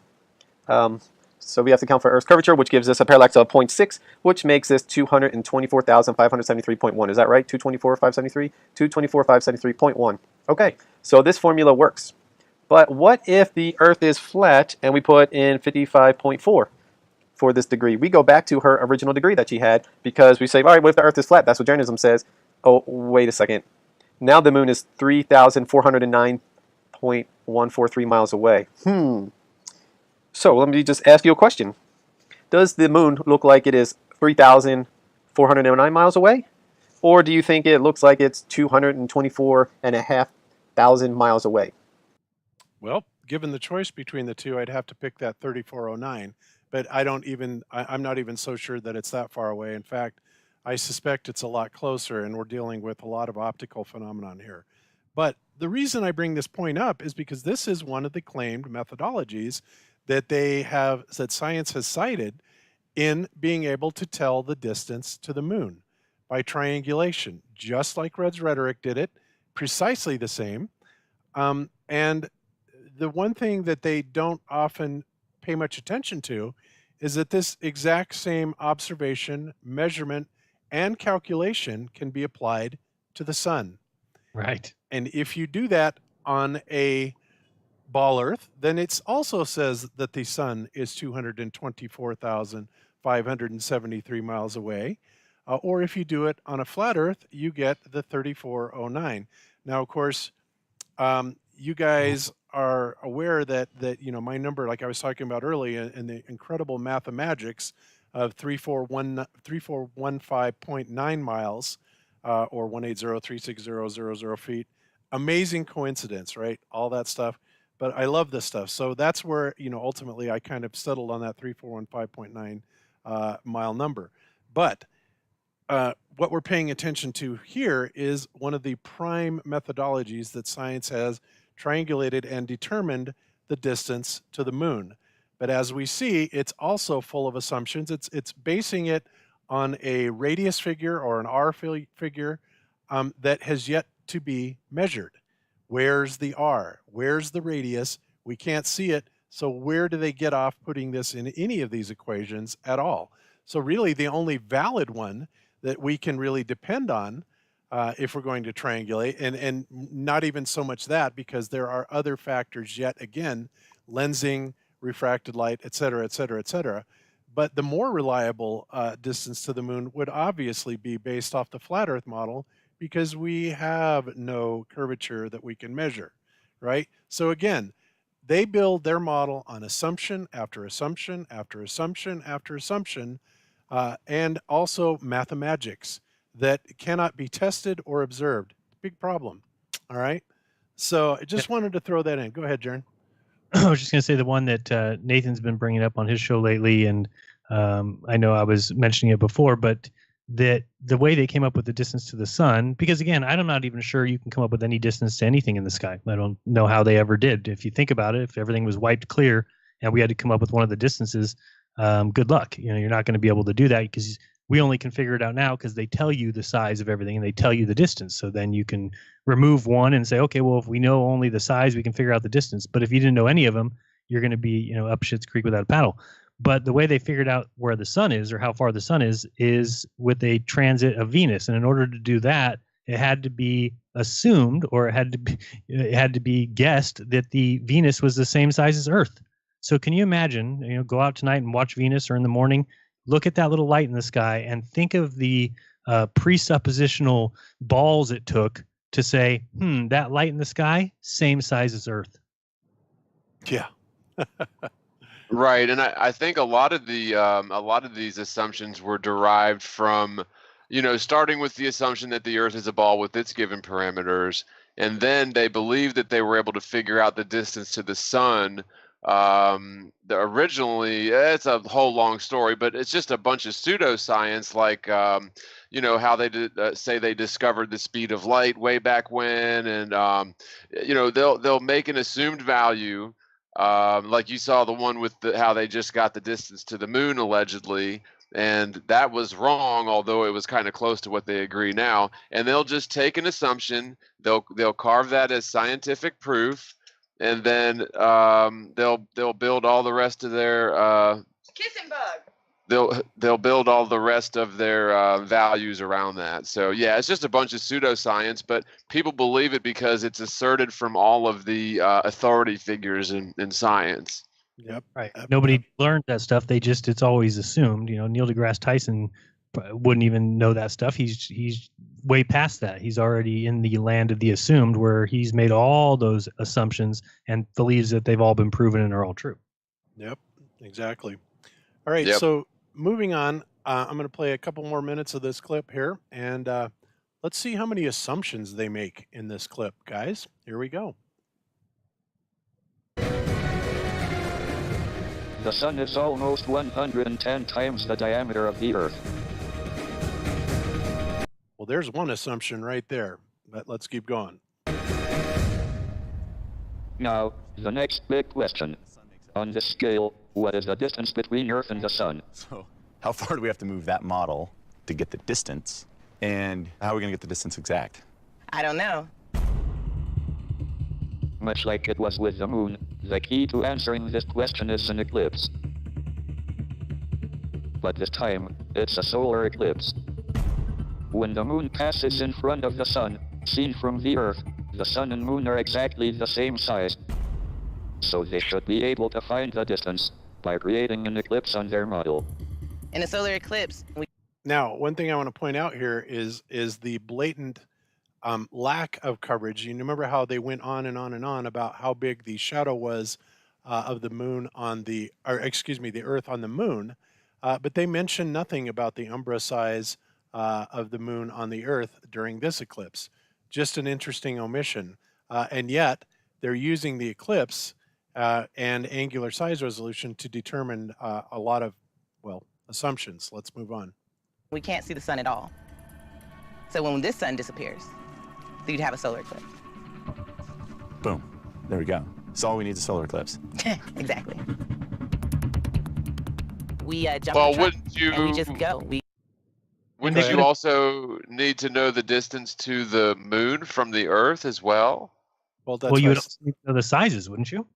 So we have to account for Earth's curvature, which gives us a parallax of 0.6, which makes this 224,573.1. Is that right? 224,573? 224,573.1. Okay, so this formula works. But what if the Earth is flat and we put in 55.4 for this degree? We go back to her original degree that she had because we say, all right, what if the Earth is flat? That's what journalism says. Oh, wait a second. Now the moon is 3,409.143 miles away. So let me just ask you a question. Does the moon look like it is 3,409 miles away? Or do you think it looks like it's 224,500 miles away? Well, given the choice between the two, I'd have to pick that 3409, but I'm not even so sure that it's that far away. In fact, I suspect it's a lot closer, and we're dealing with a lot of optical phenomenon here. But the reason I bring this point up is because this is one of the claimed methodologies that science has cited in being able to tell the distance to the moon by triangulation, just like Red's rhetoric did it, precisely the same. And the one thing that they don't often pay much attention to is that this exact same observation, measurement, and calculation can be applied to the sun. Right. And if you do that on a ball Earth, then it also says that the sun is 224,573 miles away. Or if you do it on a flat Earth, you get the 3409. Now, of course, you guys are aware that my number, like I was talking about earlier, and the incredible mathemagics of 3415.9 miles, or 180,360,000 feet. Amazing coincidence, right? All that stuff. But I love this stuff. So that's where, ultimately I kind of settled on that 3415.9 mile number. But what we're paying attention to here is one of the prime methodologies that science has triangulated and determined the distance to the moon. But as we see, it's also full of assumptions. It's basing it on a radius figure or an R figure that has yet to be measured. Where's the R? Where's the radius? We can't see it. So where do they get off putting this in any of these equations at all? So really the only valid one that we can really depend on if we're going to triangulate, and not even so much that, because there are other factors yet again, lensing, refracted light, et cetera, et cetera, et cetera. But the more reliable distance to the moon would obviously be based off the flat Earth model, because we have no curvature that we can measure, right? So again, they build their model on assumption after assumption after assumption after assumption, and also mathematics that cannot be tested or observed. Big problem. All right. So I just wanted to throw that in. Go ahead, Jern. I was just going to say the one that Nathan's been bringing up on his show lately, and I know I was mentioning it before, but that the way they came up with the distance to the sun, because again, I'm not even sure you can come up with any distance to anything in the sky. I don't know how they ever did. If you think about it, if everything was wiped clear and we had to come up with one of the distances, good luck. You're not going to be able to do that because we only can figure it out now because they tell you the size of everything and they tell you the distance. So then you can remove one and say, okay, well, if we know only the size, we can figure out the distance. But if you didn't know any of them, you're going to be, up Schitt's Creek without a paddle. But the way they figured out where the sun is or how far the sun is with a transit of Venus. And in order to do that, it had to be assumed, or it had to be guessed that the Venus was the same size as Earth. So can you imagine, go out tonight and watch Venus, or in the morning, look at that little light in the sky and think of the presuppositional balls it took to say, that light in the sky, same size as Earth. Yeah. Right, and I think a lot of these assumptions were derived from, starting with the assumption that the Earth is a ball with its given parameters, and then they believed that they were able to figure out the distance to the sun. Originally, it's a whole long story, but it's just a bunch of pseudoscience, like how they say they discovered the speed of light way back when, and they'll make an assumed value. Like you saw the one with how they just got the distance to the moon allegedly, and that was wrong, although it was kind of close to what they agree now. And they'll just take an assumption, they'll carve that as scientific proof, and then they'll build all the rest of their kissing bug. they'll build all the rest of their values around that. So yeah, it's just a bunch of pseudoscience, but people believe it because it's asserted from all of the authority figures in science. Yep. Right. Nobody learned that stuff. It's always assumed. Neil deGrasse Tyson wouldn't even know that stuff. He's way past that. He's already in the land of the assumed, where he's made all those assumptions and believes that they've all been proven and are all true. Yep, exactly. All right, Yep. so moving on, I'm going to play a couple more minutes of this clip here, and let's see how many assumptions they make in this clip, guys. Here we go. The Sun is almost 110 times the diameter of the Earth. Well, there's one assumption right there, but let's keep going. Now, the next big question. On this scale, what is the distance between Earth and the Sun? So, how far do we have to move that model to get the distance? And how are we going to get the distance exact? I don't know. Much like it was with the Moon, the key to answering this question is an eclipse. But this time, it's a solar eclipse. When the Moon passes in front of the Sun, seen from the Earth, the Sun and Moon are exactly the same size. So they should be able to find the distance by creating an eclipse on their model. In a solar eclipse, Now, one thing I want to point out here is the blatant lack of coverage. You remember how they went on and on and on about how big the shadow was of the moon on the Earth on the moon, but they mentioned nothing about the umbra size of the moon on the Earth during this eclipse. Just an interesting omission, and yet they're using the eclipse and angular size resolution to determine a lot of, assumptions. Let's move on. we can't see the sun at all. So when this sun disappears, you'd have a solar eclipse. Boom. There we go. That's all we need is a solar eclipse. Exactly. We jump Well, in the truck wouldn't you? and we just go. Wouldn't you also need to know the distance to the moon from the Earth as well? Well, that's Well, you would also need to know the sizes, wouldn't you?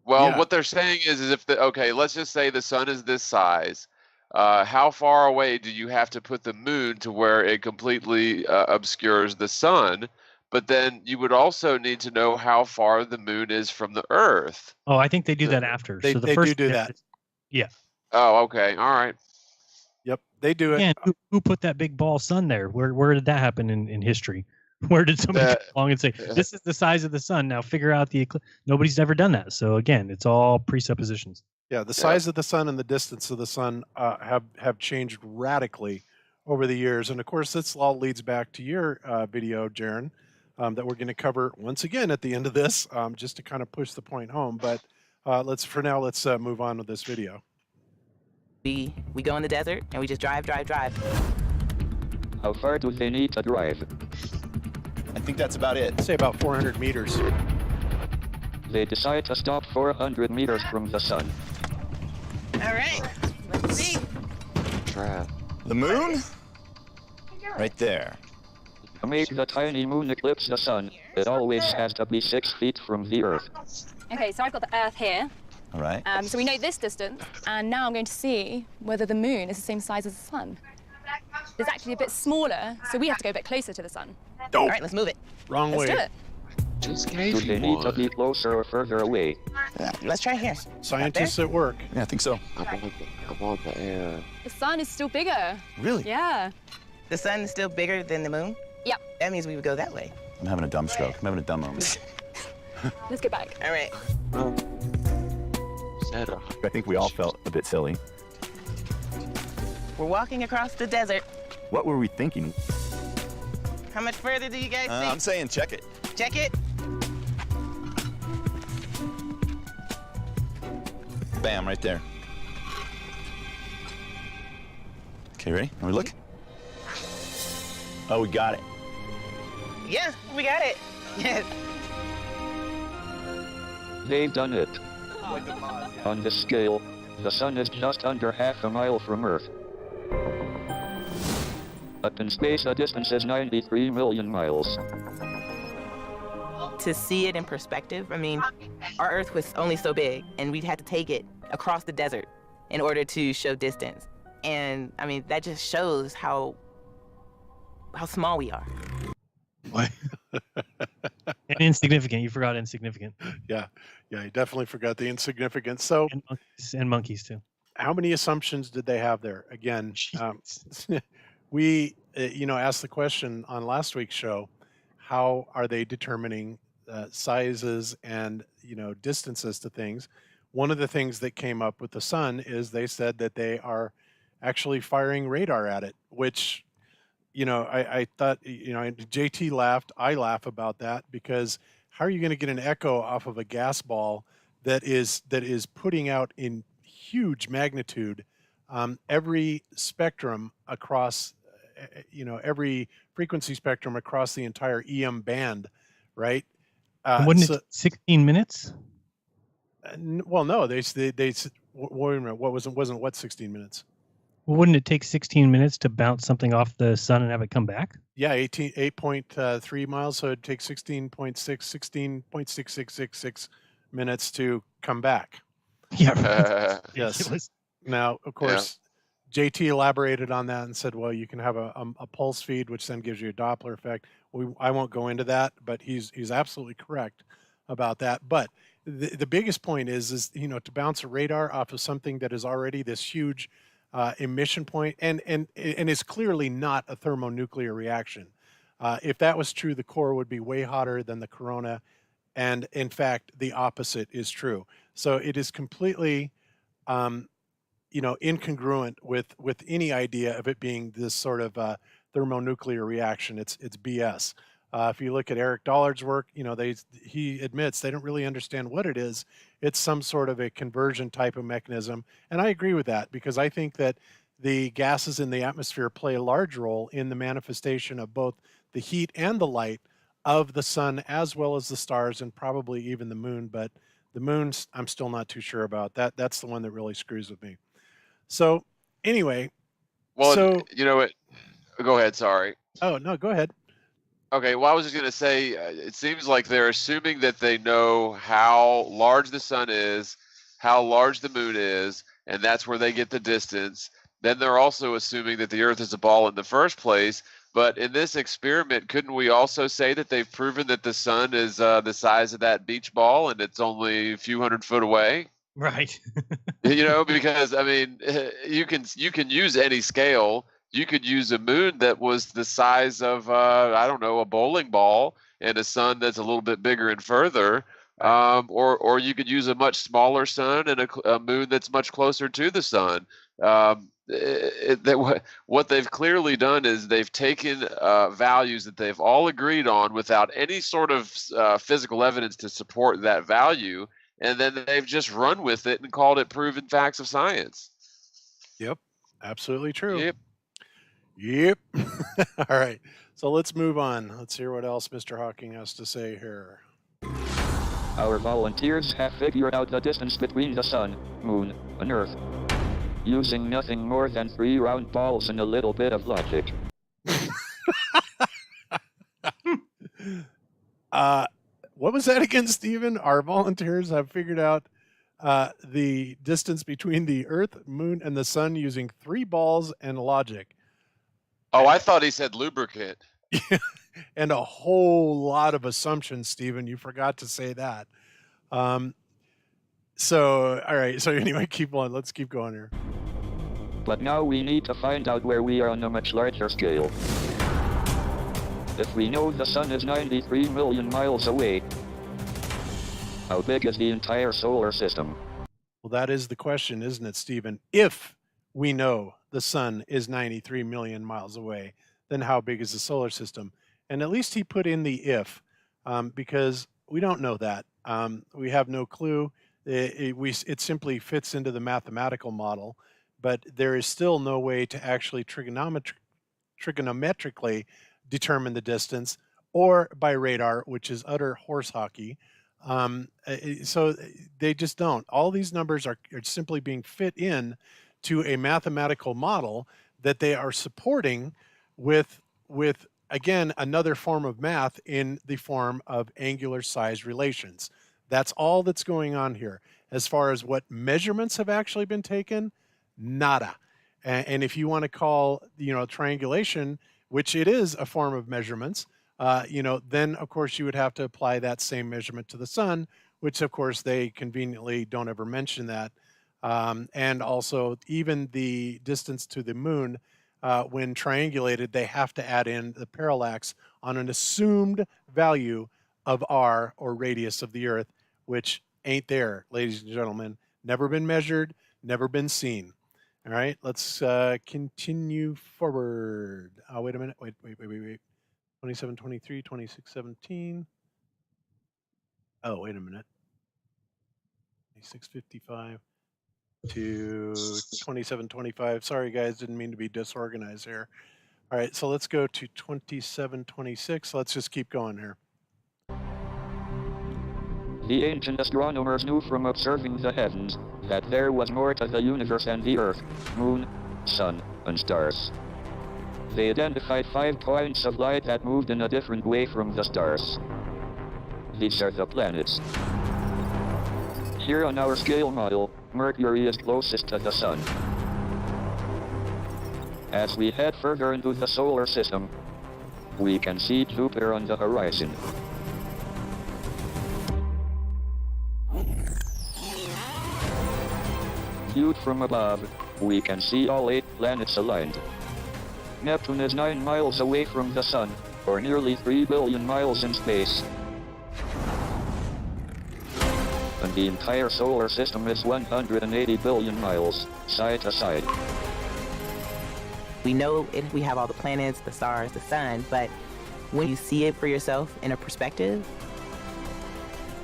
Well, Yeah. what they're saying is if okay, let's just say the sun is this size. How far away do you have to put the moon to where it completely obscures the sun? But then you would also need to know how far the moon is from the Earth. Oh, I think they do that after. They, so the they first do step that. is- yeah. Oh, okay. All right. Yep, they do it. Yeah. Who put that big ball sun there? Where did that happen in history? Where did somebody come along and say, this is the size of the sun, now figure out the eclipse? Nobody's ever done that. So again, it's all presuppositions. Yeah, the size of the sun and the distance of the sun have changed radically over the years. And of course, this all leads back to your video, Jaron, that we're going to cover once again at the end of this, just to kind of push the point home. But let's move on with this video. We go in the desert and we just drive. How far do they need to drive? I think that's about it. Say about 400 meters. They decide to stop 400 meters from the sun. All right, let's see. The moon? Right there. To make the tiny moon eclipse the sun, it always has to be 6 feet from the Earth. Okay, so I've got the Earth here. All right. So we know this distance, and now I'm going to see whether the moon is the same size as the sun. It's actually a bit smaller, so we have to go a bit closer to the sun. All right, let's move it. Wrong Let's way. do it. Do they need to be closer or further away? Let's try here. Scientists at work. Yeah, I think so. I want the air. The sun is still bigger. Really? Yeah. The sun is still bigger than the moon? Yep. That means we would go that way. I'm having a dumb stroke. I'm having a dumb moment. Let's get back. All right. I think we all felt a bit silly. We're walking across the desert. What were we thinking? How much further do you guys think? I'm saying check it. Check it. Bam, right there. Okay, ready? Let me look. Oh, we got it. Yeah, we got it. Yes. They've done it. On this scale, the sun is just under half a mile from Earth. Up in space, the distance is 93 million miles. To see it in perspective, I mean, our Earth was only so big, and we'd had to take it across the desert in order to show distance. And I mean, that just shows how small we are. What? And insignificant. You forgot insignificant. Yeah, you definitely forgot the insignificant. So, and monkeys too. How many assumptions did they have there? Again, we asked the question on last week's show, how are they determining sizes and distances to things? One of the things that came up with the sun is they said that they are actually firing radar at it, which I thought, JT laughed. I laugh about that because how are you going to get an echo off of a gas ball that is putting out in huge magnitude every spectrum across, every frequency spectrum across the entire EM band, right? Wouldn't it 16 minutes? Well, no, they wait a minute, wasn't what 16 minutes? Well, wouldn't it take 16 minutes to bounce something off the sun and have it come back? Yeah, 8.3 miles, so it'd take 16.6666 minutes to come back. Yeah. Yes. Now, of course, JT elaborated on that and said, well, you can have a pulse feed, which then gives you a Doppler effect. I won't go into that, but he's absolutely correct about that. But the biggest point is to bounce a radar off of something that is already this huge emission point and is clearly not a thermonuclear reaction. If that was true, the core would be way hotter than the corona. And in fact, the opposite is true. So it is completely, incongruent with any idea of it being this sort of thermonuclear reaction. It's BS. If you look at Eric Dollard's work, he admits they don't really understand what it is. It's some sort of a conversion type of mechanism. And I agree with that because I think that the gases in the atmosphere play a large role in the manifestation of both the heat and the light of the sun, as well as the stars and probably even the moon. But the moon, I'm still not too sure about that. That's the one that really screws with me. So anyway. Well, you know what? Go ahead. Sorry. Oh, no, go ahead. Okay, well, I was just going to say, it seems like they're assuming that they know how large the sun is, how large the moon is, and that's where they get the distance. Then they're also assuming that the Earth is a ball in the first place. But in this experiment, couldn't we also say that they've proven that the sun is the size of that beach ball and it's only a few 100 foot away? Right. Because I mean, you can use any scale. You could use a moon that was the size of I don't know, a bowling ball, and a sun that's a little bit bigger and further. Or you could use a much smaller sun and a moon that's much closer to the sun. What they've clearly done is they've taken values that they've all agreed on without any sort of physical evidence to support that value, and then they've just run with it and called it proven facts of science. Yep, absolutely true. Yep. All right, so let's move on. Let's hear what else Mr. Hawking has to say here. Our volunteers have figured out the distance between the sun, moon, and Earth, using nothing more than 3 round balls and a little bit of logic. What was that again, Stephen? Our volunteers have figured out the distance between the Earth, moon, and the sun using 3 balls and logic. Oh, I thought he said lubricant. And a whole lot of assumptions, Stephen. You forgot to say that. So, all right. So anyway, keep on. Let's keep going here. But now we need to find out where we are on a much larger scale. If we know the sun is 93 million miles away, how big is the entire solar system? Well, that is the question, isn't it, Stephen? If we know the sun is 93 million miles away, then how big is the solar system? And at least he put in the if, because we don't know that. We have no clue. It simply fits into the mathematical model, but there is still no way to actually trigonometrically determine the distance, or by radar, which is utter horse hockey. So they just don't. All these numbers are simply being fit in to a mathematical model that they are supporting with again, another form of math in the form of angular size relations. That's all that's going on here. as far as what measurements have actually been taken, nada. And if you want to call, triangulation, which it is a form of measurements, then of course you would have to apply that same measurement to the sun, which of course they conveniently don't ever mention that. And also even the distance to the moon, when triangulated, they have to add in the parallax on an assumed value of r, or radius of the Earth, which ain't there, ladies and gentlemen. Never been measured, never been seen. All right, let's continue forward. Oh, wait a minute. Wait. 2723, 2617. Oh, wait a minute. 2655 to 2725. Sorry, guys, didn't mean to be disorganized here. All right, so let's go to 2726. Let's just keep going here. The ancient astronomers knew from observing the heavens that there was more to the universe than the Earth, Moon, Sun, and stars. They identified 5 points of light that moved in a different way from the stars. These are the planets. Here on our scale model, Mercury is closest to the Sun. As we head further into the solar system, we can see Jupiter on the horizon. Viewed from above, we can see all 8 planets aligned. Neptune is 9 miles away from the Sun, or nearly 3 billion miles in space. And the entire solar system is 180 billion miles, side to side. We know we have all the planets, the stars, the sun, but when you see it for yourself in a perspective,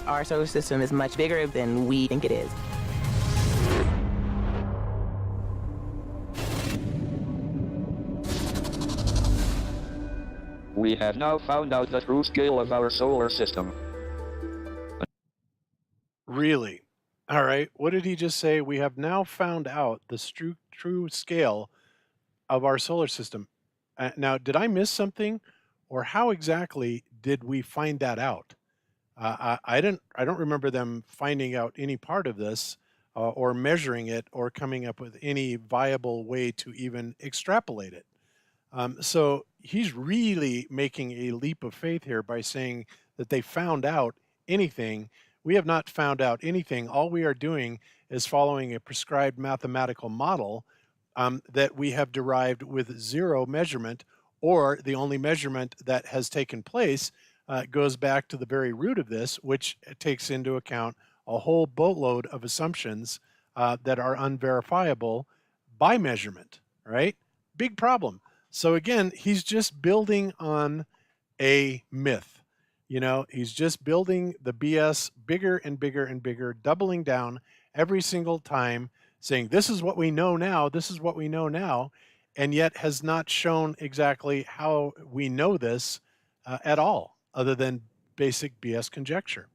our solar system is much bigger than we think it is. We have now found out the true scale of our solar system. Really? All right. What did he just say? We have now found out the true scale of our solar system. Now, did I miss something, or how exactly did we find that out? I don't remember them finding out any part of this, or measuring it, or coming up with any viable way to even extrapolate it. So he's really making a leap of faith here by saying that they found out anything. We have not found out anything. All we are doing is following a prescribed mathematical model that we have derived with 0 measurement, or the only measurement that has taken place goes back to the very root of this, which takes into account a whole boatload of assumptions that are unverifiable by measurement, right? Big problem. So again, he's just building on a myth. He's just building the BS bigger and bigger and bigger, doubling down every single time, saying, this is what we know now, this is what we know now, and yet has not shown exactly how we know this at all, other than basic BS conjecture.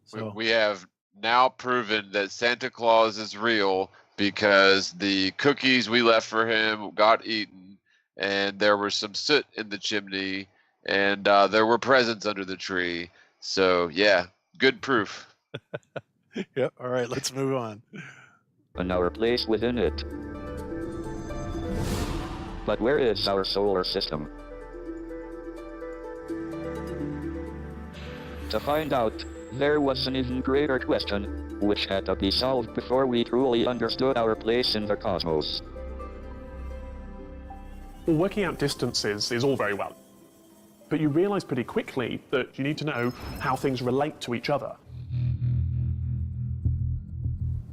So we have now proven that Santa Claus is real because the cookies we left for him got eaten, and there was some soot in the chimney, and there were presents under the tree. So, yeah, good proof. Yep. All right, let's move on. And our place within it. But where is our solar system? To find out, there was an even greater question, which had to be solved before we truly understood our place in the cosmos. Well, working out distances is all very well, but you realize pretty quickly that you need to know how things relate to each other.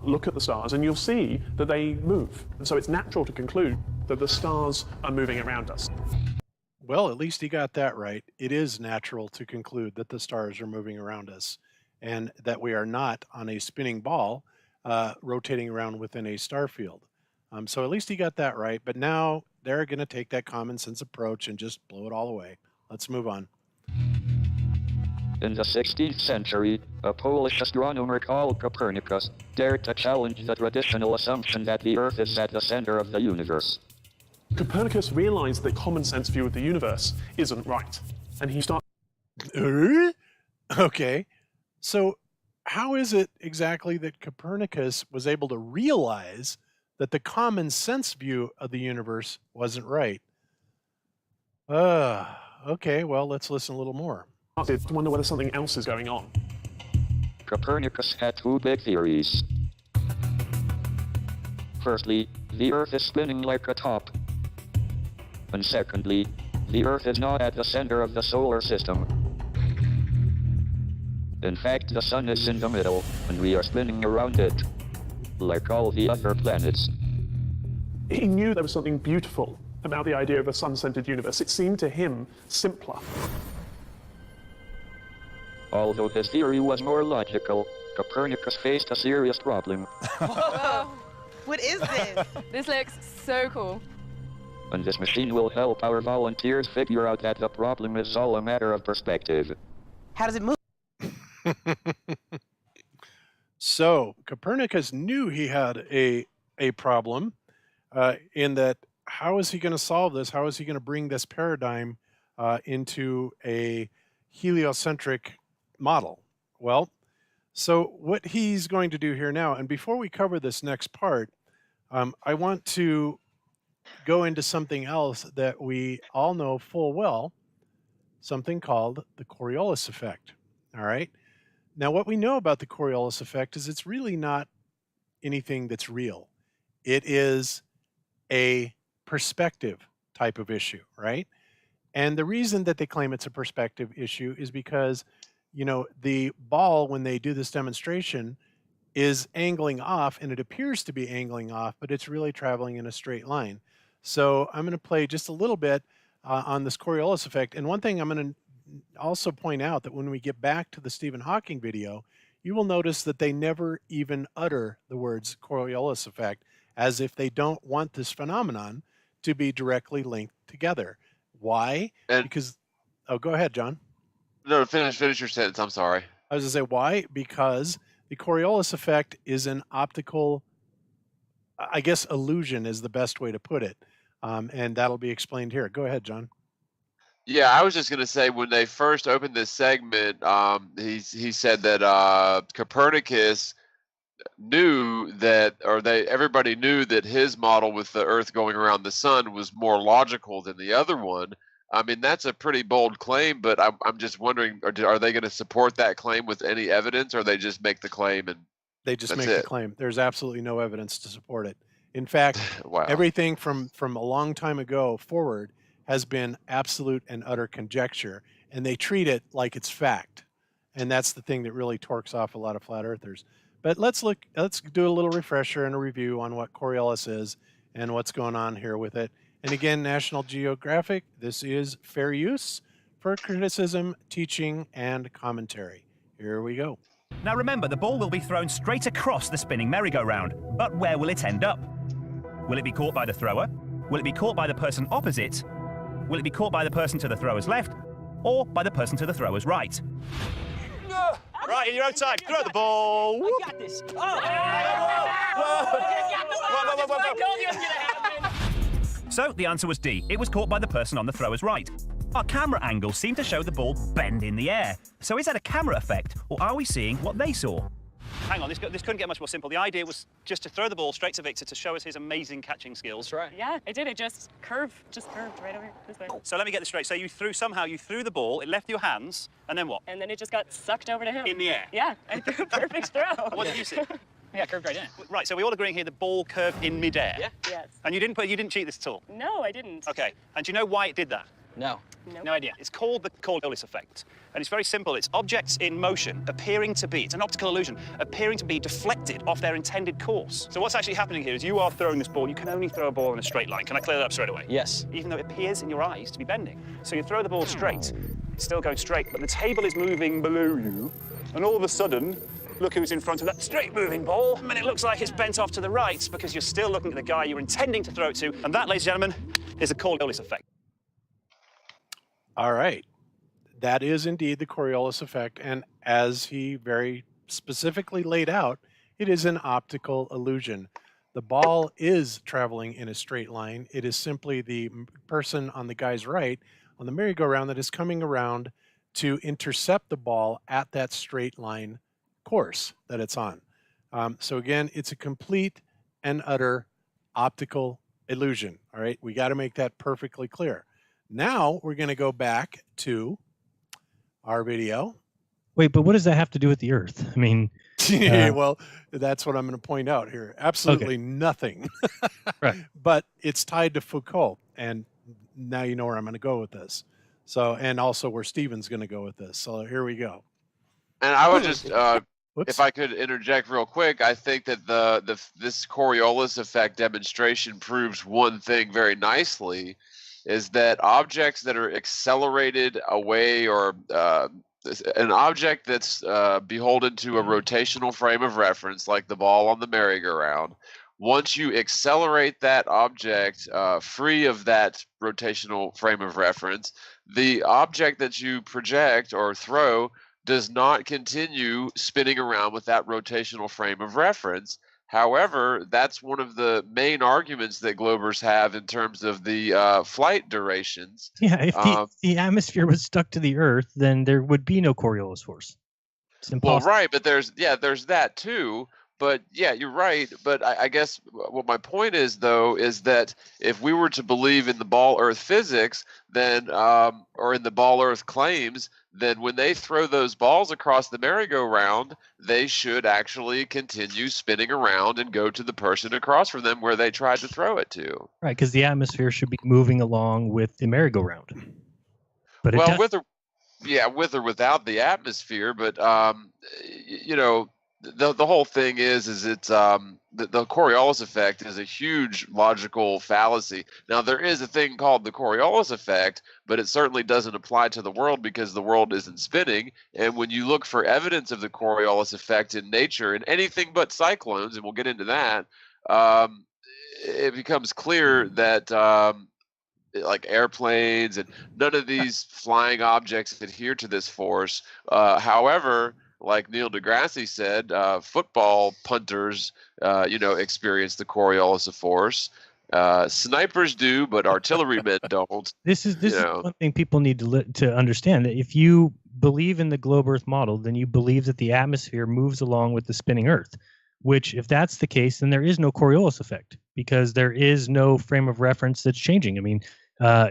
Look at the stars and you'll see that they move, and so it's natural to conclude that the stars are moving around us. Well, at least he got that right. It is natural to conclude that the stars are moving around us, and that we are not on a spinning ball rotating around within a star field. So at least he got that right, but now they're going to take that common sense approach and just blow it all away. Let's move on. In the 16th century, a Polish astronomer called Copernicus dared to challenge the traditional assumption that the Earth is at the center of the universe. Copernicus realized that common sense view of the universe isn't right, and he started... Okay, so how is it exactly that Copernicus was able to realize that the common sense view of the universe wasn't right? Okay, well, let's listen a little more. To wonder whether something else is going on. Copernicus had two big theories. Firstly, the Earth is spinning like a top. And secondly, the Earth is not at the center of the solar system. In fact, the Sun is in the middle, and we are spinning around it, like all the other planets. He knew there was something beautiful about the idea of a sun-centered universe. It seemed to him simpler. Although his theory was more logical, Copernicus faced a serious problem. Whoa. What is this? This looks so cool. And this machine will help our volunteers figure out that the problem is all a matter of perspective. How does it move? So Copernicus knew he had a problem in that how is he going to solve this? How is he going to bring this paradigm into a heliocentric model? Well, so what he's going to do here now, and before we cover this next part, I want to go into something else that we all know full well, something called the Coriolis effect. All right. Now, what we know about the Coriolis effect is it's really not anything that's real. It is a perspective type of issue, right? And the reason that they claim it's a perspective issue is because, you know, the ball, when they do this demonstration, is angling off, and it appears to be angling off, but it's really traveling in a straight line. So I'm going to play just a little bit on this Coriolis effect. And one thing I'm going to also point out that when we get back to the Stephen Hawking video, you will notice that they never even utter the words Coriolis effect, as if they don't want this phenomenon to be directly linked together. Why? Because, oh, go ahead, John. No, finish your sentence. I'm sorry. I was going to say why? Because the Coriolis effect is an optical, I guess, illusion is the best way to put it. And that'll be explained here. Go ahead, John. Yeah, I was just going to say when they first opened this segment, he said that Copernicus knew that, or everybody knew that his model with the Earth going around the sun was more logical than the other one. I mean, that's a pretty bold claim, but I'm just wondering, are they going to support that claim with any evidence, or they just make the claim and they just make the claim? There's absolutely no evidence to support it. In fact, wow. Everything from a long time ago forward has been absolute and utter conjecture, and they treat it like it's fact. And that's the thing that really torques off a lot of flat earthers. But let's do a little refresher and a review on what Coriolis is and what's going on here with it. And again, National Geographic, this is fair use for criticism, teaching, and commentary. Here we go. Now remember, the ball will be thrown straight across the spinning merry-go-round, but where will it end up? Will it be caught by the thrower? Will it be caught by the person opposite? Will it be caught by the person to the thrower's left, or by the person to the thrower's right? Right, in your own time, throw the ball. I got this. So the answer was D. It was caught by the person on the thrower's right. Our camera angle seemed to show the ball bend in the air. So is that a camera effect, or are we seeing what they saw? Hang on, this couldn't get much more simple. The idea was just to throw the ball straight to Victor to show us his amazing catching skills. That's right. Yeah, it did. It just curved right over this way. So let me get this straight. So you threw the ball, it left your hands, and then what? And then it just got sucked over to him. In the air? Yeah, I threw a perfect throw. What did you see? Yeah, curved right in. Right, so we're all agreeing here the ball curved in midair. Yeah. Yes. And you didn't cheat this at all? No, I didn't. Okay. And do you know why it did that? No. No idea. It's called the Coriolis effect. And it's very simple. It's objects in motion appearing to be, it's an optical illusion, appearing to be deflected off their intended course. So what's actually happening here is you are throwing this ball. You can only throw a ball in a straight line. Can I clear that up straight away? Yes. Even though it appears in your eyes to be bending. So you throw the ball straight. It's still going straight, but the table is moving below you. And all of a sudden, look who's in front of that straight moving ball. And it looks like it's bent off to the right because you're still looking at the guy you're intending to throw it to. And that, ladies and gentlemen, is the Coriolis effect. All right. That is indeed the Coriolis effect. And as he very specifically laid out, it is an optical illusion. The ball is traveling in a straight line. It is simply the person on the guy's right on the merry-go-round that is coming around to intercept the ball at that straight line course that it's on. So again, it's a complete and utter optical illusion. All right, we got to make that perfectly clear. Now we're going to go back to our video. Wait, but what does that have to do with the Earth? I mean, well, that's what I'm going to point out here. Absolutely nothing. Right. But it's tied to Foucault, and now you know where I'm going to go with this. So, and also where Stephen's going to go with this. So here we go. And I would just, if I could interject real quick, I think that this Coriolis effect demonstration proves one thing very nicely, is that objects that are accelerated away, or an object that's beholden to a rotational frame of reference, like the ball on the merry-go-round, once you accelerate that object free of that rotational frame of reference, the object that you project or throw does not continue spinning around with that rotational frame of reference. However, that's one of the main arguments that Globers have in terms of the flight durations. Yeah, if the atmosphere was stuck to the Earth, then there would be no Coriolis force. It's impossible. Well, right, but there's that too. But yeah, you're right. But I guess what my point is, though, is that if we were to believe in the ball Earth physics, then or in the ball Earth claims, then when they throw those balls across the merry-go-round, they should actually continue spinning around and go to the person across from them where they tried to throw it to. Right, because the atmosphere should be moving along with the merry-go-round. But well, with or without the atmosphere, but you know, the whole thing is it's the Coriolis effect is a huge logical fallacy. Now, there is a thing called the Coriolis effect, but it certainly doesn't apply to the world because the world isn't spinning. And when you look for evidence of the Coriolis effect in nature, in anything but cyclones, and we'll get into that, it becomes clear that like airplanes and none of these flying objects adhere to this force. However, like Neil deGrasse said, football punters, experience the Coriolis of force. Snipers do, but artillerymen don't. This is one thing people need to understand, that if you believe in the globe Earth model, then you believe that the atmosphere moves along with the spinning Earth, which if that's the case, then there is no Coriolis effect because there is no frame of reference that's changing. I mean,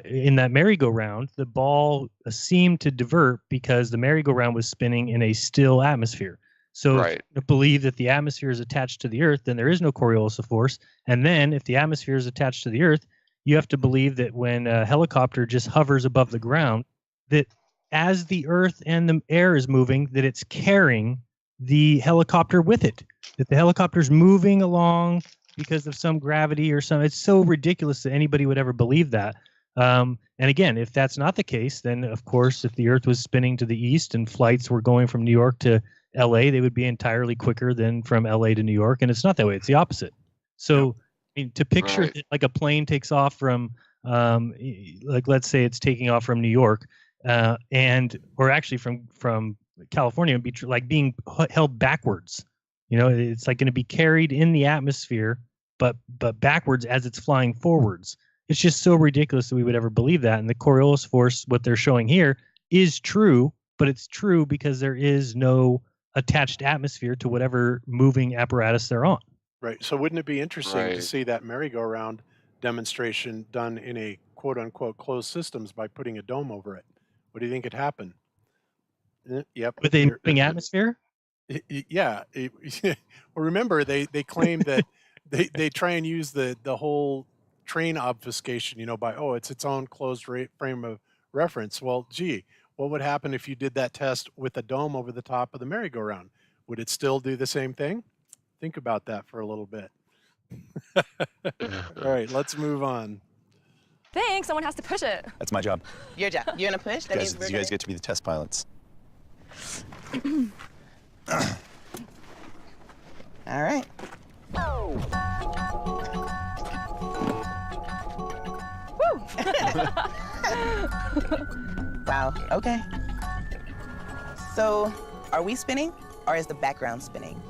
in that merry-go-round, the ball seemed to divert because the merry-go-round was spinning in a still atmosphere. So if you believe that the atmosphere is attached to the Earth, then there is no Coriolis of force. And then if the atmosphere is attached to the Earth, you have to believe that when a helicopter just hovers above the ground, that as the Earth and the air is moving, that it's carrying the helicopter with it, that the helicopter's moving along because of some gravity or something. It's so ridiculous that anybody would ever believe that. And again, if that's not the case, then of course, if the Earth was spinning to the east and flights were going from New York to LA, they would be entirely quicker than from LA to New York. And it's not that way. It's the opposite. So I mean, to picture that, like a plane takes off from, like, let's say it's taking off from New York, or actually from California, would be like being held backwards. You know, it's like going to be carried in the atmosphere, but backwards as it's flying forwards. It's just so ridiculous that we would ever believe that. And the Coriolis force, what they're showing here, is true, but it's true because there is no attached atmosphere to whatever moving apparatus they're on. Right. So wouldn't it be interesting to see that merry-go-round demonstration done in a quote-unquote closed systems by putting a dome over it? What do you think could happen? Yep. With a moving atmosphere? Yeah. Well, remember, they claim that they try and use the whole train obfuscation, by, it's its own closed frame of reference. Well, gee, what would happen if you did that test with a dome over the top of the merry-go-round? Would it still do the same thing? Think about that for a little bit. All right, let's move on. Think someone has to push it. That's my job. Your job. You're gonna push? That means You guys get to be the test pilots. All right. Wow, okay. So, are we spinning, or is the background spinning?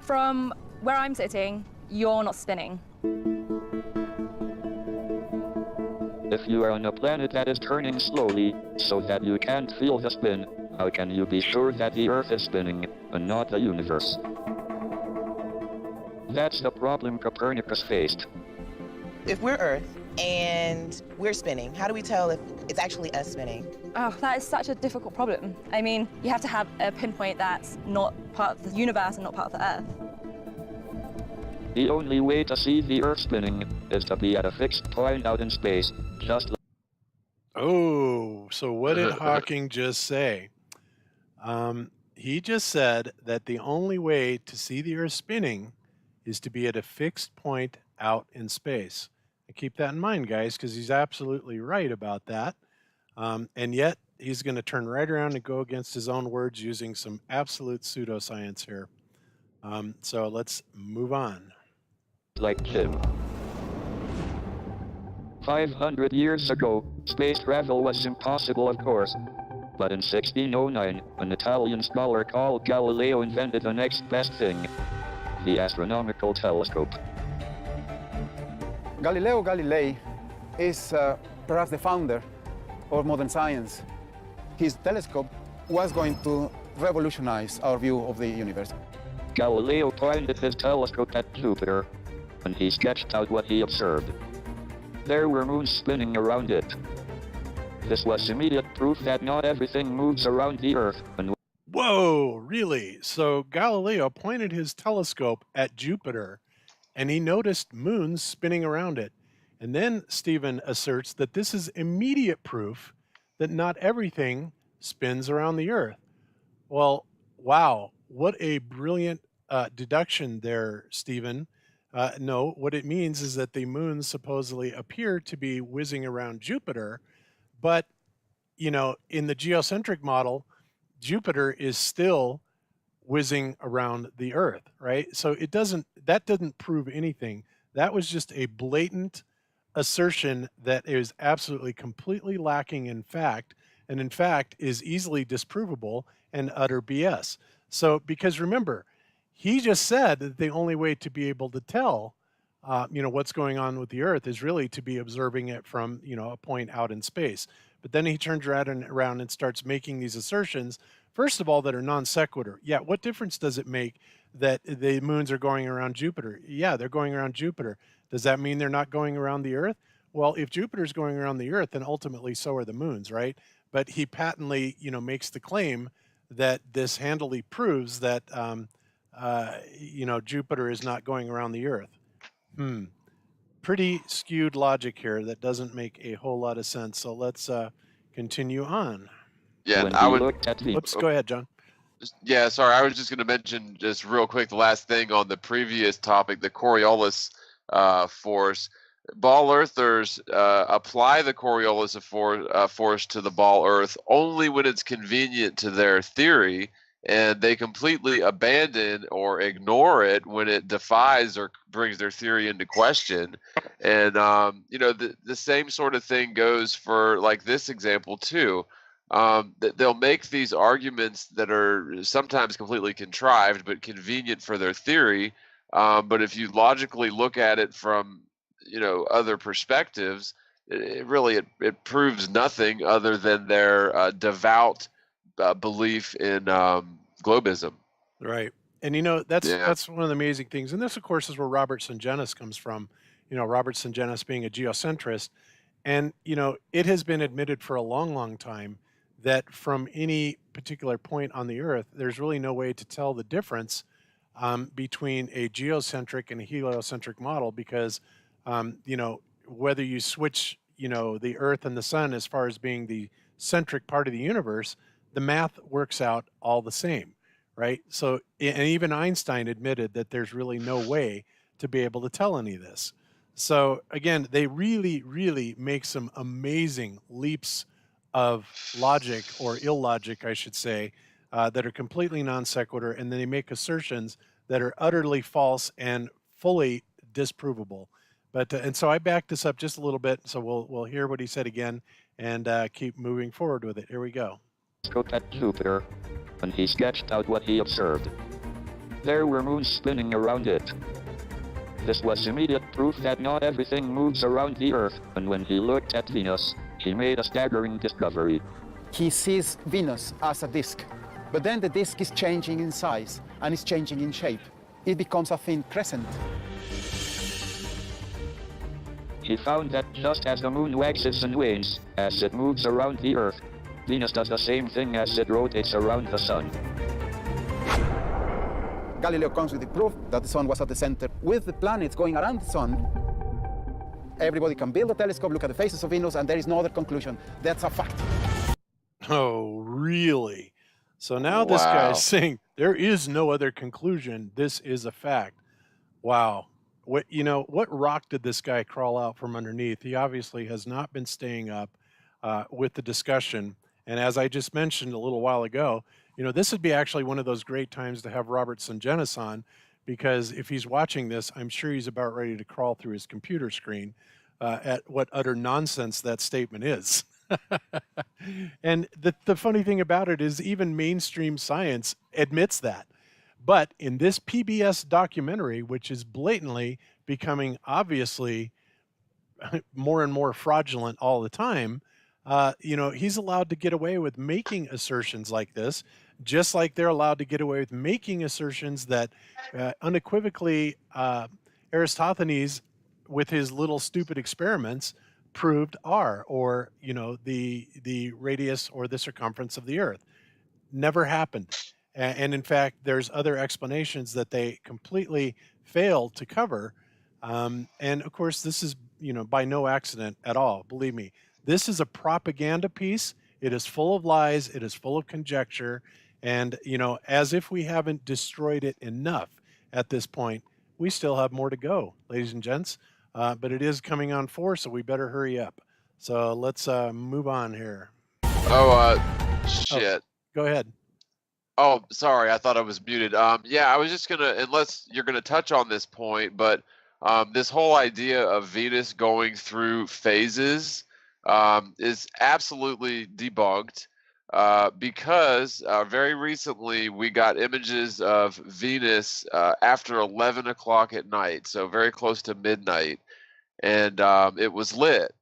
From where I'm sitting, you're not spinning. If you are on a planet that is turning slowly, so that you can't feel the spin, How can you be sure that the Earth is spinning, and not the universe? That's the problem Copernicus faced. If we're Earth and we're spinning, how do we tell if it's actually us spinning? Oh, that is such a difficult problem. I mean, you have to have a pinpoint that's not part of the universe and not part of the Earth. The only way to see the Earth spinning is to be at a fixed point out in space, just like... Oh, so what did Hawking just say? He just said that the only way to see the Earth spinning is to be at a fixed point out in space. And keep that in mind, guys, because he's absolutely right about that. And yet, he's going to turn right around and go against his own words using some absolute pseudoscience here. So let's move on. Like Jim. 500 years ago, space travel was impossible, of course. But in 1609, an Italian scholar called Galileo invented the next best thing, the astronomical telescope. Galileo Galilei is perhaps the founder of modern science. His telescope was going to revolutionize our view of the universe. Galileo pointed his telescope at Jupiter, and he sketched out what he observed. There were moons spinning around it. This was immediate proof that not everything moves around the Earth, and... Whoa, really? So Galileo pointed his telescope at Jupiter, and he noticed moons spinning around it. And then Stephen asserts that this is immediate proof that not everything spins around the Earth. Well, wow, what a brilliant deduction there, Stephen. No, what it means is that the moons supposedly appear to be whizzing around Jupiter, but, you know, in the geocentric model, Jupiter is still whizzing around the Earth, right? So that doesn't prove anything. That was just a blatant assertion that is absolutely completely lacking in fact, and in fact is easily disprovable and utter BS. So, because remember, he just said that the only way to be able to tell, what's going on with the Earth is really to be observing it from, a point out in space. But then he turns around and starts making these assertions, first of all, that are non sequitur. Yeah, what difference does it make that the moons are going around Jupiter? Yeah, they're going around Jupiter. Does that mean they're not going around the Earth? Well, if Jupiter's going around the Earth, then ultimately so are the moons, right? But he patently, makes the claim that this handily proves that, Jupiter is not going around the Earth. Pretty skewed logic here that doesn't make a whole lot of sense. So let's continue on. Yeah, I would. Whoops, go ahead, John. Yeah, sorry, I was just going to mention just real quick the last thing on the previous topic, the Coriolis force. Ball earthers apply the Coriolis force to the ball earth only when it's convenient to their theory, and they completely abandon or ignore it when it defies or brings their theory into question. And the same sort of thing goes for like this example too. They'll make these arguments that are sometimes completely contrived but convenient for their theory. But if you logically look at it from other perspectives, it proves nothing other than their devout belief in globism. Right. And that's one of the amazing things. And this, of course, is where Robert Sungenis comes from. Robert Sungenis being a geocentrist. And, it has been admitted for a long, long time that from any particular point on the Earth, there's really no way to tell the difference between a geocentric and a heliocentric model because, whether you switch, the Earth and the Sun as far as being the centric part of the universe, the math works out all the same, right? So, and even Einstein admitted that there's really no way to be able to tell any of this. So again, they really, really make some amazing leaps of logic, or illogic, I should say, that are completely non sequitur, and then they make assertions that are utterly false and fully disprovable. But and so I backed this up just a little bit, so we'll hear what he said again and keep moving forward with it. Here we go. Scope at Jupiter, and he sketched out what he observed. There were moons spinning around it. This was immediate proof that not everything moves around the Earth, and when he looked at Venus, he made a staggering discovery. he sees Venus as a disk. But then the disk is changing in size and is changing in shape. It becomes a thin crescent. He found that just as the moon waxes and wanes as it moves around the Earth, Venus does the same thing as it rotates around the sun. Galileo comes with the proof that the sun was at the center. With the planets going around the sun, everybody can build a telescope, look at the faces of Venus, and there is no other conclusion. That's a fact. Oh, really? So now this guy is saying there is no other conclusion. This is a fact. Wow. What rock did this guy crawl out from underneath? He obviously has not been staying up with the discussion. And as I just mentioned a little while ago, this would be actually one of those great times to have Robert Sungenis on, because if he's watching this, I'm sure he's about ready to crawl through his computer screen at what utter nonsense that statement is. And the funny thing about it is even mainstream science admits that. But in this PBS documentary, which is blatantly becoming obviously more and more fraudulent all the time, he's allowed to get away with making assertions like this, just like they're allowed to get away with making assertions that unequivocally Aristophanes, with his little stupid experiments, proved are, or the radius or the circumference of the Earth. Never happened. And in fact, there's other explanations that they completely failed to cover. And of course, this is by no accident at all. Believe me, this is a propaganda piece. It is full of lies. It is full of conjecture. And as if we haven't destroyed it enough at this point, we still have more to go, ladies and gents. But it is coming on 4, so we better hurry up. So let's move on here. Shit. Go ahead. Oh, sorry. I thought I was muted. Yeah, I was just going to, unless you're going to touch on this point, but this whole idea of Venus going through phases is absolutely debunked because very recently we got images of Venus after 11 o'clock at night, so very close to midnight, and it was lit.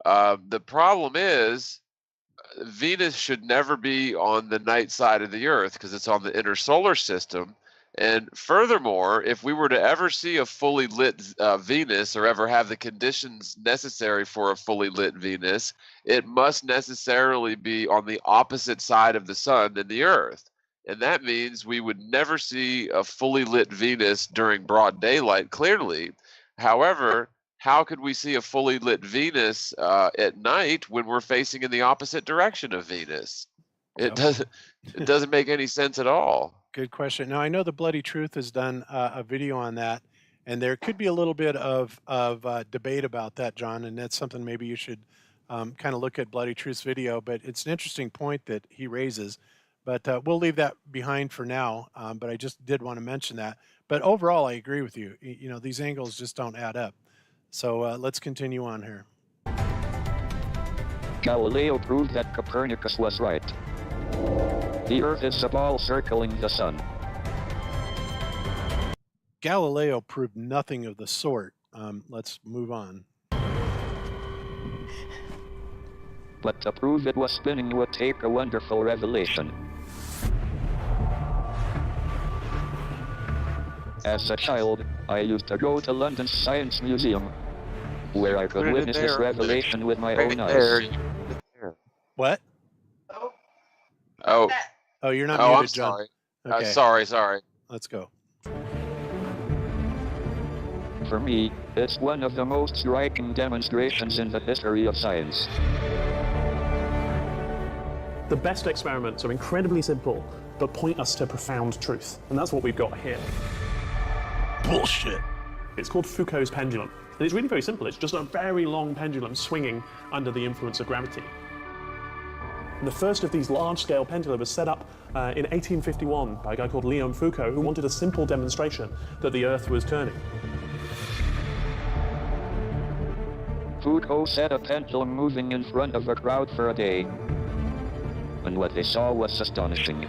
The problem is Venus should never be on the night side of the Earth because it's on the inner solar system. And furthermore, if we were to ever see a fully lit Venus, or ever have the conditions necessary for a fully lit Venus, it must necessarily be on the opposite side of the sun than the Earth. And that means we would never see a fully lit Venus during broad daylight, clearly. However, how could we see a fully lit Venus at night when we're facing in the opposite direction of Venus? It doesn't make any sense at all. Good question. Now, I know the Bloody Truth has done a video on that, and there could be a little bit of debate about that, John, and that's something maybe you should kind of look at Bloody Truth's video, but it's an interesting point that he raises. But we'll leave that behind for now, but I just did want to mention that. But overall, I agree with you. These angles just don't add up. So let's continue on here. Galileo proved that Copernicus was right. The Earth is a ball circling the sun. Galileo proved nothing of the sort. Let's move on. But to prove it was spinning would take a wonderful revelation. As a child, I used to go to London's Science Museum, where I could witness this revelation with my own eyes. What? Oh, you're not I'm muted, John. sorry. Sorry. Let's go. For me, it's one of the most striking demonstrations in the history of science. The best experiments are incredibly simple, but point us to profound truth. And that's what we've got here. Bullshit. It's called Foucault's pendulum. And it's really very simple. It's just a very long pendulum swinging under the influence of gravity. And the first of these large-scale pendula was set up in 1851 by a guy called Léon Foucault, who wanted a simple demonstration that the Earth was turning. Foucault set a pendulum moving in front of a crowd for a day. And what they saw was astonishing.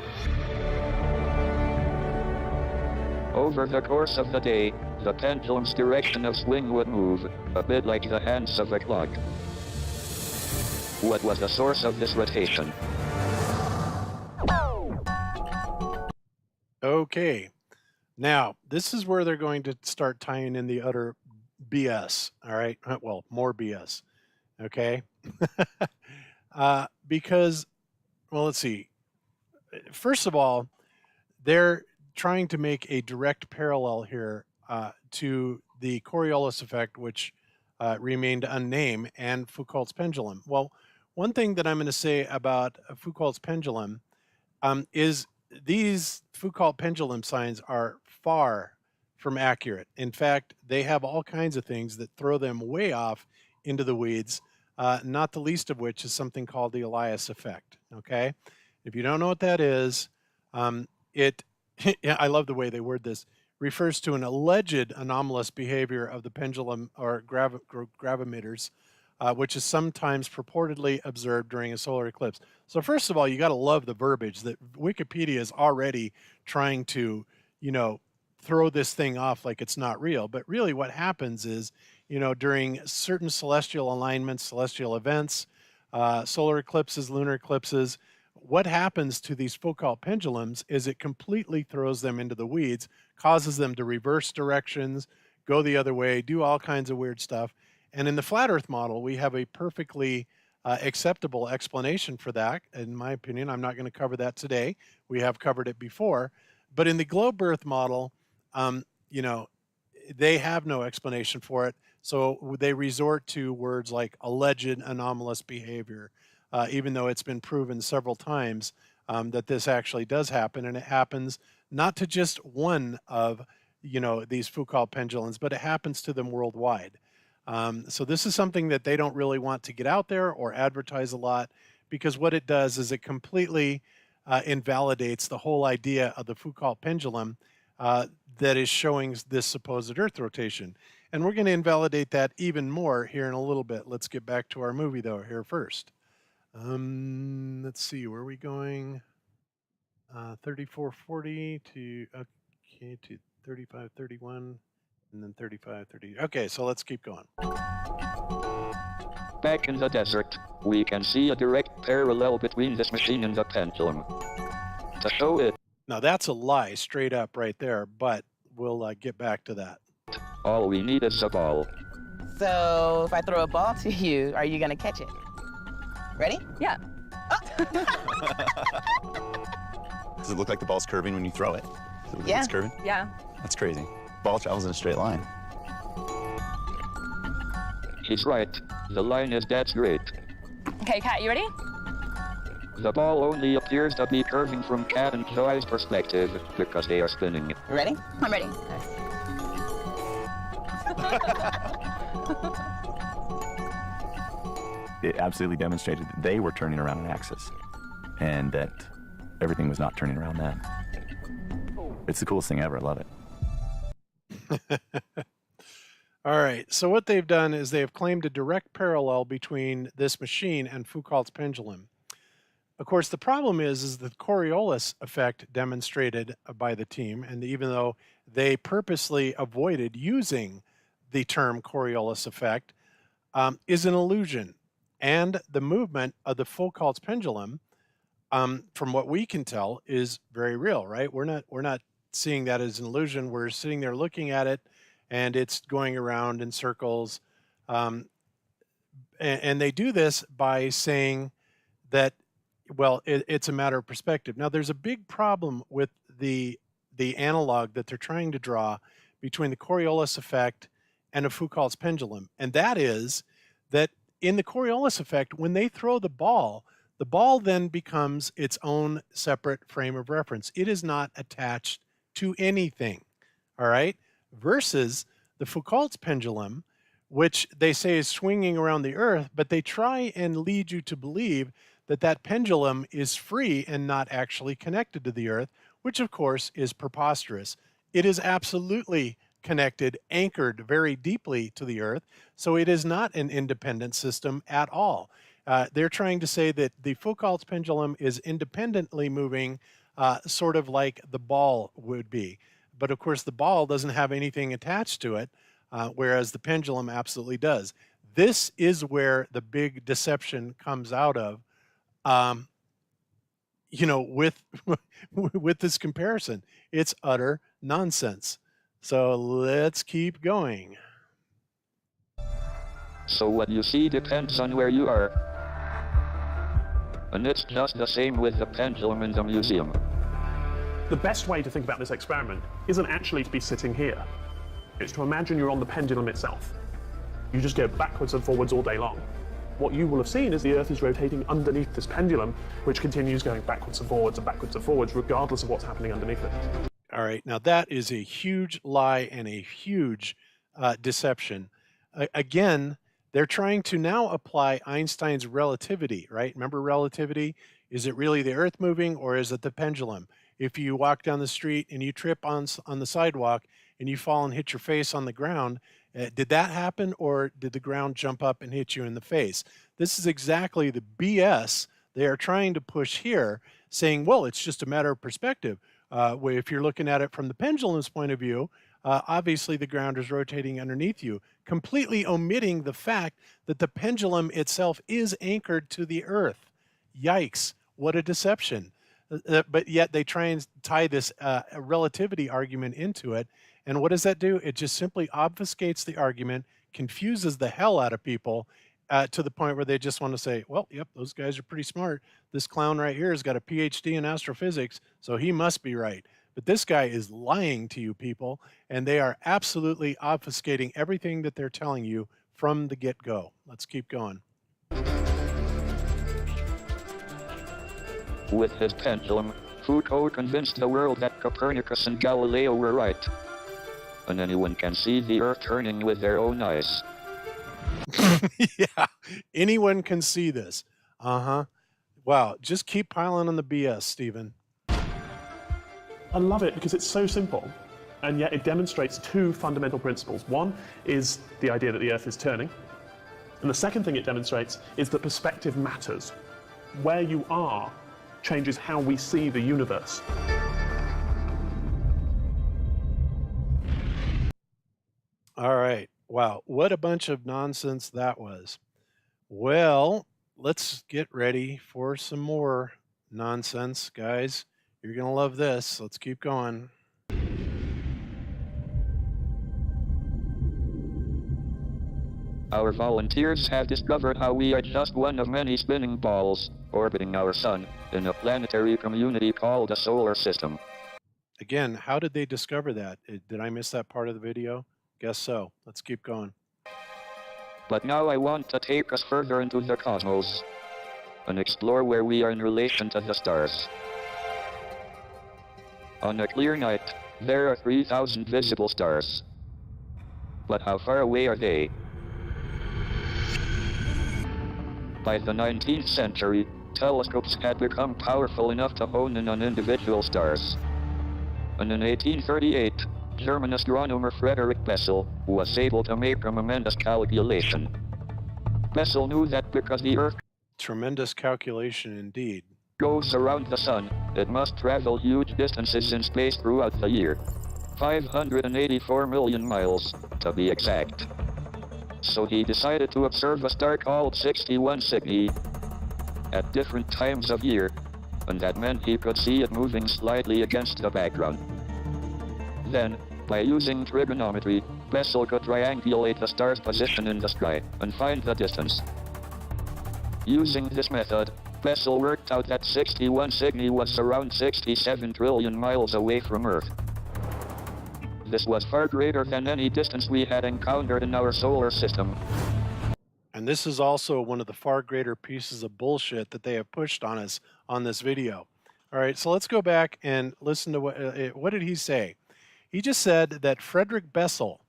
Over the course of the day, the pendulum's direction of swing would move, a bit like the hands of a clock. What was the source of this rotation? Okay. Now, this is where they're going to start tying in the utter BS. All right. Well, more BS. Okay. Because, well, let's see. First of all, they're trying to make a direct parallel here to the Coriolis effect, which remained unnamed, and Foucault's pendulum. Well, one thing that I'm going to say about Foucault's pendulum is these Foucault pendulum signs are far from accurate. In fact, they have all kinds of things that throw them way off into the weeds, not the least of which is something called the Elias effect. Okay? If you don't know what that is, it, yeah, I love the way they word this, refers to an alleged anomalous behavior of the pendulum or gravimeters, which is sometimes purportedly observed during a solar eclipse. So first of all, you got to love the verbiage that Wikipedia is already trying to, throw this thing off like it's not real. But really what happens is, during certain celestial alignments, celestial events, solar eclipses, lunar eclipses, what happens to these Foucault pendulums is it completely throws them into the weeds, causes them to reverse directions, go the other way, do all kinds of weird stuff. And in the flat earth model, we have a perfectly acceptable explanation for that. In my opinion, I'm not going to cover that today. We have covered it before. But in the globe earth model, they have no explanation for it. So they resort to words like alleged anomalous behavior, even though it's been proven several times that this actually does happen. And it happens not to just one of, these Foucault pendulums, but it happens to them worldwide. So this is something that they don't really want to get out there or advertise a lot, because what it does is it completely invalidates the whole idea of the Foucault pendulum that is showing this supposed Earth rotation. And we're going to invalidate that even more here in a little bit. Let's get back to our movie though here first. Let's see, where are we going? 3440 to 3531. And then 3530. Okay, so let's keep going. Back in the desert, we can see a direct parallel between this machine and the pendulum. To show it, Now that's a lie straight up right there, but we'll get back to that. all we need is a ball. So if I throw a ball to you, are you gonna catch it? Ready? Yeah. Does it look like the ball's curving when you throw it? Does it look like it's curving? Yeah. That's crazy. Ball travels in a straight line. He's right. The line is dead straight. Okay, Kat, you ready? The ball only appears to be curving from Cat and Joy's perspective because they are spinning. Ready? I'm ready. It absolutely demonstrated that they were turning around an axis and that everything was not turning around them. It's the coolest thing ever. I love it. All right, so what they've done is they have claimed a direct parallel between this machine and Foucault's pendulum. Of course, the problem is the Coriolis effect demonstrated by the team, and even though they purposely avoided using the term Coriolis effect, is an illusion. And the movement of the Foucault's pendulum, from what we can tell, is very real, right? We're not seeing that as an illusion. We're sitting there looking at it, and it's going around in circles. And they do this by saying that, well, it's a matter of perspective. Now, there's a big problem with the analog that they're trying to draw between the Coriolis effect and a Foucault's pendulum, and that is that in the Coriolis effect, when they throw the ball then becomes its own separate frame of reference. It is not attached to anything, all right? Versus the Foucault's pendulum, which they say is swinging around the Earth, but they try and lead you to believe that pendulum is free and not actually connected to the Earth, which of course is preposterous. It is absolutely connected, anchored very deeply to the Earth, so it is not an independent system at all. They're trying to say that the Foucault's pendulum is independently moving, sort of like the ball would be. But of course, the ball doesn't have anything attached to it, whereas the pendulum absolutely does. This is where the big deception comes out of, with with this comparison. It's utter nonsense. So let's keep going. So what you see depends on where you are. And it's just the same with the pendulum in the museum. The best way to think about this experiment isn't actually to be sitting here. It's to imagine you're on the pendulum itself. You just go backwards and forwards all day long. What you will have seen is the Earth is rotating underneath this pendulum, which continues going backwards and forwards, regardless of what's happening underneath it. All right, now that is a huge lie and a huge deception. Again, they're trying to now apply Einstein's relativity, right? Remember relativity? Is it really the Earth moving, or is it the pendulum? If you walk down the street and you trip on the sidewalk and you fall and hit your face on the ground, did that happen, or did the ground jump up and hit you in the face? This is exactly the BS they are trying to push here, saying, well, it's just a matter of perspective. If you're looking at it from the pendulum's point of view, obviously the ground is rotating underneath you, completely omitting the fact that the pendulum itself is anchored to the Earth. Yikes, what a deception. But yet they try and tie this relativity argument into it. And what does that do? It just simply obfuscates the argument, confuses the hell out of people to the point where they just want to say, well, yep, those guys are pretty smart. This clown right here has got a PhD in astrophysics, so he must be right. But this guy is lying to you people, and they are absolutely obfuscating everything that they're telling you from the get-go. Let's keep going. With his pendulum, Foucault convinced the world that Copernicus and Galileo were right. And anyone can see the Earth turning with their own eyes. Yeah, anyone can see this. Wow, just keep piling on the BS, Stephen. I love it because it's so simple, and yet it demonstrates two fundamental principles. One is the idea that the Earth is turning, and the second thing it demonstrates is that perspective matters. Where you are changes how we see the universe. All right. Wow, what a bunch of nonsense that was. Well, let's get ready for some more nonsense, guys. You're going to love this. Let's keep going. Our volunteers have discovered how we are just one of many spinning balls orbiting our sun in a planetary community called a solar system. Again, how did they discover that? Did I miss that part of the video? Guess so. Let's keep going. But now I want to take us further into the cosmos and explore where we are in relation to the stars. On a clear night, there are 3,000 visible stars. But how far away are they? By the 19th century, telescopes had become powerful enough to hone in on individual stars. And in 1838, German astronomer Frederick Bessel was able to make a momentous calculation. Bessel knew that because the Earth Tremendous calculation indeed. goes around the sun, it must travel huge distances in space throughout the year. 584 million miles, to be exact. So he decided to observe a star called 61 Cygni at different times of year, and that meant he could see it moving slightly against the background. Then, by using trigonometry, Bessel could triangulate the star's position in the sky and find the distance. Using this method, Bessel worked out that 61 Cygni was around 67 trillion miles away from Earth. This was far greater than any distance we had encountered in our solar system. And this is also one of the far greater pieces of bullshit that they have pushed on us on this video. All right, so let's go back and listen to what did he say? He just said that Frederick Bessel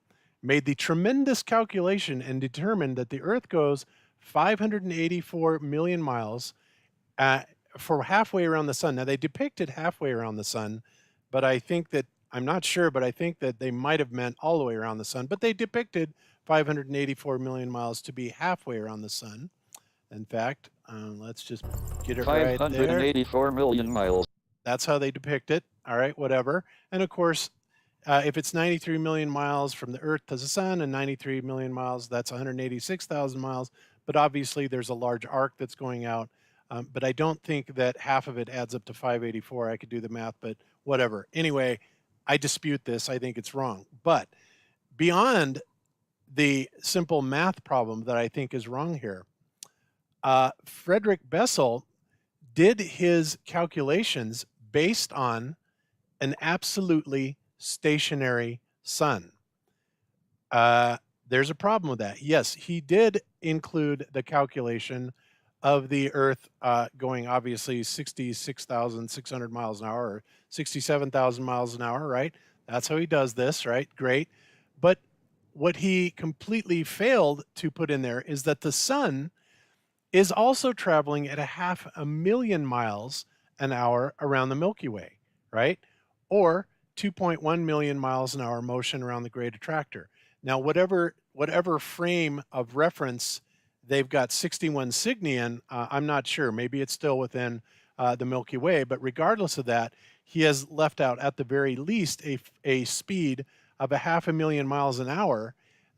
made the tremendous calculation and determined that the Earth goes 584 million miles for halfway around the sun. Now, they depicted halfway around the sun, but I'm not sure, but I think that they might have meant all the way around the sun. But they depicted 584 million miles to be halfway around the sun. In fact, let's just get it right there. 584 million miles. That's how they depict it. All right, whatever. And of course, if it's 93 million miles from the Earth to the Sun and 93 million miles, that's 186,000 miles. But obviously, there's a large arc that's going out. But I don't think that half of it adds up to 584. I could do the math, but whatever. Anyway, I dispute this. I think it's wrong. But beyond the simple math problem that I think is wrong here, Frederick Bessel did his calculations based on an absolutely stationary sun. There's a problem with that. Yes, he did include the calculation of the Earth going obviously 66,600 miles an hour or 67,000 miles an hour, right? That's how he does this, right? Great. But what he completely failed to put in there is that the sun is also traveling at 500,000 miles an hour around the Milky Way, right? Or 2.1 million miles an hour motion around the Great Attractor. Now, whatever frame of reference they've got 61 Cygni in, I'm not sure. Maybe it's still within the Milky Way, but regardless of that, he has left out at the very least a speed of 500,000 miles an hour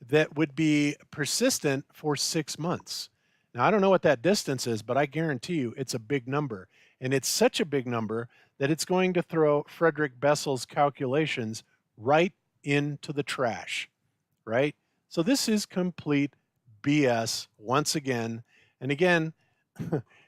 that would be persistent for 6 months. Now, I don't know what that distance is, but I guarantee you it's a big number. And it's such a big number that it's going to throw Frederick Bessel's calculations right into the trash, right? So this is complete BS once again. And again,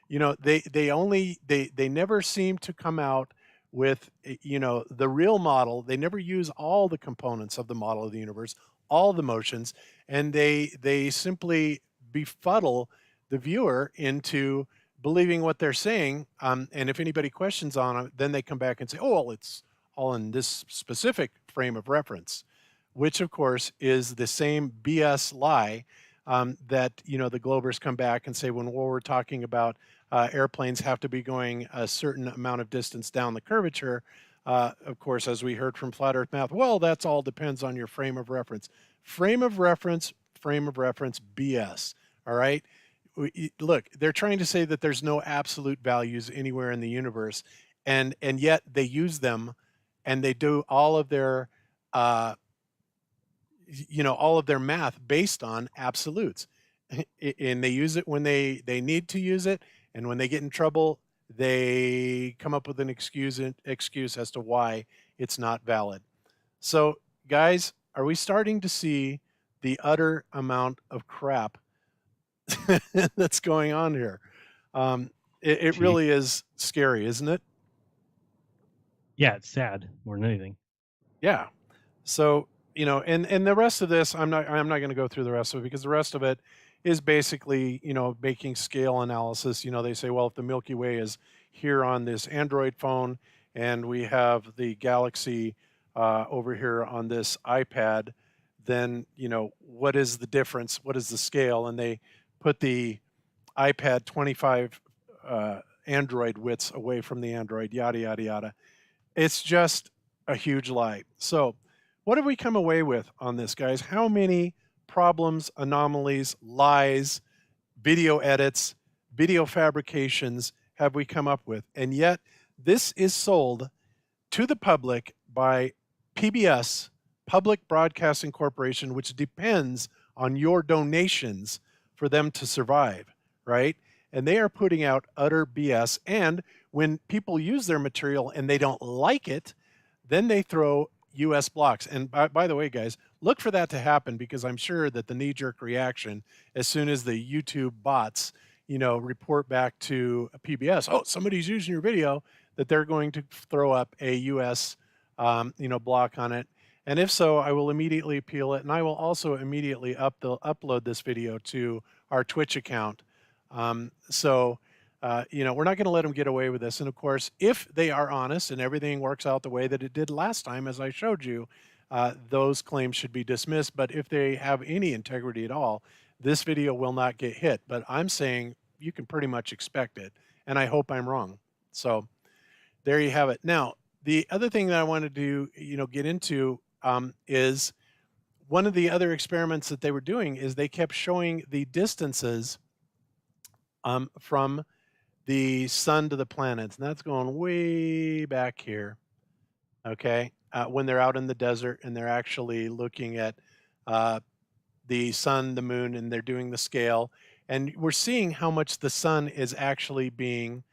you know, they never seem to come out with, you know, the real model. They never use all the components of the model of the universe, all the motions, and they simply befuddle the viewer into believing what they're saying. And if anybody questions on it, then they come back and say, oh, well, it's all in this specific frame of reference, which of course is the same BS lie that, you know, the Globers come back and say when we're talking about airplanes have to be going a certain amount of distance down the curvature. Of course, as we heard from Flat Earth Math, well, that's all depends on your frame of reference. Frame of reference, BS, all right? Look, they're trying to say that there's no absolute values anywhere in the universe, and yet they use them, and they do all of their, you know, all of their math based on absolutes, and they use it when they need to use it, and when they get in trouble, they come up with an excuse as to why it's not valid. So, guys, are we starting to see the utter amount of crap that's going on here? It really is scary, isn't it? Yeah, it's sad more than anything. Yeah. So, you know, and the rest of this, I'm not going to go through the rest of it because the rest of it is basically, you know, making scale analysis. You know, they say, well, if the Milky Way is here on this Android phone and we have the Galaxy over here on this iPad, then, you know, what is the difference? What is the scale? And they put the iPad 25 Android widths away from the Android, yada, yada, yada. It's just a huge lie. So what have we come away with on this, guys? How many problems, anomalies, lies, video edits, video fabrications have we come up with? And yet this is sold to the public by PBS, Public Broadcasting Corporation, which depends on your donations for them to survive, right? And they are putting out utter BS. And when people use their material and they don't like it, then they throw US blocks. And by the way, guys, look for that to happen, because I'm sure that the knee-jerk reaction, as soon as the YouTube bots, you know, report back to PBS, oh, somebody's using your video, that they're going to throw up a US, you know, block on it. And if so, I will immediately appeal it. And I will also immediately upload this video to our Twitch account. You know, we're not going to let them get away with this. And of course, if they are honest and everything works out the way that it did last time, as I showed you, those claims should be dismissed. But if they have any integrity at all, this video will not get hit. But I'm saying you can pretty much expect it. And I hope I'm wrong. So there you have it. Now, the other thing that I wanted to, you know, get into is one of the other experiments that they were doing is they kept showing the distances from the sun to the planets. And that's going way back here. Okay. when they're out in the desert and they're actually looking at the sun, the moon, and they're doing the scale. And we're seeing how much the sun is actually being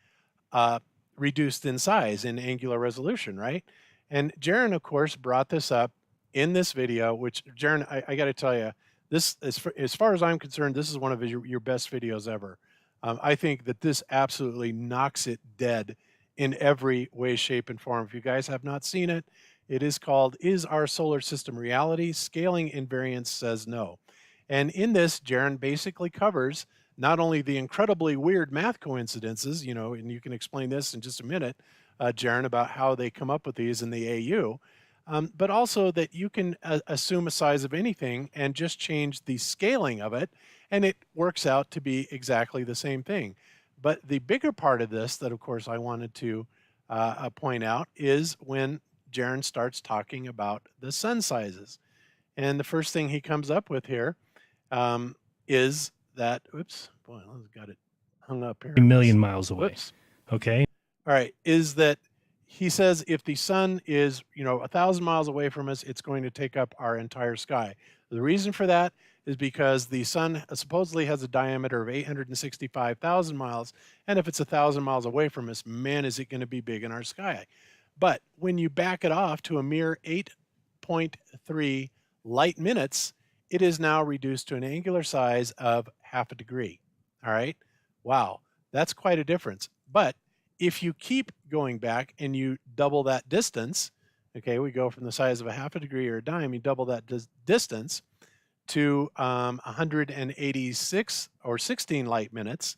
reduced in size in angular resolution, right? And Jaron, of course, brought this up in this video, which, Jaron, I got to tell you, this, as far as I'm concerned, this is one of your best videos ever. I think that this absolutely knocks it dead in every way, shape, and form. If you guys have not seen it, it is called, Is Our Solar System Reality? Scaling Invariance Says No. And in this, Jaron basically covers not only the incredibly weird math coincidences, you know, and you can explain this in just a minute, Jaron, about how they come up with these in the AU, but also that you can assume a size of anything and just change the scaling of it, and it works out to be exactly the same thing. But the bigger part of this that, of course, I wanted to point out is when Jaron starts talking about the sun sizes. And the first thing he comes up with here is that, oops, boy, I've got it hung up here. A million miles away. Whoops. Okay. All right, is that he says if the sun is, 1,000 miles away from us, it's going to take up our entire sky. The reason for that is because the sun supposedly has a diameter of 865,000 miles, and if it's 1,000 miles away from us, man, is it going to be big in our sky. But when you back it off to a mere 8.3 light minutes, it is now reduced to an angular size of half a degree. All right, wow, that's quite a difference. But if you keep going back and you double that distance, okay, we go from the size of a half a degree or a dime, you double that distance to 186 or 16 light minutes,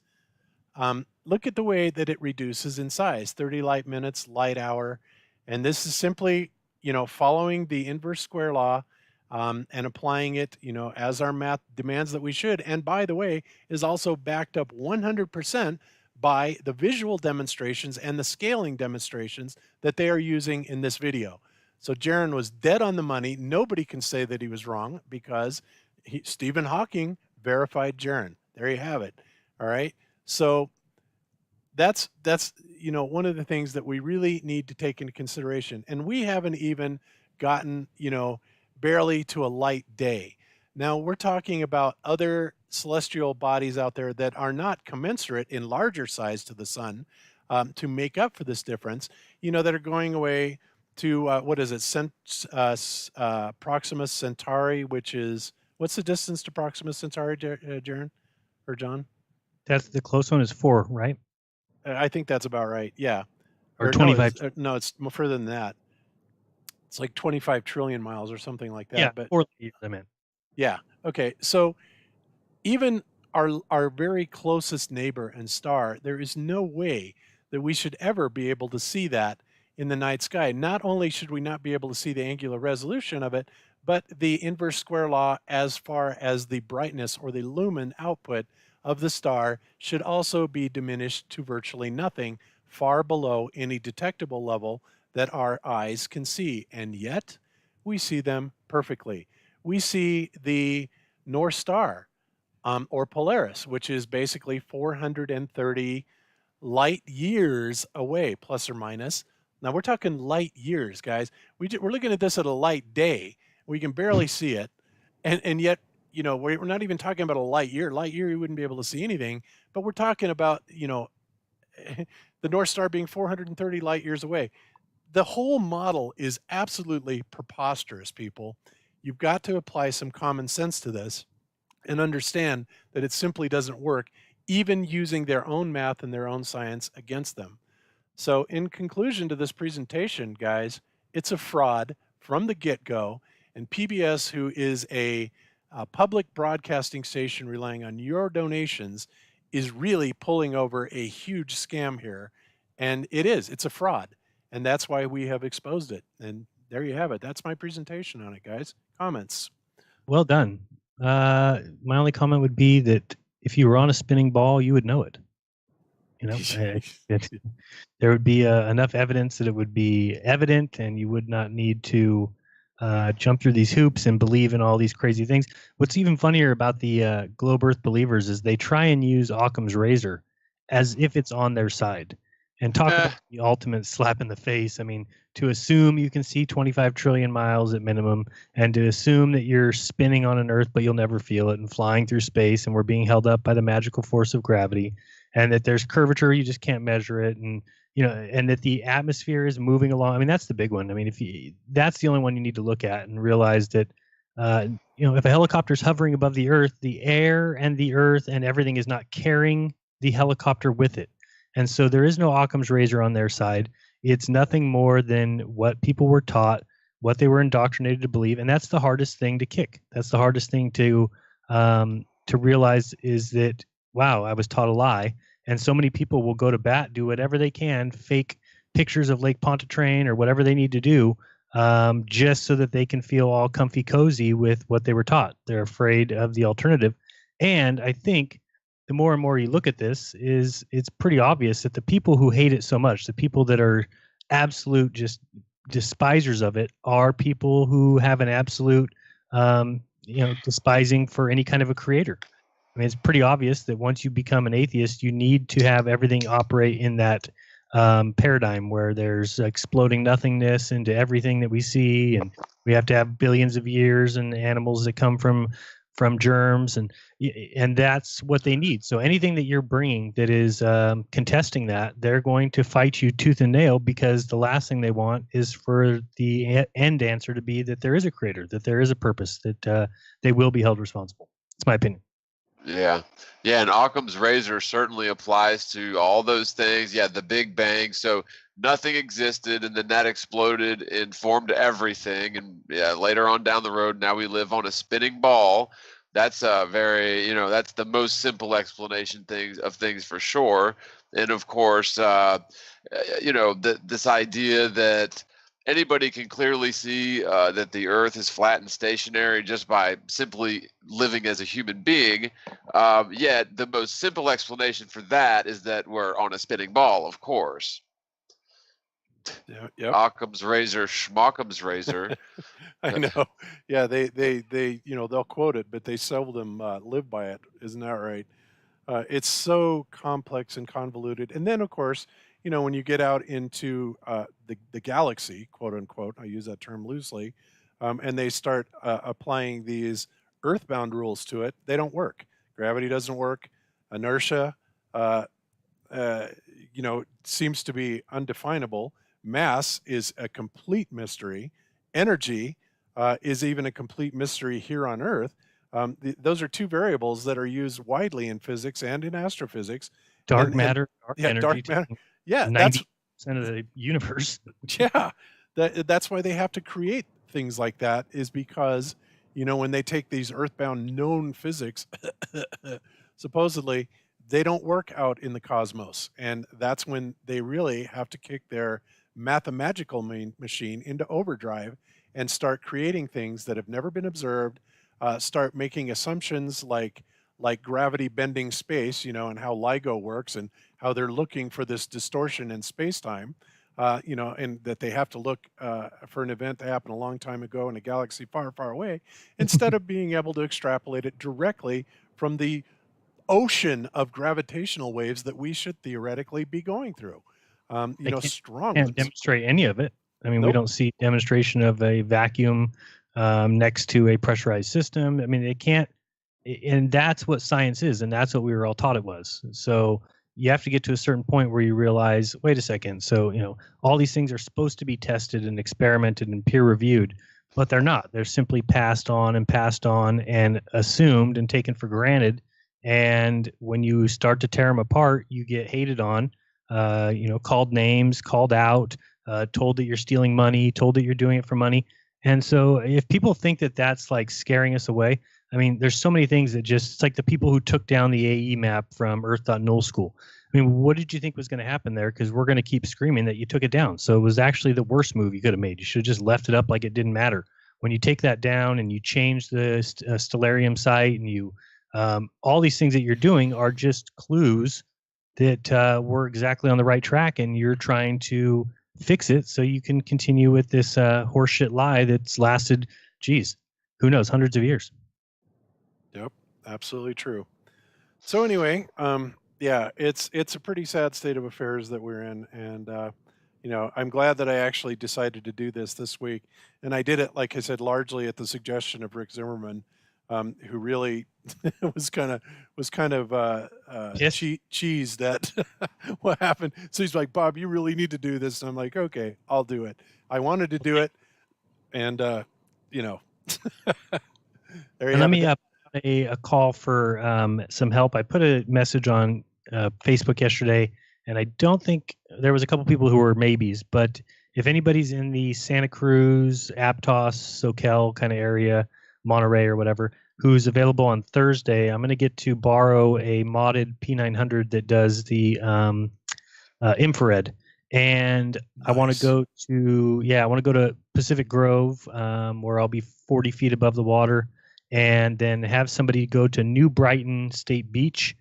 look at the way that it reduces in size, 30 light minutes, light hour. And this is simply, following the inverse square law and applying it, as our math demands that we should. And by the way, is also backed up 100% by the visual demonstrations and the scaling demonstrations that they are using in this video. So Jaron was dead on the money. Nobody can say that he was wrong because Stephen Hawking verified Jaron. There you have it. All right. So that's one of the things that we really need to take into consideration. And we haven't even gotten, barely to a light day. Now we're talking about other celestial bodies out there that are not commensurate in larger size to the sun to make up for this difference, that are going away to, Proxima Centauri, which is, what's the distance to Proxima Centauri, Jaron or John? That's the close one is 4, right? I think that's about right. Yeah. Or 25. No, it's more further than that. It's like 25 trillion miles or something like that. Yeah, but 4 years, I meant. Yeah. Okay. So even our very closest neighbor and star, there is no way that we should ever be able to see that in the night sky. Not only should we not be able to see the angular resolution of it, but the inverse square law as far as the brightness or the lumen output of the star should also be diminished to virtually nothing, far below any detectable level that our eyes can see. And yet we see them perfectly. We see the North Star or Polaris, which is basically 430 light years away, plus or minus. Now we're talking light years, guys. We're looking at this at a light day. We can barely see it. And yet, we're not even talking about a light year. Light year, you wouldn't be able to see anything. But we're talking about, the North Star being 430 light years away. The whole model is absolutely preposterous, people. You've got to apply some common sense to this and understand that it simply doesn't work, even using their own math and their own science against them. So in conclusion to this presentation, guys, it's a fraud from the get-go, and PBS, who is a public broadcasting station relying on your donations, is really pulling over a huge scam here. And it's a fraud. And that's why we have exposed it. And there you have it. That's my presentation on it, guys. Comments? Well done. My only comment would be that if you were on a spinning ball, you would know it. There would be enough evidence that it would be evident, and you would not need to jump through these hoops and believe in all these crazy things. What's even funnier about the Globe Earth believers is they try and use Occam's razor as if it's on their side. And talk about the ultimate slap in the face. I mean, to assume you can see 25 trillion miles at minimum, and to assume that you're spinning on an Earth, but you'll never feel it, and flying through space, and we're being held up by the magical force of gravity, and that there's curvature, you just can't measure it, and and that the atmosphere is moving along. I mean, that's the big one. I mean, that's the only one you need to look at and realize that, if a helicopter's hovering above the Earth, the air and the Earth and everything is not carrying the helicopter with it. And so there is no Occam's razor on their side. It's nothing more than what people were taught, what they were indoctrinated to believe, and that's the hardest thing to kick. That's the hardest thing to realize, is that, wow, I was taught a lie. And so many people will go to bat, do whatever they can, fake pictures of Lake Pontchartrain or whatever they need to do, just so that they can feel all comfy cozy with what they were taught. They're afraid of the alternative. And I think the more and more you look at this, it's pretty obvious that the people who hate it so much, the people that are absolute just despisers of it, are people who have an absolute, despising for any kind of a creator. I mean, it's pretty obvious that once you become an atheist, you need to have everything operate in that paradigm where there's exploding nothingness into everything that we see, and we have to have billions of years and animals that come from germs, and that's what they need. So anything that you're bringing that is contesting that, they're going to fight you tooth and nail, because the last thing they want is for the end answer to be that there is a creator, that there is a purpose, that they will be held responsible. It's my opinion. Yeah. And Occam's razor certainly applies to all those things. Yeah, the Big Bang. So nothing existed, and then that exploded and formed everything. And later on down the road, now we live on a spinning ball. That's a very, that's the most simple explanation of things for sure. And of course, this idea that anybody can clearly see that the Earth is flat and stationary just by simply living as a human being. Yet the most simple explanation for that is that we're on a spinning ball, of course. Yep. Occam's razor, Schmockham's razor. I know. Yeah, they they'll quote it, but they seldom live by it. Isn't that right? It's so complex and convoluted. And then, of course, when you get out into the galaxy, quote unquote, I use that term loosely, and they start applying these earthbound rules to it, they don't work. Gravity doesn't work. Inertia, seems to be undefinable. Mass is a complete mystery. Energy is even a complete mystery here on Earth. Those are two variables that are used widely in physics and in astrophysics. Dark matter, dark yeah, energy. dark matter. Yeah, 90% of the universe. Yeah, that's why they have to create things like that, is because, when they take these earthbound known physics, supposedly they don't work out in the cosmos. And that's when they really have to kick their mathematical machine into overdrive and start creating things that have never been observed, start making assumptions like gravity bending space, and how LIGO works, and how they're looking for this distortion in space-time, and that they have to look for an event that happened a long time ago in a galaxy far, far away, instead of being able to extrapolate it directly from the ocean of gravitational waves that we should theoretically be going through. Strong Can't ones. demonstrate any of it. I mean, Nope. we don't see demonstration of a vacuum next to a pressurized system. I mean, they can't, and that's what science is, and that's what we were all taught it was. So you have to get to a certain point where you realize, wait a second, so all these things are supposed to be tested and experimented and peer reviewed, but they're not. They're simply passed on and assumed and taken for granted. And when you start to tear them apart, you get hated on, called names, called out, told that you're stealing money, told that you're doing it for money. And so if people think that that's like scaring us away, I mean, there's so many things that it's like the people who took down the AE map from Earth.null School. I mean, what did you think was going to happen there? Because we're going to keep screaming that you took it down. So it was actually the worst move you could have made. You should have just left it up like it didn't matter. When you take that down and you change the Stellarium site, and you all these things that you're doing are just clues that we're exactly on the right track, and you're trying to fix it so you can continue with this horseshit lie that's lasted, who knows, hundreds of years. Yep, absolutely true. So anyway, Yeah, it's a pretty sad state of affairs that we're in, and I'm glad that I actually decided to do this week, and I did it, like I said, largely at the suggestion of Rick Zimmerman, who really was kind of Yes. cheesed that what happened. So he's like, Bob, you really need to do this, and I'm like, okay, I'll do it. I wanted to do it, and you know, there you And let have me it. a call for some help. I put a message on Facebook yesterday, and I don't think there was a couple people who were maybes, but if anybody's in the Santa Cruz, Aptos, Soquel kind of area, Monterey or whatever, who's available on Thursday, I'm going to get to borrow a modded P900 that does the infrared. And I want to go to Pacific Grove, where I'll be 40 feet above the water, and then have somebody go to New Brighton State Beach,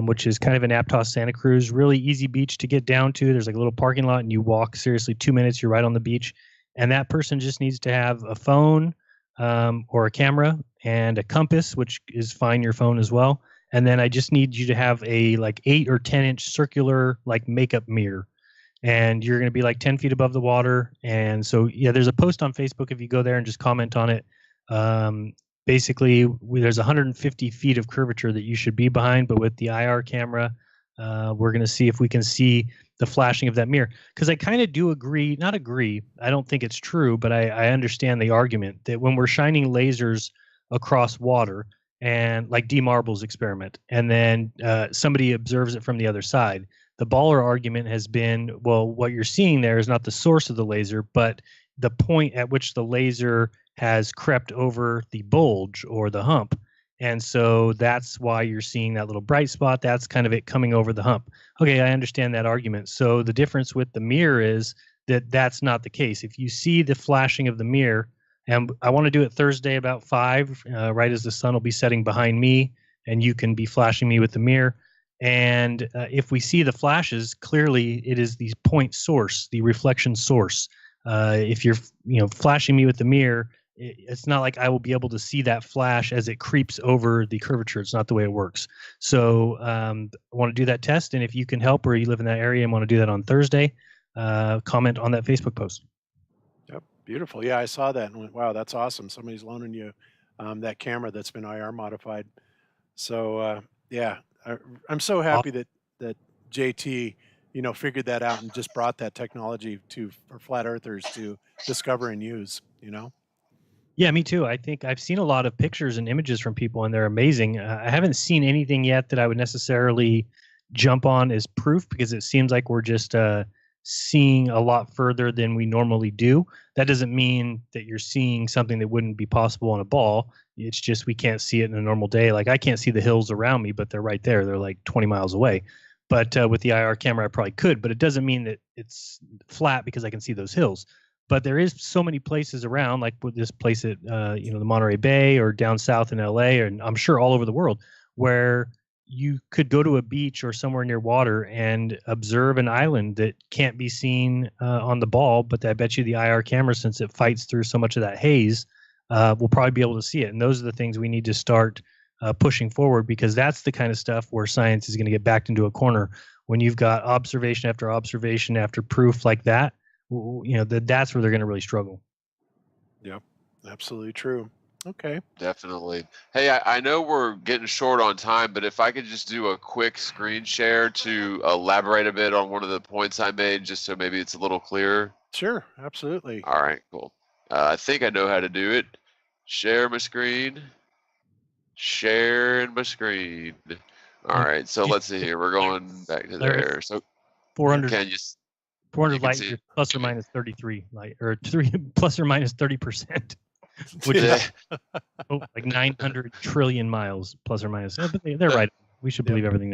which is kind of an Aptos Santa Cruz, really easy beach to get down to. There's like a little parking lot, and you walk seriously 2 minutes, you're right on the beach. And that person just needs to have a phone or a camera and a compass, which is fine, your phone as well. And then I just need you to have a like 8 or 10-inch circular like makeup mirror, and you're going to be like 10 feet above the water. And so, yeah, there's a post on Facebook. If you go there and just comment on it, basically there's 150 feet of curvature that you should be behind, but with the IR camera, we're going to see if we can see the flashing of that mirror. Because I kind of do not agree, I don't think it's true, but I understand the argument that when we're shining lasers across water, and like D Marble's experiment, and then somebody observes it from the other side, the baller argument has been, well, what you're seeing there is not the source of the laser, but the point at which the laser has crept over the bulge or the hump. And so that's why you're seeing that little bright spot. That's kind of it coming over the hump. Okay, I understand that argument. So the difference with the mirror is that that's not the case. If you see the flashing of the mirror, and I want to do it Thursday about 5, right as the sun will be setting behind me, and you can be flashing me with the mirror. And if we see the flashes, clearly it is the point source, the reflection source. If you're flashing me with the mirror, it's not like I will be able to see that flash as it creeps over the curvature. It's not the way it works. So I want to do that test, and if you can help or you live in that area and want to do that on Thursday, comment on that Facebook post. Yep, beautiful. Yeah, I saw that and went, wow, that's awesome. Somebody's loaning you that camera that's been IR modified. So yeah, I'm so happy that JT figured that out and just brought that technology for flat earthers to discover and use. Yeah, me too. I think I've seen a lot of pictures and images from people, and they're amazing. I haven't seen anything yet that I would necessarily jump on as proof, because it seems like we're just seeing a lot further than we normally do. That doesn't mean that you're seeing something that wouldn't be possible on a ball. It's just we can't see it in a normal day. Like I can't see the hills around me, but they're right there. They're like 20 miles away. But with the IR camera, I probably could. But it doesn't mean that it's flat because I can see those hills. But there is so many places around, like with this place at the Monterey Bay or down south in LA, and I'm sure all over the world, where you could go to a beach or somewhere near water and observe an island that can't be seen on the ball, but I bet you the IR camera, since it fights through so much of that haze, will probably be able to see it. And those are the things we need to start pushing forward, because that's the kind of stuff where science is going to get backed into a corner. When you've got observation after proof like that, that's where they're going to really struggle. Yep, absolutely true. Okay. Definitely. Hey, I know we're getting short on time, but if I could just do a quick screen share to elaborate a bit on one of the points I made, just so maybe it's a little clearer. Sure, absolutely. All right, cool. I think I know how to do it. Share my screen. Sharing my screen. All right, so let's see here. We're going back to there. So 400. Can you? 400 light years plus or minus 33 light, or 3 plus or minus 30%, which is like 900 trillion miles plus or minus. But they're right. We should believe everything.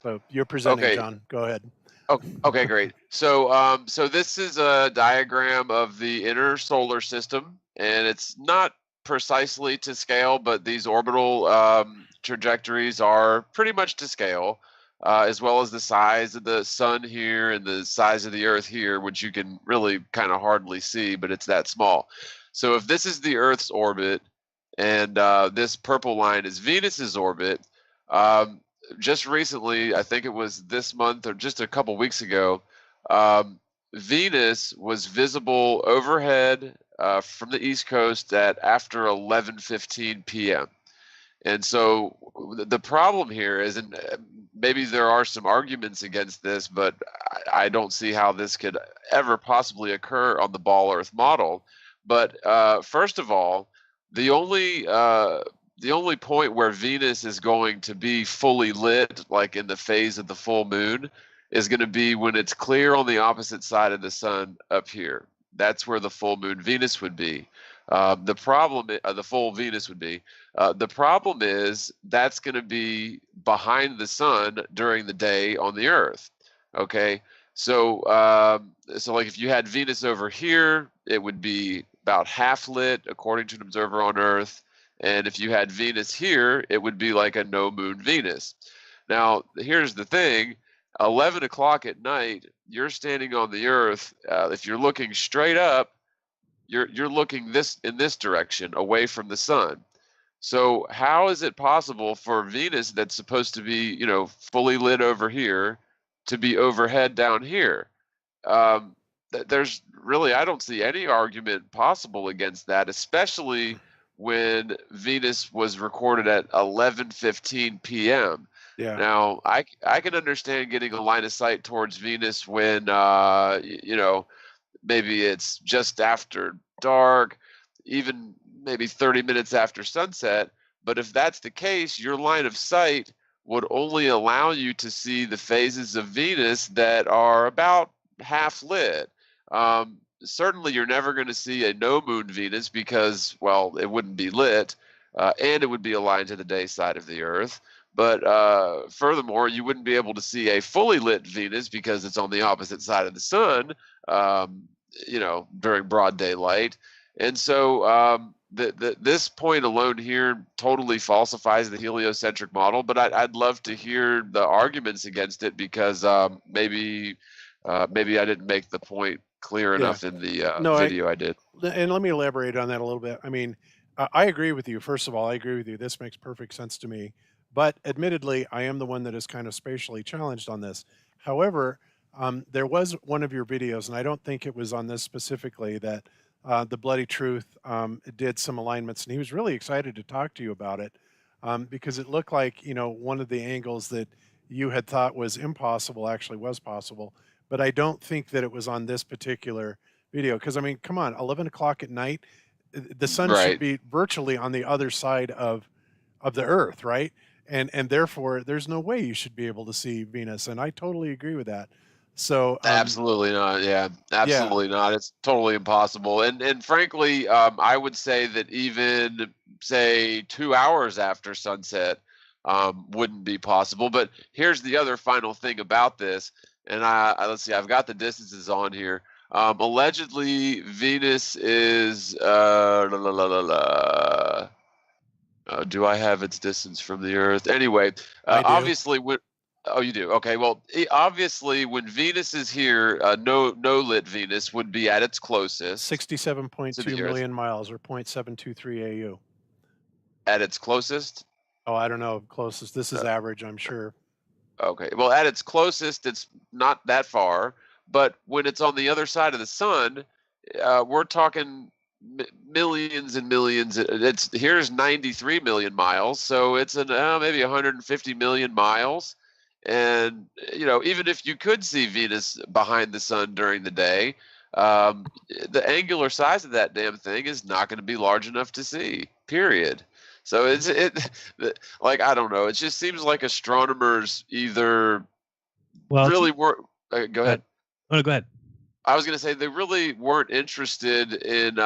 So you're presenting, John. Go ahead. Oh, okay, great. So so this is a diagram of the inner solar system, and it's not precisely to scale, but these orbital trajectories are pretty much to scale. As well as the size of the sun here and the size of the earth here, which you can really kind of hardly see, but it's that small. So if this is the Earth's orbit and this purple line is Venus's orbit, just recently, I think it was this month or just a couple weeks ago, Venus was visible overhead from the East Coast at after 11:15 p.m. And so the problem here is, and maybe there are some arguments against this, but I don't see how this could ever possibly occur on the Ball Earth model. But first of all, the only point where Venus is going to be fully lit, like in the phase of the full moon, is going to be when it's clear on the opposite side of the sun up here. That's where the full moon Venus would be. The problem, the full Venus would be. The problem is that's going to be behind the sun during the day on the Earth. Okay, so so like if you had Venus over here, it would be about half lit according to an observer on Earth. And if you had Venus here, it would be like a no moon Venus. Now, here's the thing. 11 o'clock at night, you're standing on the Earth. If you're looking straight up, you're looking in this direction, away from the sun. So how is it possible for Venus, that's supposed to be, fully lit over here, to be overhead down here? There's really, I don't see any argument possible against that, especially when Venus was recorded at 11:15 p.m. Yeah. Now, I can understand getting a line of sight towards Venus when, maybe it's just after dark, even maybe 30 minutes after sunset. But if that's the case, your line of sight would only allow you to see the phases of Venus that are about half lit. Certainly, you're never going to see a no moon Venus because, well, it wouldn't be lit, and it would be aligned to the day side of the Earth. But furthermore, you wouldn't be able to see a fully lit Venus because it's on the opposite side of the sun, during broad daylight. And so this point alone here totally falsifies the heliocentric model. But I'd love to hear the arguments against it, because maybe I didn't make the point clear enough in the video I did. And let me elaborate on that a little bit. I mean, I agree with you. First of all, I agree with you. This makes perfect sense to me. But admittedly, I am the one that is kind of spatially challenged on this. However, there was one of your videos, and I don't think it was on this specifically, that the Bloody Truth did some alignments, and he was really excited to talk to you about it, because it looked like, one of the angles that you had thought was impossible actually was possible. But I don't think that it was on this particular video, because, I mean, come on, 11 o'clock at night, the sun should be virtually on the other side of the Earth, right? And therefore, there's no way you should be able to see Venus, and I totally agree with that. So absolutely not. Yeah, absolutely not. It's totally impossible. And frankly, I would say that even say 2 hours after sunset wouldn't be possible. But here's the other final thing about this. And let's see, I've got the distances on here. Allegedly, Venus is do I have its distance from the Earth? Anyway, obviously, oh, you do? Okay. Well, obviously, when Venus is here, no lit Venus would be at its closest. 67.2 million miles, or 0.723 AU. At its closest? Oh, I don't know. Closest. This is average, I'm sure. Okay. Well, at its closest, it's not that far. But when it's on the other side of the sun, we're talking millions and millions. Here's 93 million miles, so it's maybe 150 million miles. And even if you could see Venus behind the sun during the day, the angular size of that damn thing is not going to be large enough to see. Period. So like, I don't know. It just seems like astronomers either really weren't. Go ahead. Oh, go ahead. I was going to say they really weren't interested in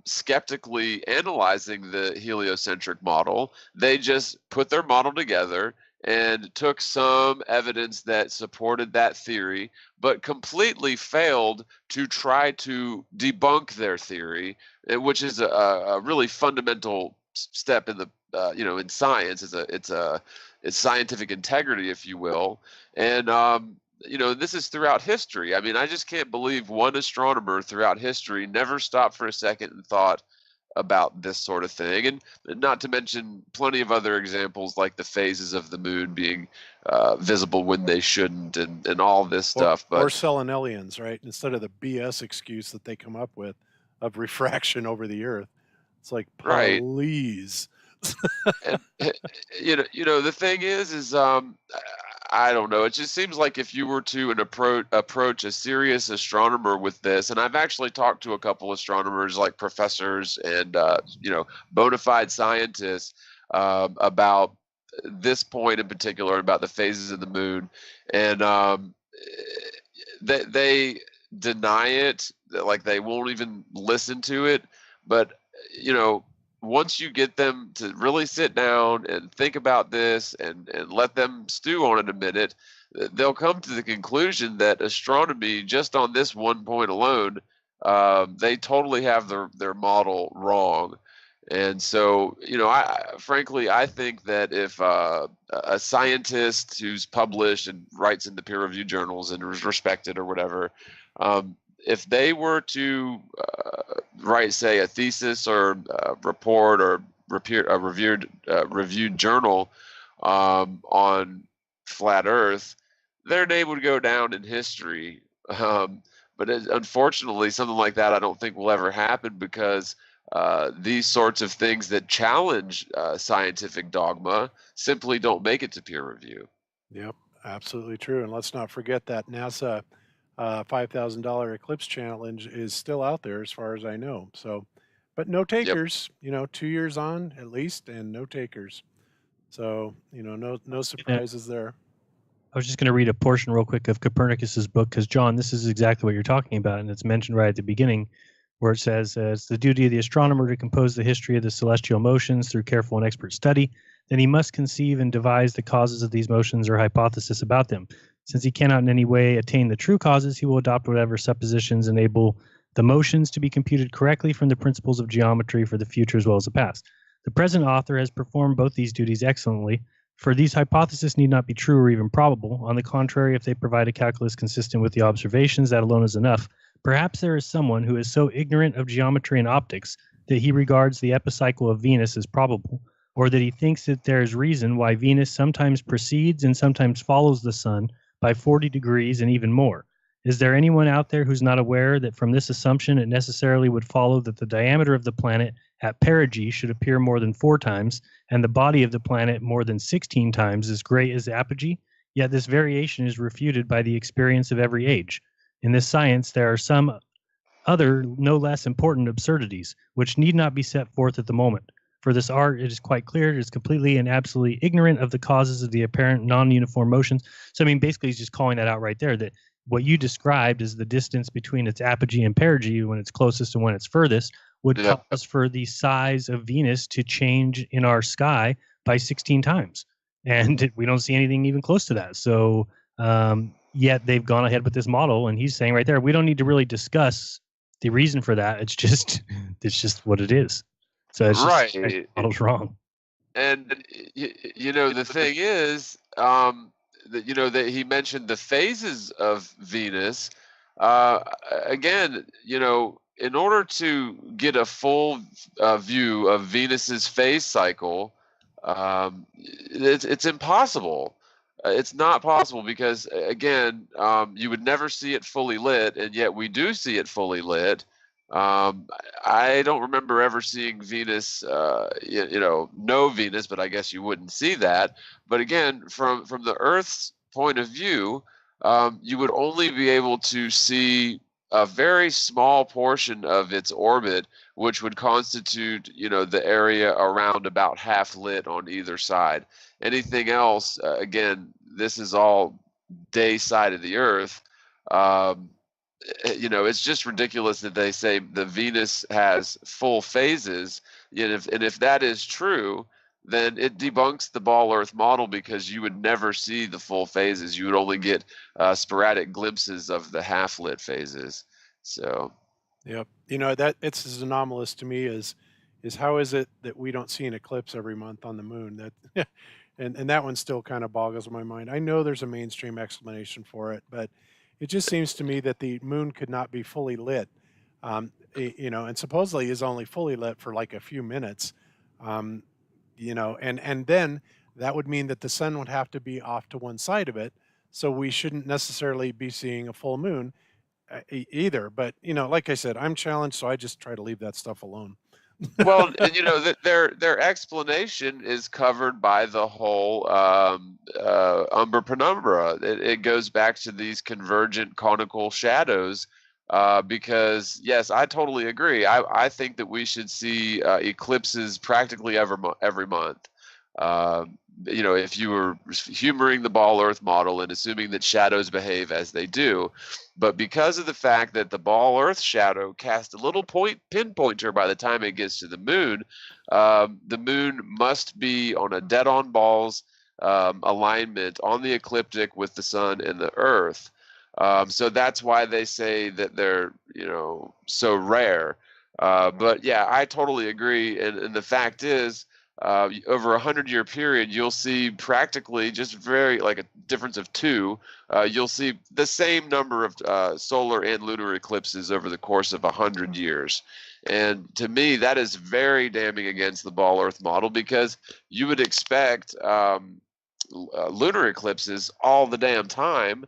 skeptically analyzing the heliocentric model. They just put their model together and took some evidence that supported that theory, but completely failed to try to debunk their theory, which is a really fundamental step in the in science. It's scientific integrity, if you will. And this is throughout history. I mean, I just can't believe one astronomer throughout history never stopped for a second and thought, about this sort of thing, and not to mention plenty of other examples like the phases of the moon being visible when they shouldn't, and all this stuff. Or But Selenelians, right? Instead of the BS excuse that they come up with of refraction over the Earth, it's like, right, please. and the thing is I don't know. It just seems like if you were to approach a serious astronomer with this, and I've actually talked to a couple astronomers, like professors and bona fide scientists, about this point in particular, about the phases of the moon, and they deny it. Like they won't even listen to it. But once you get them to really sit down and think about this and let them stew on it a minute, they'll come to the conclusion that astronomy, just on this one point alone, they totally have their model wrong. And so, frankly, I think that if a scientist who's published and writes in the peer-reviewed journals and is respected or whatever, if they were to write, say, a thesis or a report or a reviewed journal on flat Earth, their name would go down in history. But unfortunately, something like that I don't think will ever happen, because these sorts of things that challenge scientific dogma simply don't make it to peer review. Yep, absolutely true. And let's not forget that NASA $5,000 eclipse challenge is still out there as far as I know. So, but no takers, 2 years on at least, and no takers. So, no surprises there. I was just going to read a portion real quick of Copernicus's book, because John, this is exactly what you're talking about, and it's mentioned right at the beginning, where it says, it's the duty of the astronomer to compose the history of the celestial motions through careful and expert study. Then he must conceive and devise the causes of these motions or hypothesis about them. Since he cannot in any way attain the true causes, he will adopt whatever suppositions enable the motions to be computed correctly from the principles of geometry for the future as well as the past. The present author has performed both these duties excellently, for these hypotheses need not be true or even probable. On the contrary, if they provide a calculus consistent with the observations, that alone is enough. Perhaps there is someone who is so ignorant of geometry and optics that he regards the epicycle of Venus as probable, or that he thinks that there is reason why Venus sometimes precedes and sometimes follows the sun by 40 degrees and even more. Is there anyone out there who's not aware that from this assumption it necessarily would follow that the diameter of the planet at perigee should appear more than 4 times, and the body of the planet more than 16 times as great as apogee? Yet this variation is refuted by the experience of every age. In this science, there are some other no less important absurdities, which need not be set forth at the moment. For this art, it is quite clear it is completely and absolutely ignorant of the causes of the apparent non-uniform motions. So, I mean, basically, he's just calling that out right there, that what you described is the distance between its apogee and perigee when it's closest and when it's furthest would cause for the size of Venus to change in our sky by 16 times. And we don't see anything even close to that. So, yet they've gone ahead with this model, and he's saying right there, we don't need to really discuss the reason for that. It's just what it is. So it's just, the model's wrong. And the thing is, that he mentioned the phases of Venus. Again, in order to get a full view of Venus's phase cycle, it's impossible. It's not possible because, again, you would never see it fully lit, and yet we do see it fully lit. I don't remember ever seeing Venus, no Venus, but I guess you wouldn't see that. But again, from the Earth's point of view, you would only be able to see a very small portion of its orbit, which would constitute, the area around about half lit on either side. Anything else, again, this is all day side of the Earth. It's just ridiculous that they say the Venus has full phases. And if that is true, then it debunks the ball Earth model, because you would never see the full phases. You would only get sporadic glimpses of the half-lit phases. So, yep, that it's as anomalous to me as how is it that we don't see an eclipse every month on the moon? That and that one still kind of boggles my mind. I know there's a mainstream explanation for it, but it just seems to me that the moon could not be fully lit And supposedly is only fully lit for like a few minutes. And then that would mean that the sun would have to be off to one side of it. So we shouldn't necessarily be seeing a full moon either. But, like I said, I'm challenged, so I just try to leave that stuff alone. Well, and their explanation is covered by the whole umbra penumbra. It goes back to these convergent conical shadows. Because yes, I totally agree. I think that we should see eclipses practically every month. If you were humoring the ball Earth model and assuming that shadows behave as they do, but because of the fact that the ball Earth shadow casts a little pinpointer by the time it gets to the moon must be on a dead-on balls alignment on the ecliptic with the sun and the Earth. So that's why they say that they're, so rare. But yeah, I totally agree. And the fact is, over a 100-year period, you'll see practically just like a difference of 2. You'll see the same number of solar and lunar eclipses over the course of 100 years. And to me, that is very damning against the ball Earth model, because you would expect lunar eclipses all the damn time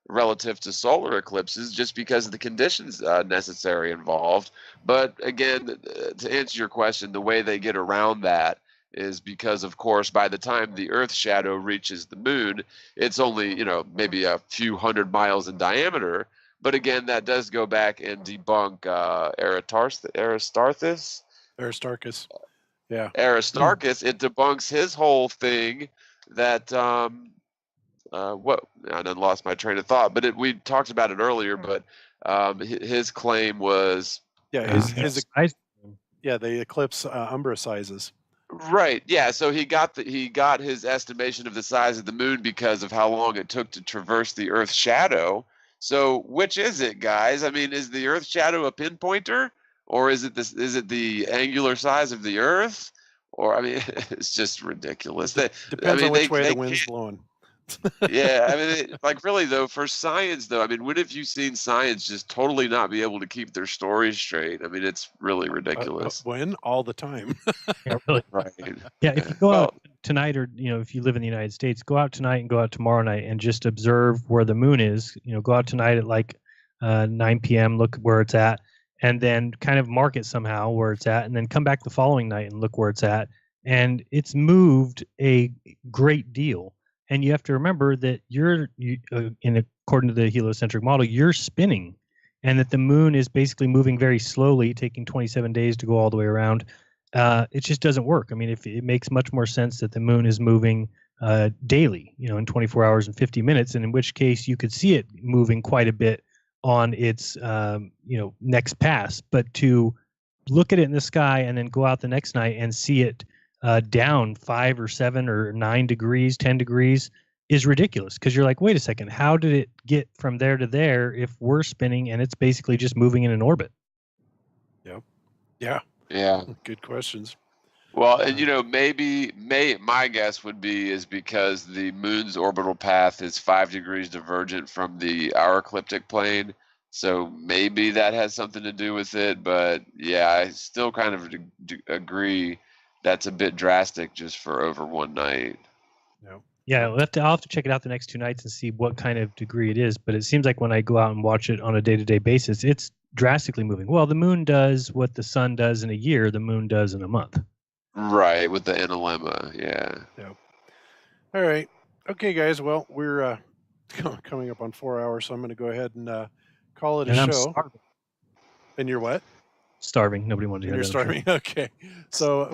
relative to solar eclipses, just because of the conditions necessary involved. But again, to answer your question, the way they get around that is because, of course, by the time the Earth shadow reaches the moon, it's only, maybe a few 100 miles in diameter. But again, that does go back and debunk Aristarchus. Yeah. Aristarchus. It debunks his whole thing that I done lost my train of thought, but we talked about it earlier. But his claim was the eclipse umbra sizes. Right. Yeah. So he got his estimation of the size of the moon because of how long it took to traverse the Earth's shadow. So which is it, guys? I mean, is the Earth's shadow a pinpointer, or is it the angular size of the Earth? Or, I mean, it's just ridiculous. Depends on which way the wind's blowing. Yeah, I mean, really though, for science though, I mean, when have you seen science just totally not be able to keep their stories straight? I mean, it's really ridiculous. When? All the time. Yeah, really. Right. Yeah, if you go out tonight, or if you live in the United States, go out tonight and go out tomorrow night and just observe where the moon is. Go out tonight at like 9 p.m., look where it's at, and then kind of mark it somehow where it's at, and then come back the following night and look where it's at. And it's moved a great deal. And you have to remember that according to the heliocentric model, you're spinning, and that the moon is basically moving very slowly, taking 27 days to go all the way around. It just doesn't work. I mean, it makes much more sense that the moon is moving daily, in 24 hours and 50 minutes, and in which case you could see it moving quite a bit on its, next pass. But to look at it in the sky and then go out the next night and see it down 5 or 7 or 9 degrees, 10 degrees is ridiculous, because you're like, wait a second, how did it get from there to there if we're spinning and it's basically just moving in an orbit? Yep. Yeah. Yeah. Good questions. Well, and my guess would be is because the moon's orbital path is 5 degrees divergent from our ecliptic plane. So maybe that has something to do with it. But yeah, I still kind of agree that's a bit drastic just for over one night. Yeah, I'll have to check it out the next 2 nights and see what kind of degree it is. But it seems like when I go out and watch it on a day-to-day basis, it's drastically moving. Well, the moon does what the sun does in a year, the moon does in a month. Right, with the analemma, yeah. Yep. All right. Okay, guys. Well, we're coming up on 4 hours, so I'm going to go ahead and call it a I'm show. starving. And you're what? Starving. Nobody wanted to hear You're that. starving. Okay. So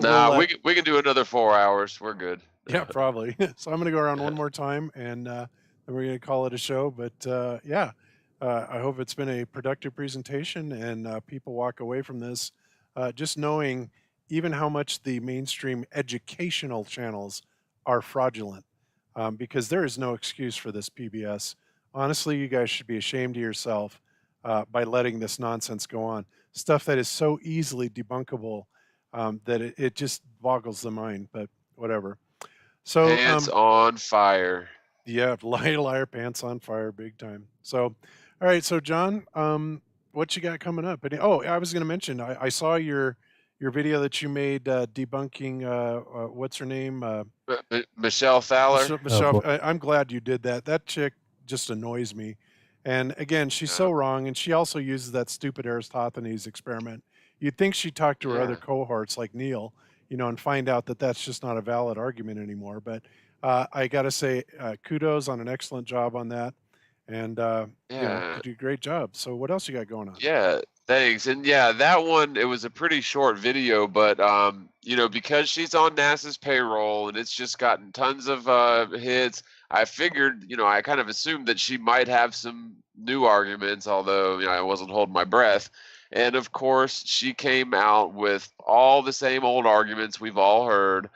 we can do another 4 hours. We're good. Yeah, probably. So I'm going to go around one more time, and then we're going to call it a show. But I hope it's been a productive presentation, and people walk away from this just knowing even how much the mainstream educational channels are fraudulent, because there is no excuse for this PBS. Honestly, you guys should be ashamed of yourself by letting this nonsense go on. Stuff that is so easily debunkable that it just boggles the mind, but whatever. So pants on fire. Yeah, liar, pants on fire, big time. So, all right. So, John, what you got coming up? And oh, I was going to mention, I saw your video that you made debunking what's her name? Michelle Thaler. Michelle, I'm glad you did that. That chick just annoys me. And again, she's so wrong. And she also uses that stupid Aristophanes experiment. You'd think she'd talk to her other cohorts like Neil, and find out that that's just not a valid argument anymore. But I got to say, kudos on an excellent job on that. And, you do a great job. So what else you got going on? Yeah, thanks. And yeah, that one, it was a pretty short video, but because she's on NASA's payroll and it's just gotten tons of hits, I figured, I kind of assumed that she might have some new arguments, although, I wasn't holding my breath. And of course, she came out with all the same old arguments we've all heard.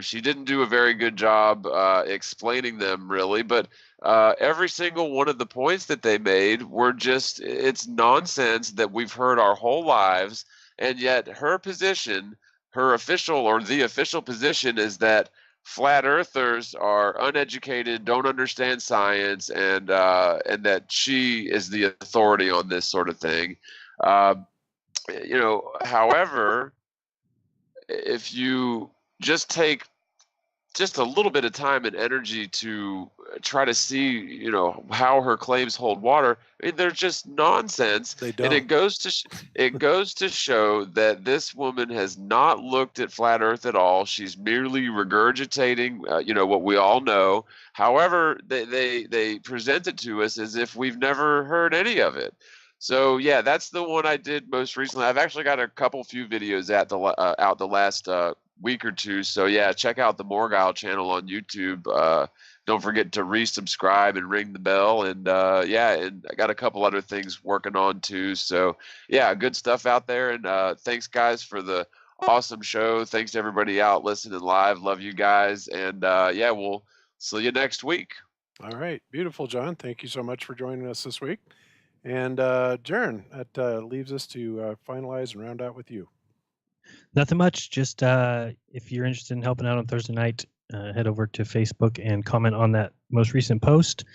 She didn't do a very good job explaining them, really, but every single one of the points that they made were just, it's nonsense that we've heard our whole lives. And yet her position, her official or the official position is that flat earthers are uneducated, don't understand science, and that she is the authority on this sort of thing. However, if you just take just a little bit of time and energy to try to see, how her claims hold water, I mean, they're just nonsense. They don't. And it goes to show that this woman has not looked at flat Earth at all. She's merely regurgitating, what we all know. However, they present it to us as if we've never heard any of it. So yeah, that's the one I did most recently. I've actually got a few videos out the last week or two. So yeah, check out the Morgile channel on YouTube. Don't forget to resubscribe and ring the bell. And and I got a couple other things working on too. So yeah, good stuff out there. And thanks guys for the awesome show. Thanks to everybody out listening live. Love you guys. And we'll see you next week. All right, beautiful, John. Thank you so much for joining us this week. And Jaron, that leaves us to finalize and round out with you. Nothing much. Just if you're interested in helping out on Thursday night, head over to Facebook and comment on that most recent post.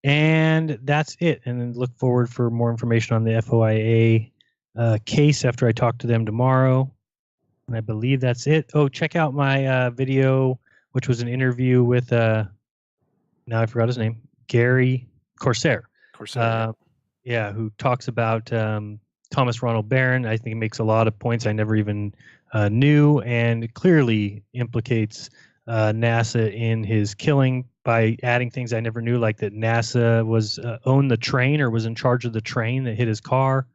And that's it. And then look forward for more information on the FOIA case after I talk to them tomorrow. And I believe that's it. Oh, check out my video, which was an interview with, now I forgot his name, Gary Corsair. Who talks about Thomas Ronald Barron. I think he makes a lot of points I never even knew, and clearly implicates NASA in his killing by adding things I never knew, like that NASA was owned the train or was in charge of the train that hit his car.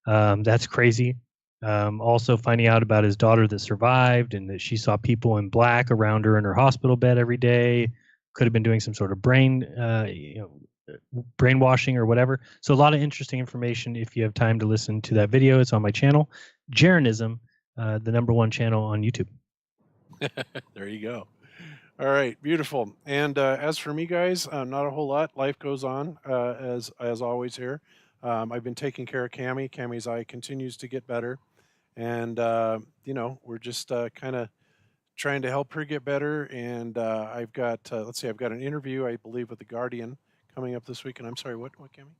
That's crazy. Also finding out about his daughter that survived and that she saw people in black around her in her hospital bed every day. Could have been doing some sort of brainwashing or whatever. So a lot of interesting information if you have time to listen to that video. It's on my channel, Jaronism, the #1 channel on YouTube. There you go. All right, beautiful. And as for me, guys, not a whole lot. Life goes on as always here. I've been taking care of Cammie. Cammie's eye continues to get better, and we're just kind of trying to help her get better. And I've got I've got an interview, I believe, with the Guardian coming up this week. And I'm sorry, what, Cammie?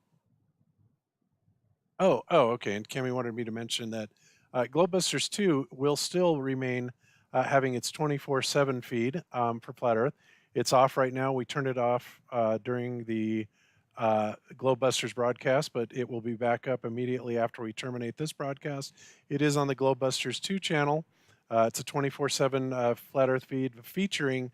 Oh, okay. And Cammie wanted me to mention that Globebusters 2 will still remain having its 24/7 feed for Flat Earth. It's off right now. We turned it off during the Globebusters broadcast, but it will be back up immediately after we terminate this broadcast. It is on the Globebusters 2 channel. It's a 24/7 Flat Earth feed featuring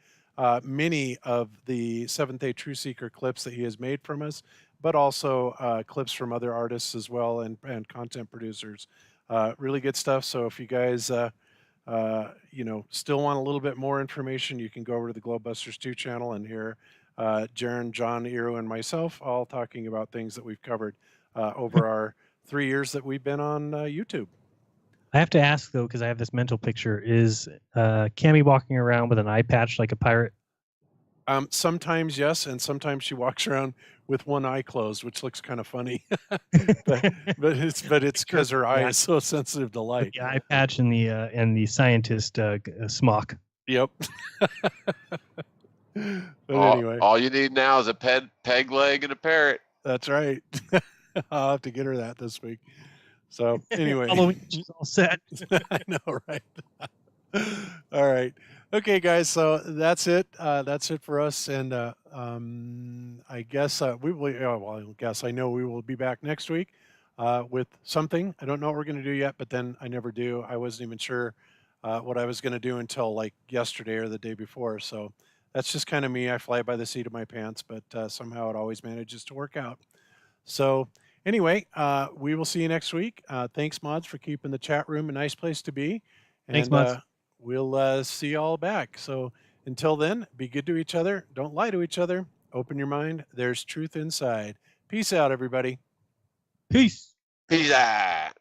many of the Seventh-day Truth Seeker clips that he has made from us, but also clips from other artists as well and content producers. Really good stuff. So if you guys still want a little bit more information, you can go over to the Globebusters 2 channel and hear Jaron, John, Iro, and myself all talking about things that we've covered over our 3 years that we've been on YouTube. I have to ask, though, because I have this mental picture, is Cammie walking around with an eye patch like a pirate? Sometimes, yes, and sometimes she walks around with one eye closed, which looks kind of funny. but it's because her eye is so sensitive to light. The eye patch and the scientist smock. Yep. Anyway. All you need now is a peg leg and a parrot. That's right. I'll have to get her that this week. So anyway, Halloween is all set. I know, right? All right. Okay, guys. So that's it. That's it for us. And I guess we will. Well, I guess I know we will be back next week with something. I don't know what we're going to do yet, but then I never do. I wasn't even sure what I was going to do until like yesterday or the day before. So that's just kind of me. I fly by the seat of my pants, but somehow it always manages to work out. So anyway, we will see you next week. Thanks, Mods, for keeping the chat room a nice place to be. And, Thanks, Mods. We'll see you all back. So until then, be good to each other. Don't lie to each other. Open your mind. There's truth inside. Peace out, everybody. Peace. Peace out.